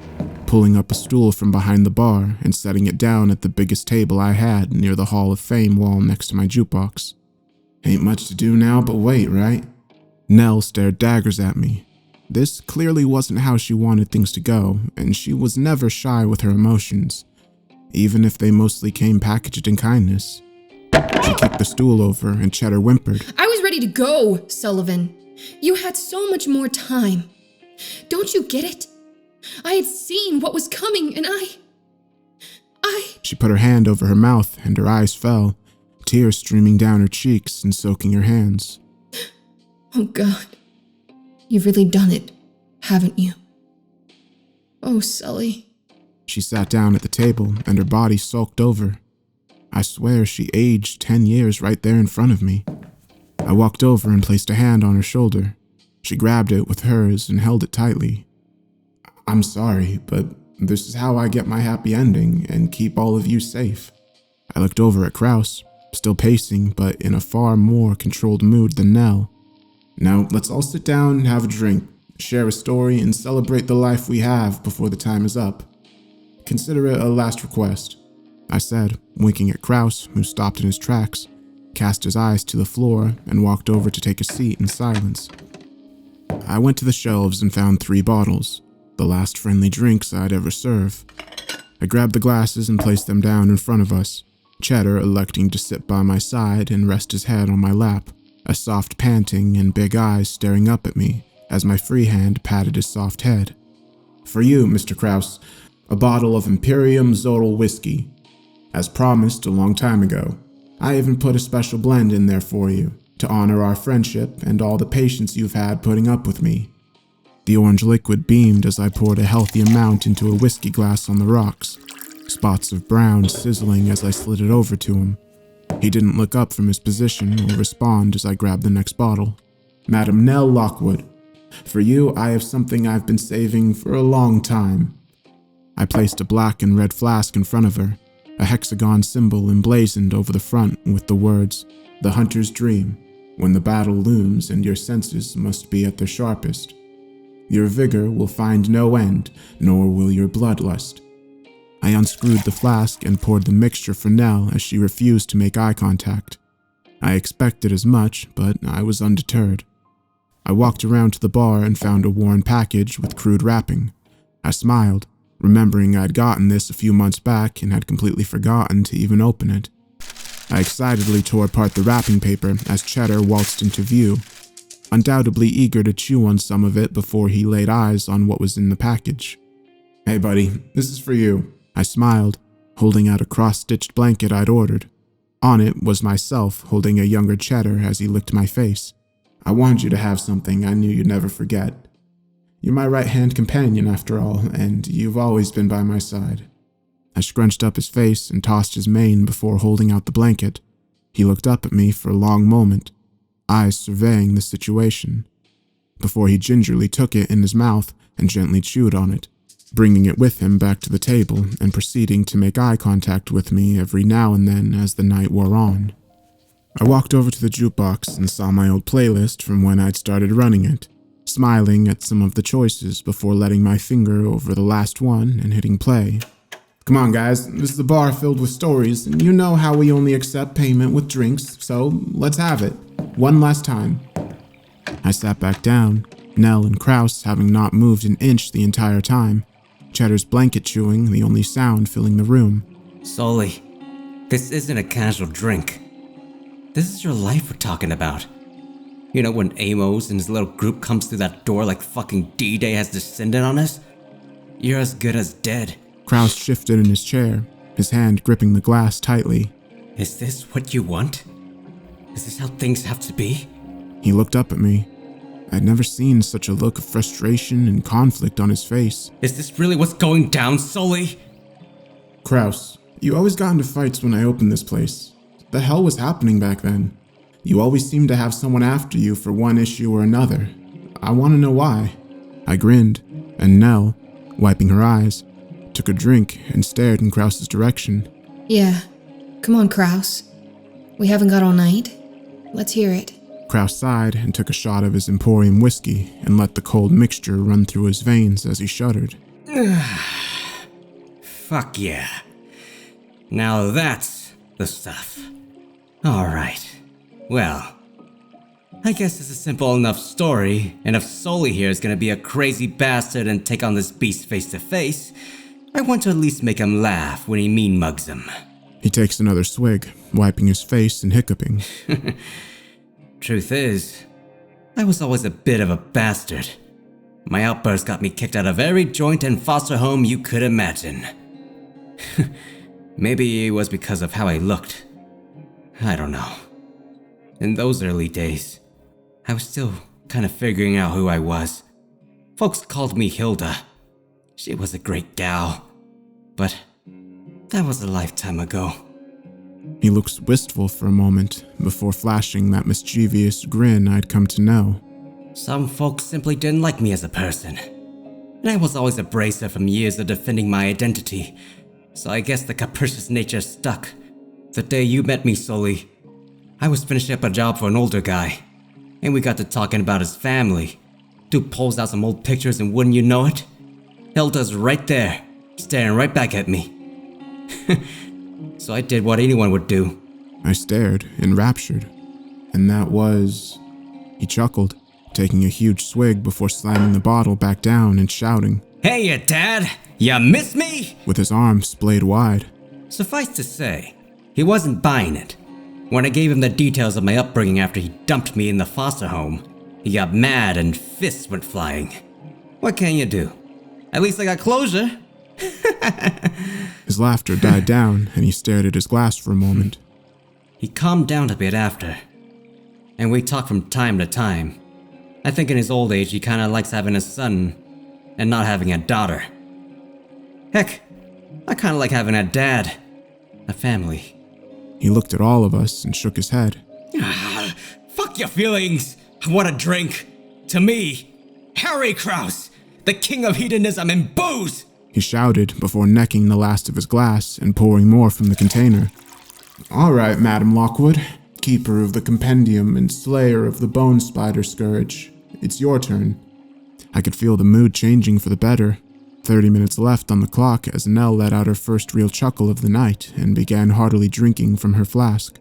pulling up a stool from behind the bar and setting it down at the biggest table I had near the Hall of Fame wall next to my jukebox. Ain't much to do now but wait, right? Nell stared daggers at me. This clearly wasn't how she wanted things to go, and she was never shy with her emotions, even if they mostly came packaged in kindness. She kicked the stool over and Cheddar whimpered. I was ready to go, Sullivan. You had so much more time. Don't you get it? I had seen what was coming, and I... She put her hand over her mouth, and her eyes fell, tears streaming down her cheeks and soaking her hands. Oh, God. You've really done it, haven't you? Oh, Sully. She sat down at the table, and her body sulked over. I swear she aged 10 years right there in front of me. I walked over and placed a hand on her shoulder. She grabbed it with hers and held it tightly. I'm sorry, but this is how I get my happy ending and keep all of you safe. I looked over at Kraus, still pacing, but in a far more controlled mood than Nell. Now, let's all sit down and have a drink, share a story, and celebrate the life we have before the time is up. Consider it a last request, I said, winking at Kraus, who stopped in his tracks, cast his eyes to the floor, and walked over to take a seat in silence. I went to the shelves and found 3 bottles. The last friendly drinks I'd ever serve. I grabbed the glasses and placed them down in front of us, Cheddar electing to sit by my side and rest his head on my lap, a soft panting and big eyes staring up at me as my free hand patted his soft head. For you, Mr. Kraus, a bottle of Imperium Zodal whiskey. As promised a long time ago, I even put a special blend in there for you to honor our friendship and all the patience you've had putting up with me. The orange liquid beamed as I poured a healthy amount into a whiskey glass on the rocks, spots of brown sizzling as I slid it over to him. He didn't look up from his position or respond as I grabbed the next bottle. Madam Nell Lockwood, for you I have something I've been saving for a long time. I placed a black and red flask in front of her, a hexagon symbol emblazoned over the front with the words, "The Hunter's Dream, when the battle looms and your senses must be at their sharpest. Your vigor will find no end, nor will your bloodlust." I unscrewed the flask and poured the mixture for Nell as she refused to make eye contact. I expected as much, but I was undeterred. I walked around to the bar and found a worn package with crude wrapping. I smiled, remembering I'd gotten this a few months back and had completely forgotten to even open it. I excitedly tore apart the wrapping paper as Cheddar waltzed into view, undoubtedly eager to chew on some of it before he laid eyes on what was in the package. "Hey buddy, this is for you," I smiled, holding out a cross-stitched blanket I'd ordered. On it was myself holding a younger Cheddar as he licked my face. "I wanted you to have something I knew you'd never forget. You're my right-hand companion after all, and you've always been by my side." I scrunched up his face and tossed his mane before holding out the blanket. He looked up at me for a long moment, eyes surveying the situation, before he gingerly took it in his mouth and gently chewed on it, bringing it with him back to the table and proceeding to make eye contact with me every now and then as the night wore on. I walked over to the jukebox and saw my old playlist from when I'd started running it, smiling at some of the choices before letting my finger over the last one and hitting play. "Come on guys, this is a bar filled with stories, and you know how we only accept payment with drinks, so let's have it. One last time." I sat back down, Nell and Kraus having not moved an inch the entire time, Cheddar's blanket chewing the only sound filling the room. Sully, this isn't a casual drink. This is your life we're talking about. You know when Amos and his little group comes through that door like fucking D-Day has descended on us? You're as good as dead. Kraus shifted in his chair, his hand gripping the glass tightly. Is this what you want? Is this how things have to be? He looked up at me. I'd never seen such a look of frustration and conflict on his face. Is this really what's going down, Sully? "Kraus, you always got into fights when I opened this place. The hell was happening back then? You always seemed to have someone after you for one issue or another. I want to know why." I grinned, and Nell, wiping her eyes, took a drink and stared in Kraus's direction. Yeah, come on, Kraus. We haven't got all night. Let's hear it. Kraus sighed and took a shot of his Emporium whiskey and let the cold mixture run through his veins as he shuddered. Fuck yeah. Now that's the stuff. Alright. Well, I guess it's a simple enough story, and if Sully here is gonna be a crazy bastard and take on this beast face to face, I want to at least make him laugh when he mean mugs him. He takes another swig, wiping his face and hiccuping. Truth is, I was always a bit of a bastard. My outburst got me kicked out of every joint and foster home you could imagine. Maybe it was because of how I looked. I don't know. In those early days, I was still kind of figuring out who I was. Folks called me Hilda. She was a great gal. But that was a lifetime ago. He looks wistful for a moment before flashing that mischievous grin I'd come to know. Some folks simply didn't like me as a person. And I was always abrasive from years of defending my identity. So I guess the capricious nature stuck. The day you met me, Sully, I was finishing up a job for an older guy. And we got to talking about his family. Dude pulls out some old pictures and wouldn't you know it? Hilda's right there, staring right back at me. So I did what anyone would do. I stared, enraptured. And that was... He chuckled, taking a huge swig before slamming the bottle back down and shouting. Hey, you dad! You miss me? with his arms splayed wide. Suffice to say, he wasn't buying it. When I gave him the details of my upbringing after he dumped me in the foster home, he got mad and fists went flying. What can you do? At least I got closure. His laughter died down, and he stared at his glass for a moment. He calmed down a bit after, and we talked from time to time. I think in his old age he kinda likes having a son and not having a daughter. Heck, I kinda like having a dad. A family. He looked at all of us and shook his head. Fuck your feelings. I want a drink. To me, Harry Krause, the king of hedonism and booze. He shouted before necking the last of his glass and pouring more from the container. All right, Madam Lockwood, keeper of the compendium and slayer of the bone spider scourge. It's your turn. I could feel the mood changing for the better. 30 minutes left on the clock as Nell let out her first real chuckle of the night and began heartily drinking from her flask.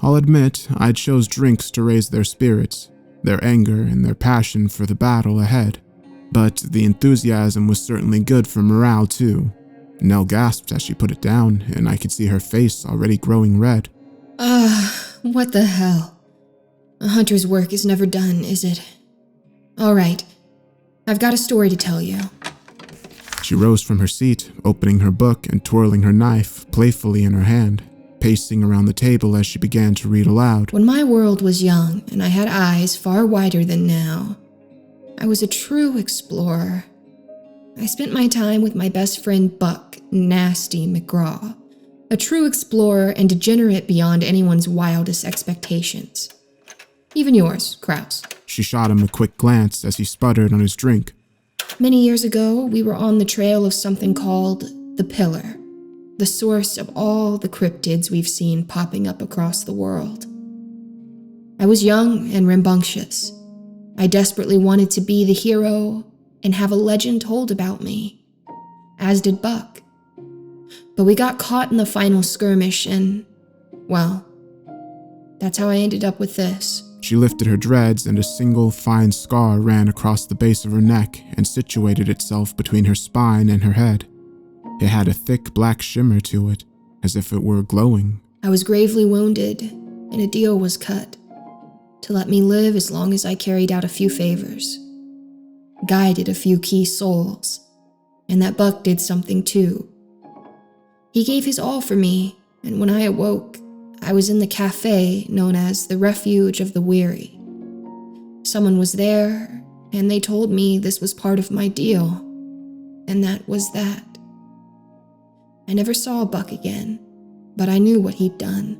I'll admit, I chose drinks to raise their spirits, their anger and their passion for the battle ahead. But the enthusiasm was certainly good for morale too. Nell gasped as she put it down, and I could see her face already growing red. What the hell? A hunter's work is never done, is it? All right, I've got a story to tell you. She rose from her seat, opening her book and twirling her knife playfully in her hand, pacing around the table as she began to read aloud. When my world was young and I had eyes far wider than now, I was a true explorer. I spent my time with my best friend Buck Nasty McGraw, a true explorer and degenerate beyond anyone's wildest expectations. Even yours, Krause. She shot him a quick glance as he sputtered on his drink. Many years ago, we were on the trail of something called the Pillar, the source of all the cryptids we've seen popping up across the world. I was young and rambunctious. I desperately wanted to be the hero and have a legend told about me, as did Buck. But we got caught in the final skirmish and, well, that's how I ended up with this. She lifted her dreads and a single fine scar ran across the base of her neck and situated itself between her spine and her head. It had a thick black shimmer to it, as if it were glowing. I was gravely wounded, and a deal was cut to let me live as long as I carried out a few favors, guided a few key souls, and that Buck did something too. He gave his all for me, and when I awoke, I was in the cafe known as the Refuge of the Weary. Someone was there, and they told me this was part of my deal, and that was that. I never saw Buck again, but I knew what he'd done.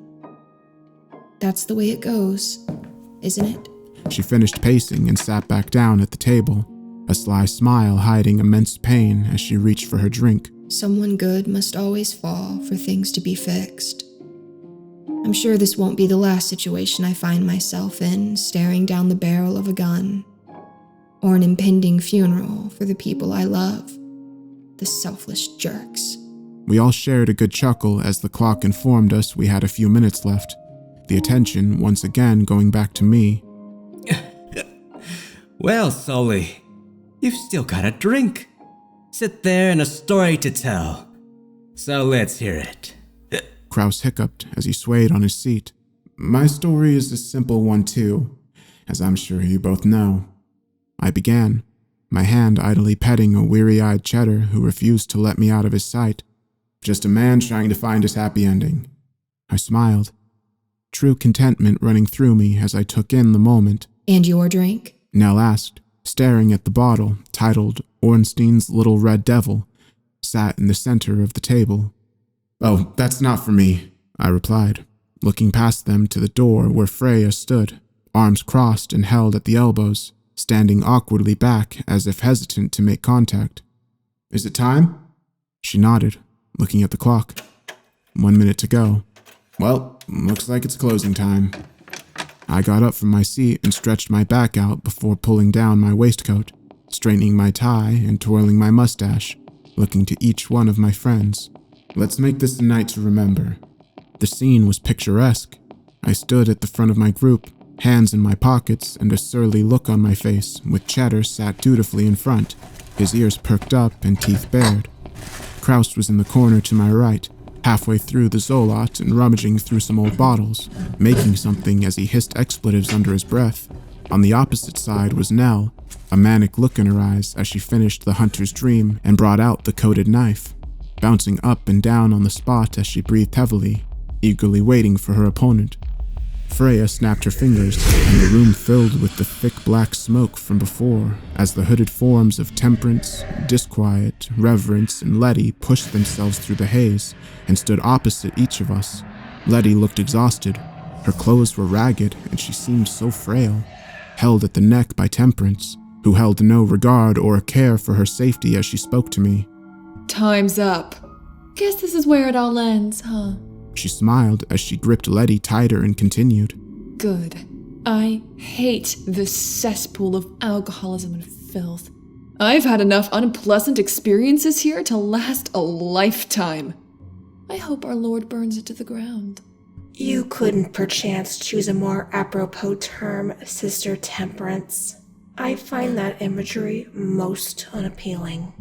That's the way it goes, isn't it? She finished pacing and sat back down at the table, a sly smile hiding immense pain as she reached for her drink. Someone good must always fall for things to be fixed. I'm sure this won't be the last situation I find myself in, staring down the barrel of a gun, or an impending funeral for the people I love, the selfless jerks. We all shared a good chuckle as the clock informed us we had a few minutes left, the attention once again going back to me. Well, Sully, you've still got a drink. Sit there and a story to tell. So let's hear it. Krause hiccuped as he swayed on his seat. My story is a simple one too, as I'm sure you both know. I began, my hand idly petting a weary-eyed cheddar who refused to let me out of his sight. Just a man trying to find his happy ending. I smiled, true contentment running through me as I took in the moment. And your drink? Nell asked, staring at the bottle titled Ornstein's Little Red Devil, sat in the center of the table. Oh, that's not for me, I replied, looking past them to the door where Freya stood, arms crossed and held at the elbows, standing awkwardly back as if hesitant to make contact. Is it time? She nodded, looking at the clock. 1 minute to go. Well, looks like it's closing time. I got up from my seat and stretched my back out before pulling down my waistcoat, straightening my tie and twirling my mustache, looking to each one of my friends. Let's make this a night to remember. The scene was picturesque. I stood at the front of my group, hands in my pockets and a surly look on my face, with Cheddar sat dutifully in front, his ears perked up and teeth bared. Kraus was in the corner to my right, halfway through the Zolot and rummaging through some old bottles, making something as he hissed expletives under his breath. On the opposite side was Nell, a manic look in her eyes as she finished the hunter's dream and brought out the coated knife, bouncing up and down on the spot as she breathed heavily, eagerly waiting for her opponent. Freya snapped her fingers, and the room filled with the thick black smoke from before as the hooded forms of Temperance, Disquiet, Reverence, and Letty pushed themselves through the haze and stood opposite each of us. Letty looked exhausted. Her clothes were ragged, and she seemed so frail, held at the neck by Temperance, who held no regard or care for her safety as she spoke to me. Time's up. Guess this is where it all ends, huh? She smiled as she gripped Letty tighter and continued. Good. I hate this cesspool of alcoholism and filth. I've had enough unpleasant experiences here to last a lifetime. I hope our Lord burns it to the ground. You couldn't perchance choose a more apropos term, Sister Temperance. I find that imagery most unappealing.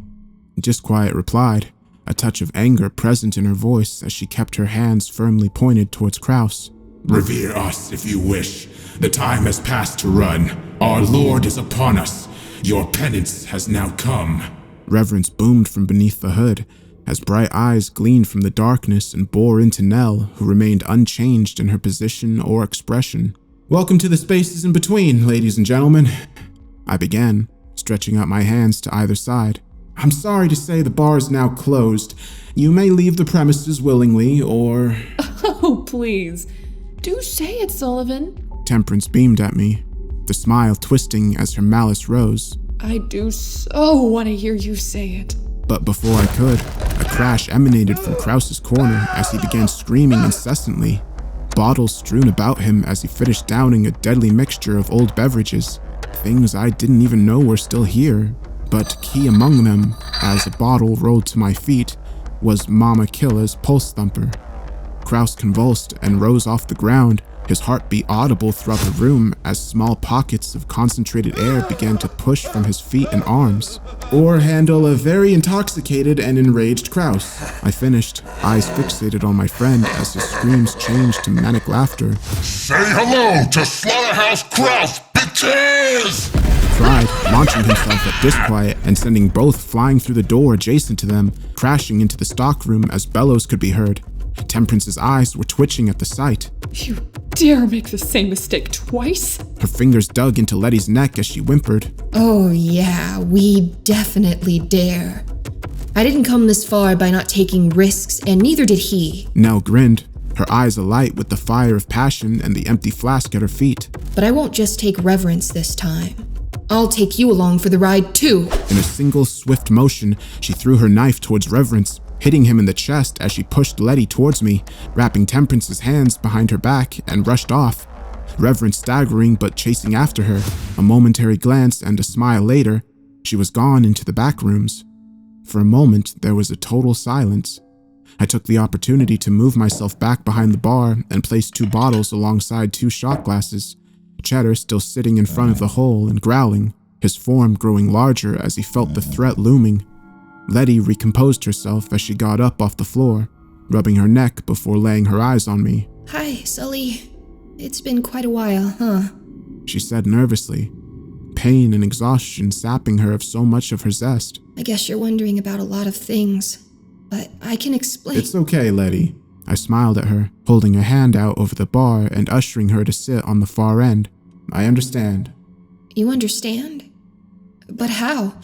Disquiet replied, a touch of anger present in her voice as she kept her hands firmly pointed towards Kraus. Revere us if you wish. The time has passed to run. Our Lord is upon us. Your penance has now come. Reverence boomed from beneath the hood as bright eyes gleamed from the darkness and bore into Nell, who remained unchanged in her position or expression. Welcome to the spaces in between, ladies and gentlemen, I began, stretching out my hands to either side. I'm sorry to say the bar is now closed. You may leave the premises willingly, or... Oh, please. Do say it, Sullivan. Temperance beamed at me, the smile twisting as her malice rose. I do so want to hear you say it. But before I could, a crash emanated from Kraus's corner as he began screaming incessantly. Bottles strewn about him as he finished downing a deadly mixture of old beverages, things I didn't even know were still here. But key among them, as a bottle rolled to my feet, was Mama Killa's pulse thumper. Kraus convulsed and rose off the ground, his heartbeat audible throughout the room as small pockets of concentrated air began to push from his feet and arms. Or handle a very intoxicated and enraged Kraus, I finished, eyes fixated on my friend as his screams changed to manic laughter. Say hello to Slaughterhouse Kraus, bitches! He cried, launching himself at Disquiet and sending both flying through the door adjacent to them, crashing into the stockroom as bellows could be heard. Temperance's eyes were twitching at the sight. You dare make the same mistake twice? Her fingers dug into Letty's neck as she whimpered. Oh yeah, we definitely dare. I didn't come this far by not taking risks, and neither did he. Nell grinned, her eyes alight with the fire of passion and the empty flask at her feet. But I won't just take Reverence this time. I'll take you along for the ride too. In a single swift motion, she threw her knife towards Reverence, hitting him in the chest as she pushed Letty towards me, wrapping Temperance's hands behind her back, and rushed off. Reverence staggering but chasing after her, a momentary glance and a smile later, she was gone into the back rooms. For a moment, there was a total silence. I took the opportunity to move myself back behind the bar and place 2 bottles alongside 2 shot glasses. Cheddar still sitting in front of the hole and growling, his form growing larger as he felt the threat looming. Letty recomposed herself as she got up off the floor, rubbing her neck before laying her eyes on me. Hi, Sully. It's been quite a while, huh? She said nervously, pain and exhaustion sapping her of so much of her zest. I guess you're wondering about a lot of things, but I can explain. It's okay, Letty. I smiled at her, holding a hand out over the bar and ushering her to sit on the far end. I understand. You understand? But how?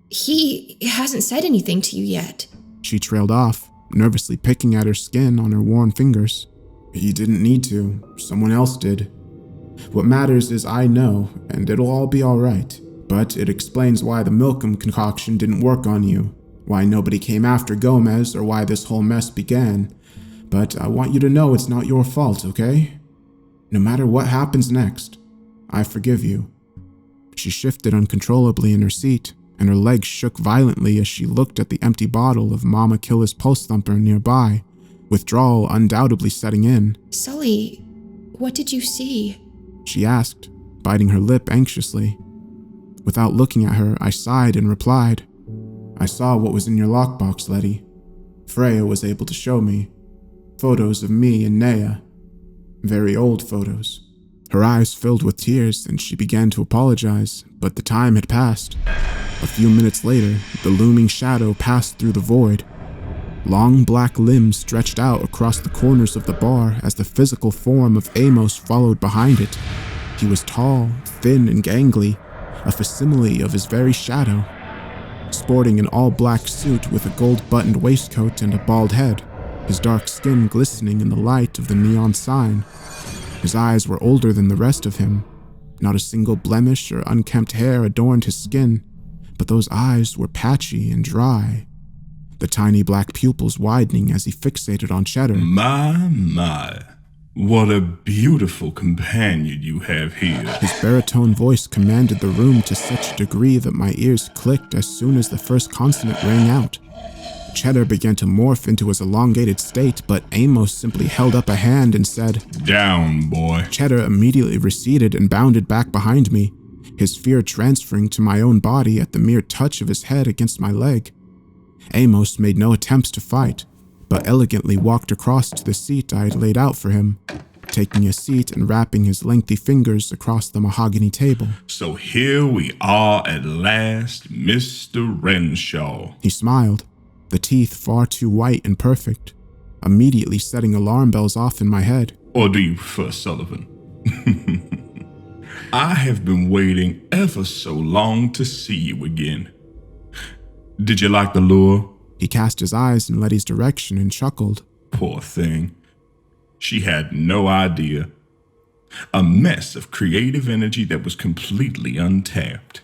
He hasn't said anything to you yet. She trailed off, nervously picking at her skin on her worn fingers. He didn't need to. Someone else did. What matters is I know, and it'll all be alright. But it explains why the Milkum concoction didn't work on you, why nobody came after Gomez, or why this whole mess began. But I want you to know it's not your fault, okay? No matter what happens next, I forgive you. She shifted uncontrollably in her seat, and her legs shook violently as she looked at the empty bottle of Mama Killa's pulse thumper nearby, withdrawal undoubtedly setting in. Sully, what did you see? She asked, biting her lip anxiously. Without looking at her, I sighed and replied, "I saw what was in your lockbox, Letty. Freya was able to show me. Photos of me and Nea. Very old photos." Her eyes filled with tears and she began to apologize, but the time had passed. A few minutes later, the looming shadow passed through the void. Long black limbs stretched out across the corners of the bar as the physical form of Amos followed behind it. He was tall, thin, and gangly, a facsimile of his very shadow. Sporting an all-black suit with a gold-buttoned waistcoat and a bald head, his dark skin glistening in the light of the neon sign. His eyes were older than the rest of him. Not a single blemish or unkempt hair adorned his skin, but those eyes were patchy and dry, the tiny black pupils widening as he fixated on Cheddar. My, what a beautiful companion you have here. His baritone voice commanded the room to such a degree that my ears clicked as soon as the first consonant rang out. Cheddar began to morph into his elongated state, but Amos simply held up a hand and said, "Down, boy." Cheddar immediately receded and bounded back behind me, his fear transferring to my own body at the mere touch of his head against my leg. Amos made no attempts to fight, but elegantly walked across to the seat I had laid out for him, taking a seat and wrapping his lengthy fingers across the mahogany table. "So here we are at last, Mr. Renshaw." He smiled, the teeth far too white and perfect, immediately setting alarm bells off in my head. Or do you prefer Sullivan? I have been waiting ever so long to see you again. Did you like the lure? He cast his eyes in Letty's direction and chuckled. Poor thing. She had no idea. A mess of creative energy that was completely untapped.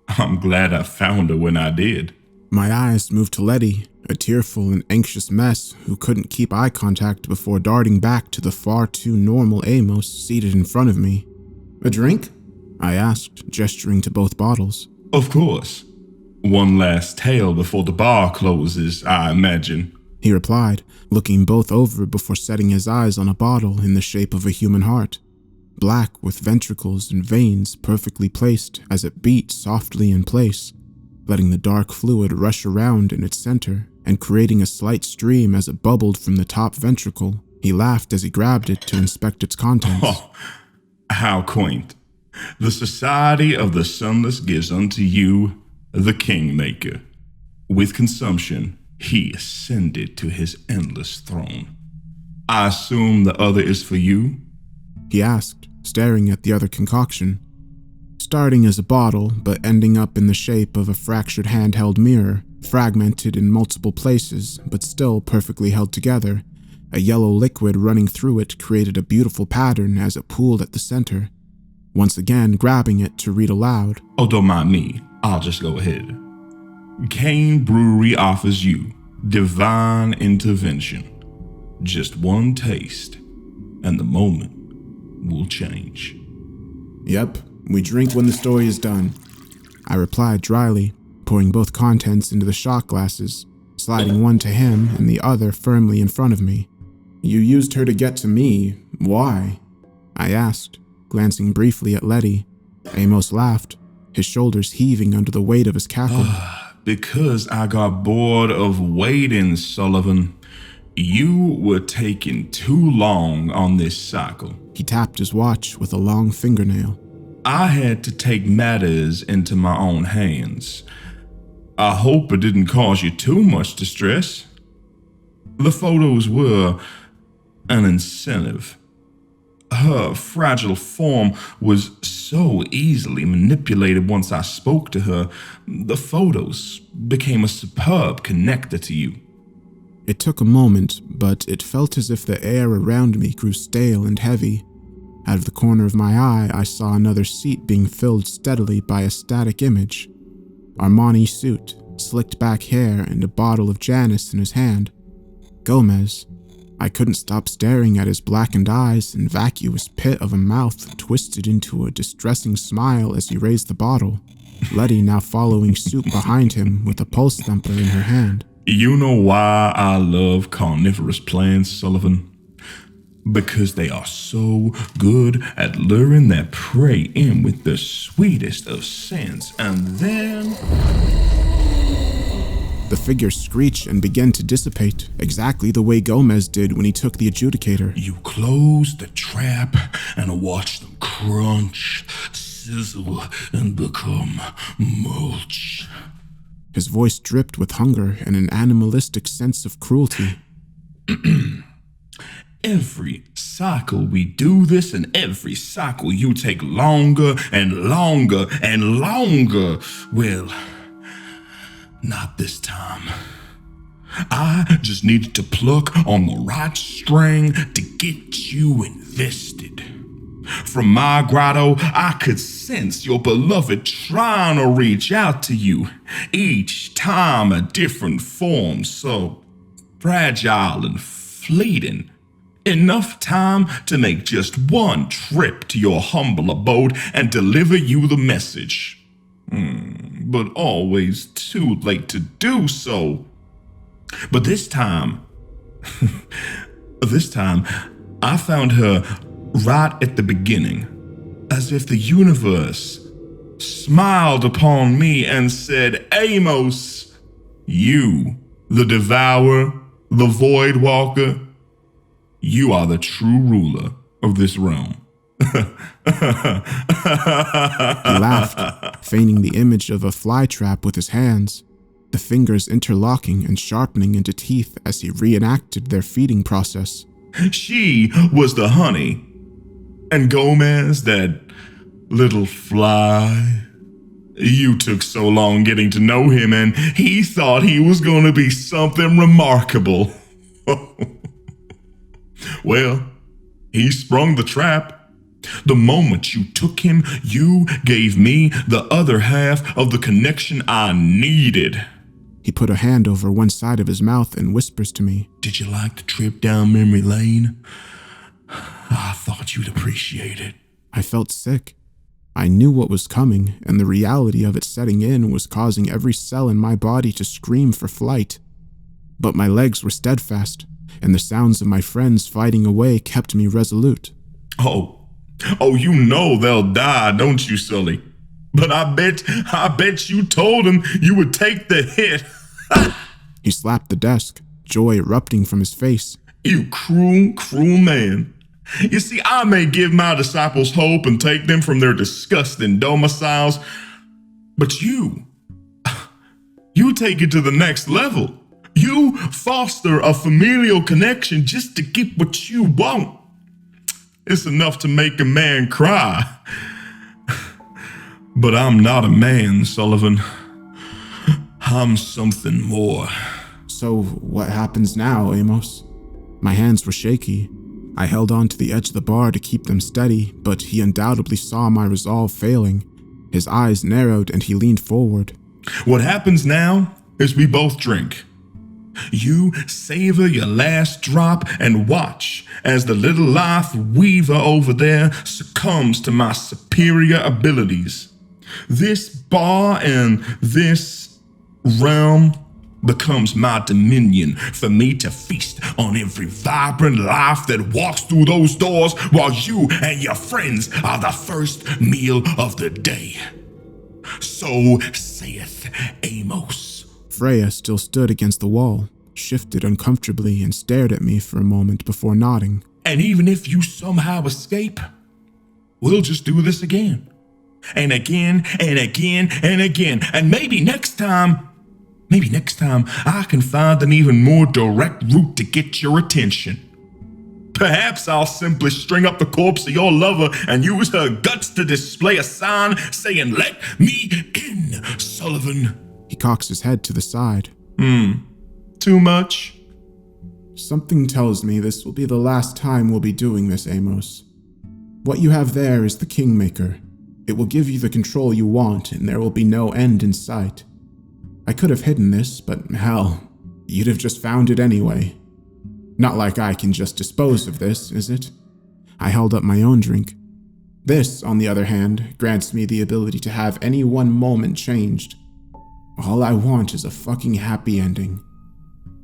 I'm glad I found her when I did. My eyes moved to Letty, a tearful and anxious mess who couldn't keep eye contact before darting back to the far too normal Amos seated in front of me. "A drink?" I asked, gesturing to both bottles. Of course. One last tale before the bar closes, I imagine. He replied, looking both over before setting his eyes on a bottle in the shape of a human heart, black with ventricles and veins perfectly placed as it beat softly in place, letting the dark fluid rush around in its center and creating a slight stream as it bubbled from the top ventricle. He laughed as he grabbed it to inspect its contents. Oh, how quaint. The Society of the Sunless gives unto you the Kingmaker. With consumption, he ascended to his endless throne. I assume the other is for you? He asked, staring at the other concoction. Starting as a bottle, but ending up in the shape of a fractured handheld mirror, fragmented in multiple places, but still perfectly held together. A yellow liquid running through it created a beautiful pattern as it pooled at the center. Once again, grabbing it to read aloud. Oh, don't mind me. I'll just go ahead. Kane Brewery offers you divine intervention. Just one taste, and the moment will change. Yep, we drink when the story is done, I replied dryly, pouring both contents into the shot glasses, sliding one to him and the other firmly in front of me. You used her to get to me. Why? I asked, glancing briefly at Letty. Amos laughed, his shoulders heaving under the weight of his cackle. Because I got bored of waiting, Sullivan. You were taking too long on this cycle. He tapped his watch with a long fingernail. I had to take matters into my own hands. I hope it didn't cause you too much distress. The photos were an incentive. Her fragile form was so easily manipulated once I spoke to her. The photos became a superb connector to you. It took a moment, but it felt as if the air around me grew stale and heavy. Out of the corner of my eye, I saw another seat being filled steadily by a static image. Armani suit, slicked back hair, and a bottle of Janus in his hand. Gomez. I couldn't stop staring at his blackened eyes and vacuous pit of a mouth twisted into a distressing smile as he raised the bottle, Letty now following suit behind him with a pulse thumper in her hand. You know why I love carnivorous plants, Sullivan? because they are so good at luring their prey in with the sweetest of scents, and then... The figures screech and begin to dissipate, exactly the way Gomez did when he took the adjudicator. You close the trap and watch them crunch, sizzle, and become mulch. His voice dripped with hunger and an animalistic sense of cruelty. Every cycle we do this, and every cycle you take longer and longer and longer. Well, not this time. I just needed to pluck on the right string to get you invested. From my grotto, I could sense your beloved trying to reach out to you, each time a different form, so fragile and fleeting. Enough time to make just one trip to your humble abode and deliver you the message. But always too late to do so. But this time, I found her right at the beginning, as if the universe smiled upon me and said, Amos, you, the devourer, the void walker, you are the true ruler of this realm. He laughed, feigning the image of a fly trap with his hands, the fingers interlocking and sharpening into teeth as he reenacted their feeding process. She was the honey, and Gomez, that little fly. You took so long getting to know him, and he thought he was going to be something remarkable. Well, he sprung the trap. The moment you took him, you gave me the other half of the connection I needed. He put a hand over one side of his mouth and whispers to me, Did you like the trip down memory lane? I thought you'd appreciate it. I felt sick. I knew what was coming, and the reality of it setting in was causing every cell in my body to scream for flight. But my legs were steadfast, and the sounds of my friends fighting away kept me resolute. Oh, you know they'll die, don't you, Sully? But I bet you told him you would take the hit. He slapped the desk, joy erupting from his face. You cruel, cruel man. You see, I may give my disciples hope and take them from their disgusting domiciles, but you take it to the next level. You foster a familial connection just to get what you want. It's enough to make a man cry. But I'm not a man, Sullivan. I'm something more. So what happens now, Amos? My hands were shaky. I held on to the edge of the bar to keep them steady, but he undoubtedly saw my resolve failing. His eyes narrowed and he leaned forward. What happens now is we both drink. You savor your last drop and watch as the little life weaver over there succumbs to my superior abilities. This bar and this realm becomes my dominion for me to feast on every vibrant life that walks through those doors while you and your friends are the first meal of the day. So saith Amos. Freya still stood against the wall, shifted uncomfortably and stared at me for a moment before nodding. And even if you somehow escape, we'll just do this again. And again, and again, and again. And maybe next time I can find an even more direct route to get your attention. Perhaps I'll simply string up the corpse of your lover and use her guts to display a sign saying, "Let me in, Sullivan." He cocks his head to the side. Too much? Something tells me this will be the last time we'll be doing this, Amos. What you have there is the Kingmaker. It will give you the control you want, and there will be no end in sight. I could have hidden this, but hell, you'd have just found it anyway. Not like I can just dispose of this, is it? I held up my own drink. This, on the other hand, grants me the ability to have any one moment changed. All I want is a fucking happy ending.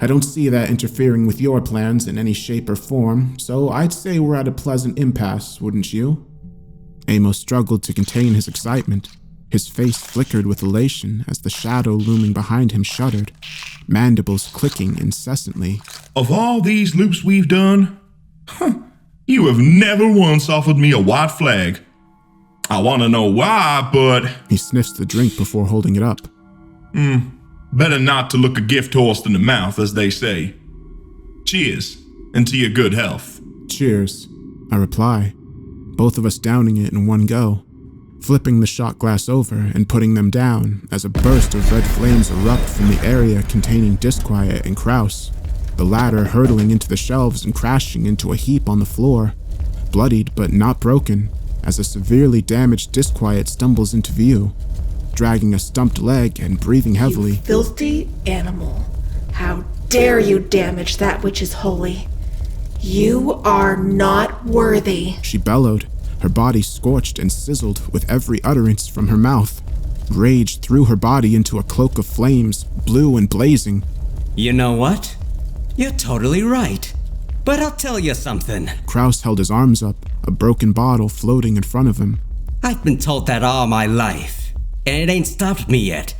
I don't see that interfering with your plans in any shape or form, so I'd say we're at a pleasant impasse, wouldn't you? Amos struggled to contain his excitement. His face flickered with elation as the shadow looming behind him shuddered, mandibles clicking incessantly. Of all these loops we've done, you have never once offered me a white flag. I want to know why, but... He sniffs the drink before holding it up. Better not to look a gift horse in the mouth, as they say. Cheers, and to your good health. Cheers, I reply, both of us downing it in one go, flipping the shot glass over and putting them down as a burst of red flames erupt from the area containing Disquiet and Kraus, the latter hurtling into the shelves and crashing into a heap on the floor, bloodied but not broken, as a severely damaged Disquiet stumbles into view, dragging a stumped leg and breathing heavily. You filthy animal. How dare you damage that which is holy? You are not worthy. She bellowed, her body scorched and sizzled with every utterance from her mouth. Rage threw her body into a cloak of flames, blue and blazing. You know what? You're totally right. But I'll tell you something. Kraus held his arms up, a broken bottle floating in front of him. I've been told that all my life. And it ain't stopped me yet.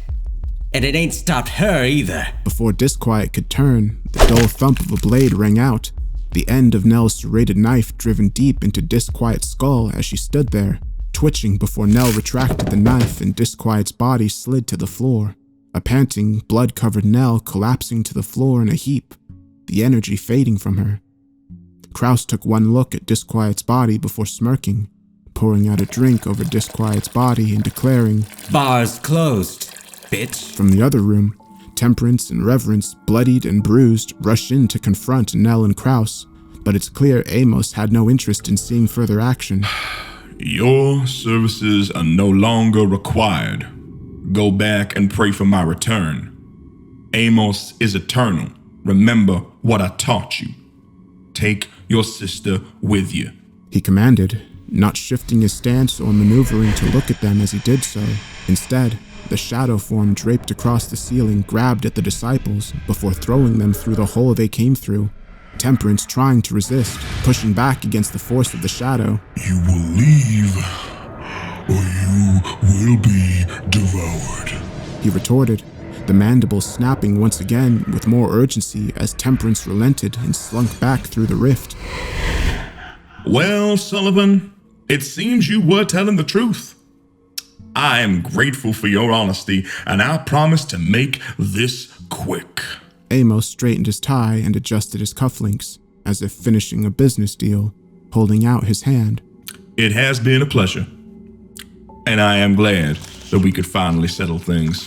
And it ain't stopped her either. Before Disquiet could turn, the dull thump of a blade rang out, the end of Nell's serrated knife driven deep into Disquiet's skull as she stood there, twitching before Nell retracted the knife and Disquiet's body slid to the floor, a panting, blood-covered Nell collapsing to the floor in a heap, the energy fading from her. Kraus took one look at Disquiet's body before smirking, pouring out a drink over Disquiet's body and declaring, "Bar's closed, bitch." From the other room, Temperance and Reverence, bloodied and bruised, rushed in to confront Nell and Kraus, but it's clear Amos had no interest in seeing further action. Your services are no longer required. Go back and pray for my return. Amos is eternal. Remember what I taught you. Take your sister with you. He commanded, not shifting his stance or maneuvering to look at them as he did so. Instead, the shadow form draped across the ceiling grabbed at the disciples before throwing them through the hole they came through, Temperance trying to resist, pushing back against the force of the shadow. You will leave, or you will be devoured, He retorted, the mandibles snapping once again with more urgency as Temperance relented and slunk back through the rift. Well, Sullivan, it seems you were telling the truth. I am grateful for your honesty, and I promise to make this quick. Amos straightened his tie and adjusted his cufflinks, as if finishing a business deal, holding out his hand. It has been a pleasure, and I am glad that we could finally settle things.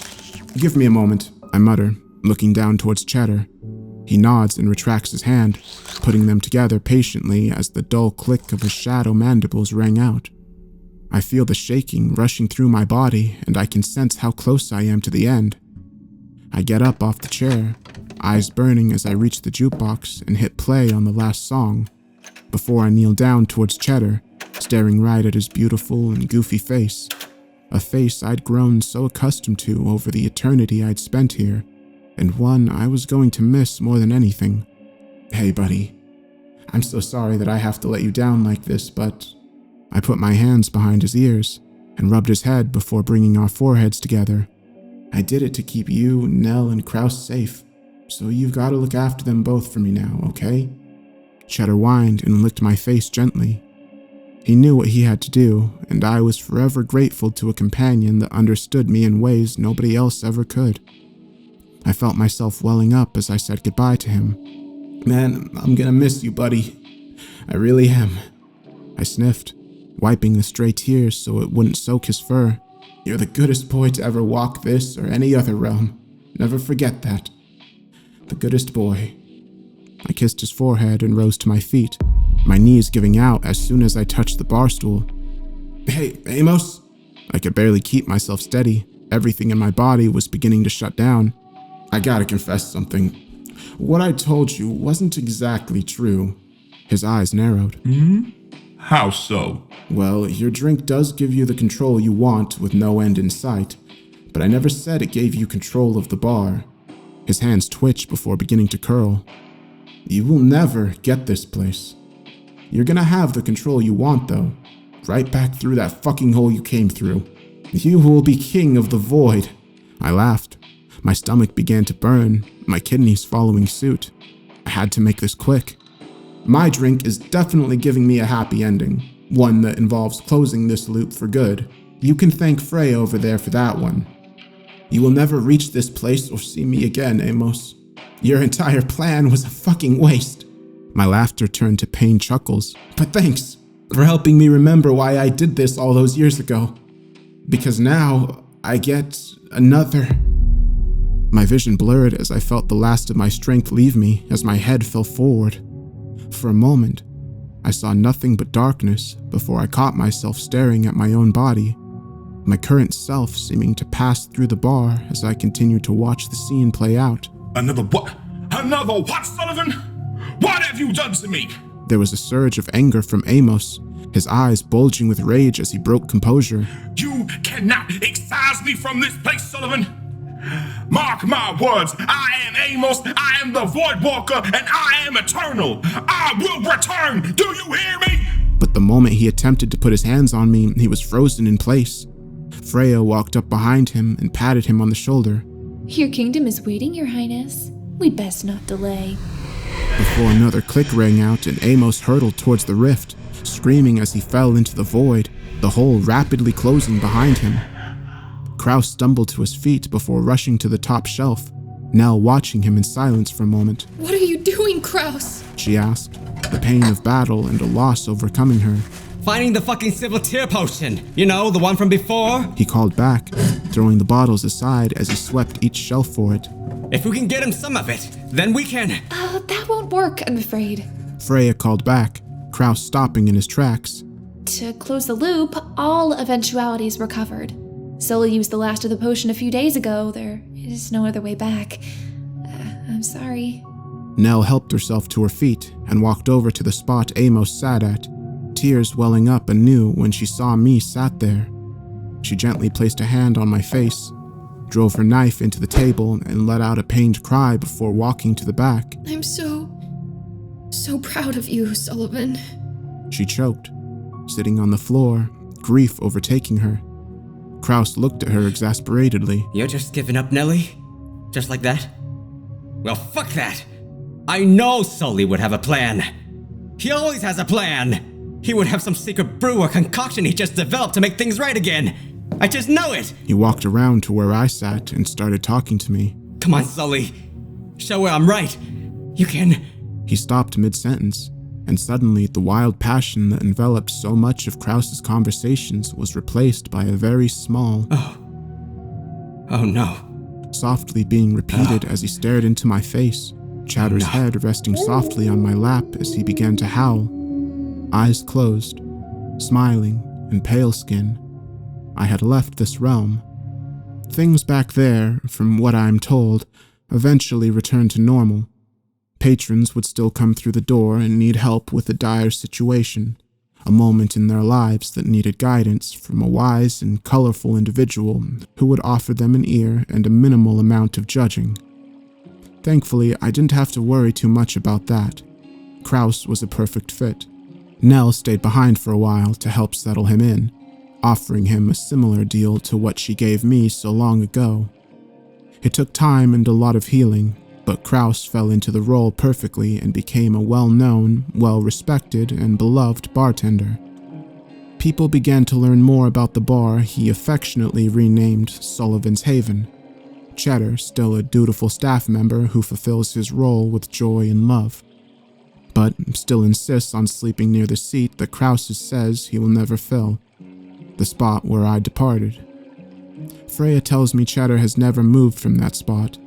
Give me a moment, I mutter, looking down towards Cheddar. He nods and retracts his hand, putting them together patiently as the dull click of his shadow mandibles rang out. I feel the shaking rushing through my body, and I can sense how close I am to the end. I get up off the chair, eyes burning as I reach the jukebox and hit play on the last song, before I kneel down towards Cheddar, staring right at his beautiful and goofy face, a face I'd grown so accustomed to over the eternity I'd spent here, and one I was going to miss more than anything. Hey, buddy. I'm so sorry that I have to let you down like this, but... I put my hands behind his ears and rubbed his head before bringing our foreheads together. I did it to keep you, Nell, and Kraus safe, so you've got to look after them both for me now, okay? Cheddar whined and licked my face gently. He knew what he had to do, and I was forever grateful to a companion that understood me in ways nobody else ever could. I felt myself welling up as I said goodbye to him. Man, I'm gonna miss you, buddy. I really am. I sniffed, wiping the stray tears so it wouldn't soak his fur. You're the goodest boy to ever walk this or any other realm. Never forget that. The goodest boy. I kissed his forehead and rose to my feet, my knees giving out as soon as I touched the bar stool. Hey, Amos? I could barely keep myself steady. Everything in my body was beginning to shut down. I gotta confess something. What I told you wasn't exactly true. His eyes narrowed. How so? Well, your drink does give you the control you want with no end in sight, but I never said it gave you control of the bar. His hands twitch before beginning to curl. You will never get this place. You're gonna have the control you want, though. Right back through that fucking hole you came through. You will be king of the void. I laughed. My stomach began to burn, my kidneys following suit. I had to make this quick. My drink is definitely giving me a happy ending, one that involves closing this loop for good. You can thank Freya over there for that one. You will never reach this place or see me again, Amos. Your entire plan was a fucking waste. My laughter turned to pained chuckles, but thanks for helping me remember why I did this all those years ago. Because now I get another. My vision blurred as I felt the last of my strength leave me as my head fell forward. For a moment, I saw nothing but darkness before I caught myself staring at my own body, my current self seeming to pass through the bar as I continued to watch the scene play out. Another what? Another what, Sullivan? What have you done to me? There was a surge of anger from Amos, his eyes bulging with rage as he broke composure. You cannot excise me from this place, Sullivan. Mark my words, I am Amos, I am the Void Walker, and I am eternal. I will return, do you hear me? But the moment he attempted to put his hands on me, he was frozen in place. Freya walked up behind him and patted him on the shoulder. Your kingdom is waiting, Your Highness. We'd best not delay. Before another click rang out and Amos hurtled towards the rift, screaming as he fell into the void, the hole rapidly closing behind him. Kraus stumbled to his feet before rushing to the top shelf, Nell watching him in silence for a moment. What are you doing, Kraus? She asked, the pain of battle and a loss overcoming her. Finding the fucking civil tear potion. You know, the one from before? He called back, throwing the bottles aside as he swept each shelf for it. If we can get him some of it, then we can. That won't work, I'm afraid. Freya called back, Kraus stopping in his tracks. To close the loop, all eventualities were covered. Sully used the last of the potion a few days ago. There is no other way back. I'm sorry. Nell helped herself to her feet and walked over to the spot Amos sat at, tears welling up anew when she saw me sat there. She gently placed a hand on my face, drove her knife into the table, and let out a pained cry before walking to the back. I'm so proud of you, Sullivan. She choked, sitting on the floor, grief overtaking her. Kraus looked at her exasperatedly. You're just giving up, Nellie? Just like that? Well, fuck that! I know Sully would have a plan. He always has a plan. He would have some secret brew or concoction he just developed to make things right again. I just know it! He walked around to where I sat and started talking to me. Come on, Sully. Show her I'm right. You can... He stopped mid-sentence, and suddenly the wild passion that enveloped so much of Kraus's conversations was replaced by a very small... Oh no. Softly being repeated as he stared into my face, Chatter's head resting softly on my lap as he began to howl. Eyes closed, smiling and pale skin. I had left this realm. Things back there, from what I'm told, eventually returned to normal. Patrons would still come through the door and need help with a dire situation, a moment in their lives that needed guidance from a wise and colorful individual who would offer them an ear and a minimal amount of judging. Thankfully, I didn't have to worry too much about that. Kraus was a perfect fit. Nell stayed behind for a while to help settle him in, offering him a similar deal to what she gave me so long ago. It took time and a lot of healing, but Kraus fell into the role perfectly and became a well-known, well-respected, and beloved bartender. People began to learn more about the bar he affectionately renamed Sullivan's Haven. Cheddar, still a dutiful staff member who fulfills his role with joy and love, but still insists on sleeping near the seat that Kraus says he will never fill, the spot where I departed. Freya tells me Cheddar has never moved from that spot.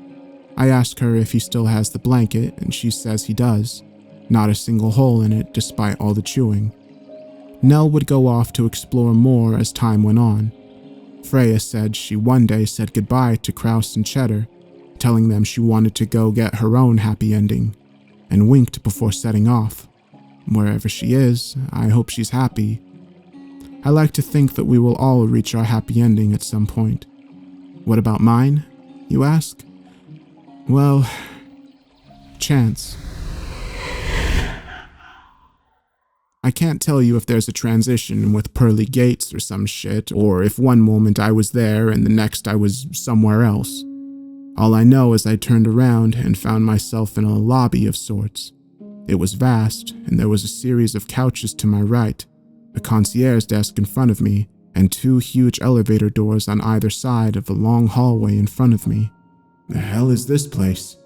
I ask her if he still has the blanket, and she says he does. Not a single hole in it, despite all the chewing. Nell would go off to explore more as time went on. Freya said she one day said goodbye to Kraus and Cheddar, telling them she wanted to go get her own happy ending, and winked before setting off. Wherever she is, I hope she's happy. I like to think that we will all reach our happy ending at some point. What about mine, you ask? Well, chance. I can't tell you if there's a transition with pearly gates or some shit, or if one moment I was there and the next I was somewhere else. All I know is I turned around and found myself in a lobby of sorts. It was vast, and there was a series of couches to my right, a concierge desk in front of me, and 2 huge elevator doors on either side of the long hallway in front of me. The hell is this place?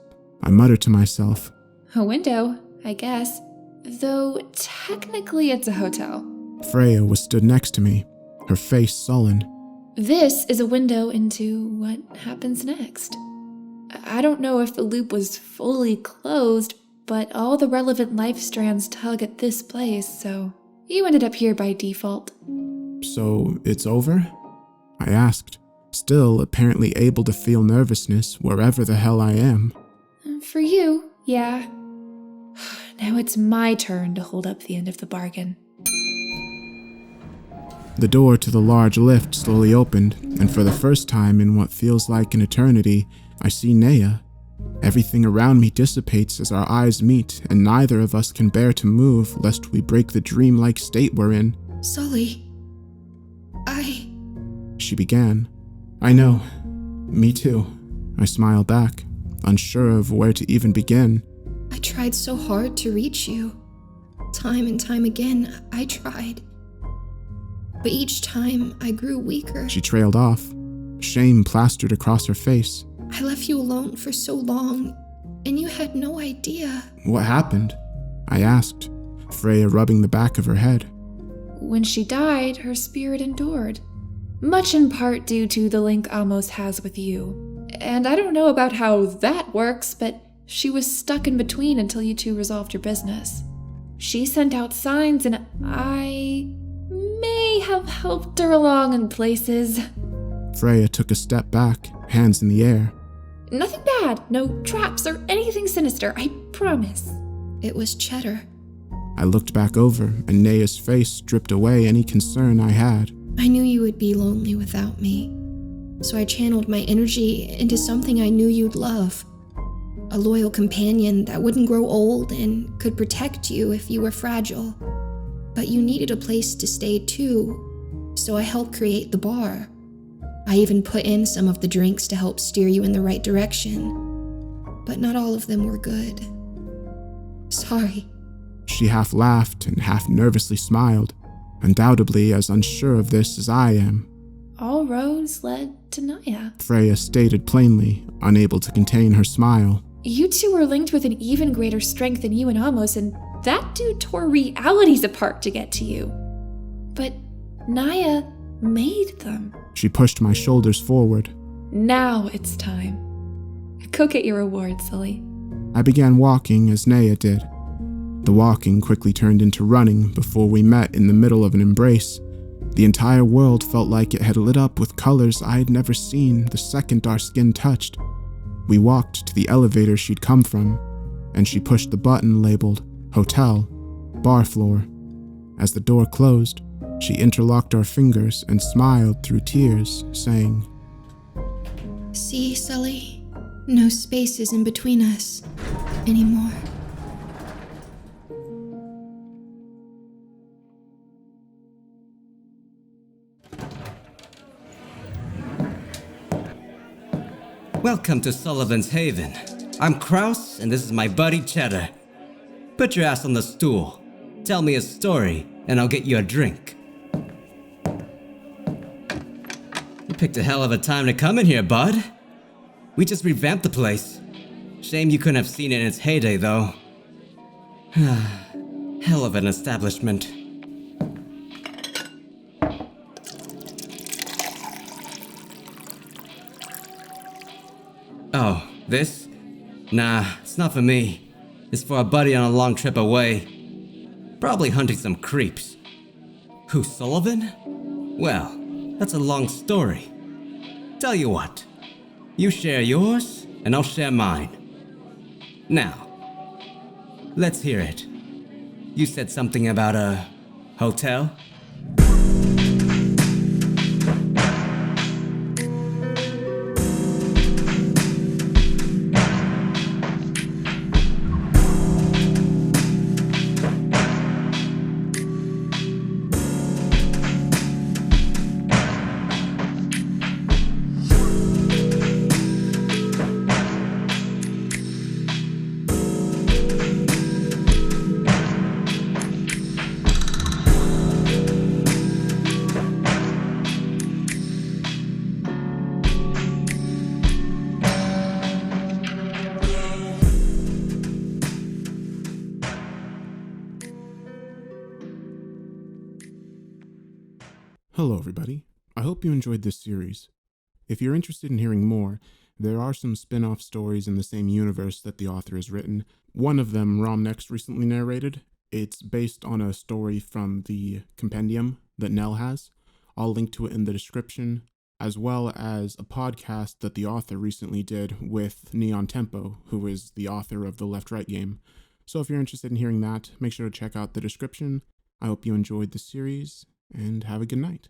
I muttered to myself. A window, I guess. Though technically it's a hotel. Freya was stood next to me, her face sullen. This is a window into what happens next. I don't know if the loop was fully closed, but all the relevant life strands tug at this place, so you ended up here by default. So it's over? I asked, still apparently able to feel nervousness wherever the hell I am. For you, yeah. Now it's my turn to hold up the end of the bargain. The door to the large lift slowly opened, and for the first time in what feels like an eternity, I see Nea. Everything around me dissipates as our eyes meet, and neither of us can bear to move lest we break the dreamlike state we're in. Sully, She began. I know. Me too. I smiled back, unsure of where to even begin. I tried so hard to reach you. Time and time again, I tried. But each time, I grew weaker. She trailed off, shame plastered across her face. I left you alone for so long, and you had no idea. What happened? I asked, Freya rubbing the back of her head. When she died, her spirit endured. Much in part due to the link Amos has with you. And I don't know about how that works, but she was stuck in between until you two resolved your business. She sent out signs, and I may have helped her along in places. Freya took a step back, hands in the air. Nothing bad, no traps or anything sinister, I promise. It was Cheddar. I looked back over, and Nea's face stripped away any concern I had. I knew you would be lonely without me, so I channeled my energy into something I knew you'd love. A loyal companion that wouldn't grow old and could protect you if you were fragile. But you needed a place to stay too, so I helped create the bar. I even put in some of the drinks to help steer you in the right direction, but not all of them were good. Sorry. She half laughed and half nervously smiled, undoubtedly as unsure of this as I am. All roads led to Naya. Freya stated plainly, unable to contain her smile. You two were linked with an even greater strength than you and Amos, and that dude tore realities apart to get to you. But Naya made them. She pushed my shoulders forward. Now it's time. Go get your reward, Sully. I began walking as Nea did. The walking quickly turned into running before we met in the middle of an embrace. The entire world felt like it had lit up with colors I had never seen the second our skin touched. We walked to the elevator she'd come from, and she pushed the button labeled Hotel, Bar Floor. As the door closed, she interlocked our fingers and smiled through tears, saying, See, Sully? No spaces in between us anymore. Welcome to Sullivan's Haven. I'm Kraus, and this is my buddy Cheddar. Put your ass on the stool. Tell me a story, and I'll get you a drink. You picked a hell of a time to come in here, bud. We just revamped the place. Shame you couldn't have seen it in its heyday, though. Hell of an establishment. Oh, this? Nah, it's not for me. It's for a buddy on a long trip away. Probably hunting some creeps. Who, Sullivan? Well, that's a long story. Tell you what, you share yours, and I'll share mine. Now, let's hear it. You said something about a hotel? Hello, everybody. I hope you enjoyed this series. If you're interested in hearing more, there are some spin-off stories in the same universe that the author has written. One of them, Romnext recently narrated. It's based on a story from the compendium that Nell has. I'll link to it in the description, as well as a podcast that the author recently did with NeonTempo, who is the author of the Left-Right game. So if you're interested in hearing that, make sure to check out the description. I hope you enjoyed the series, and have a good night.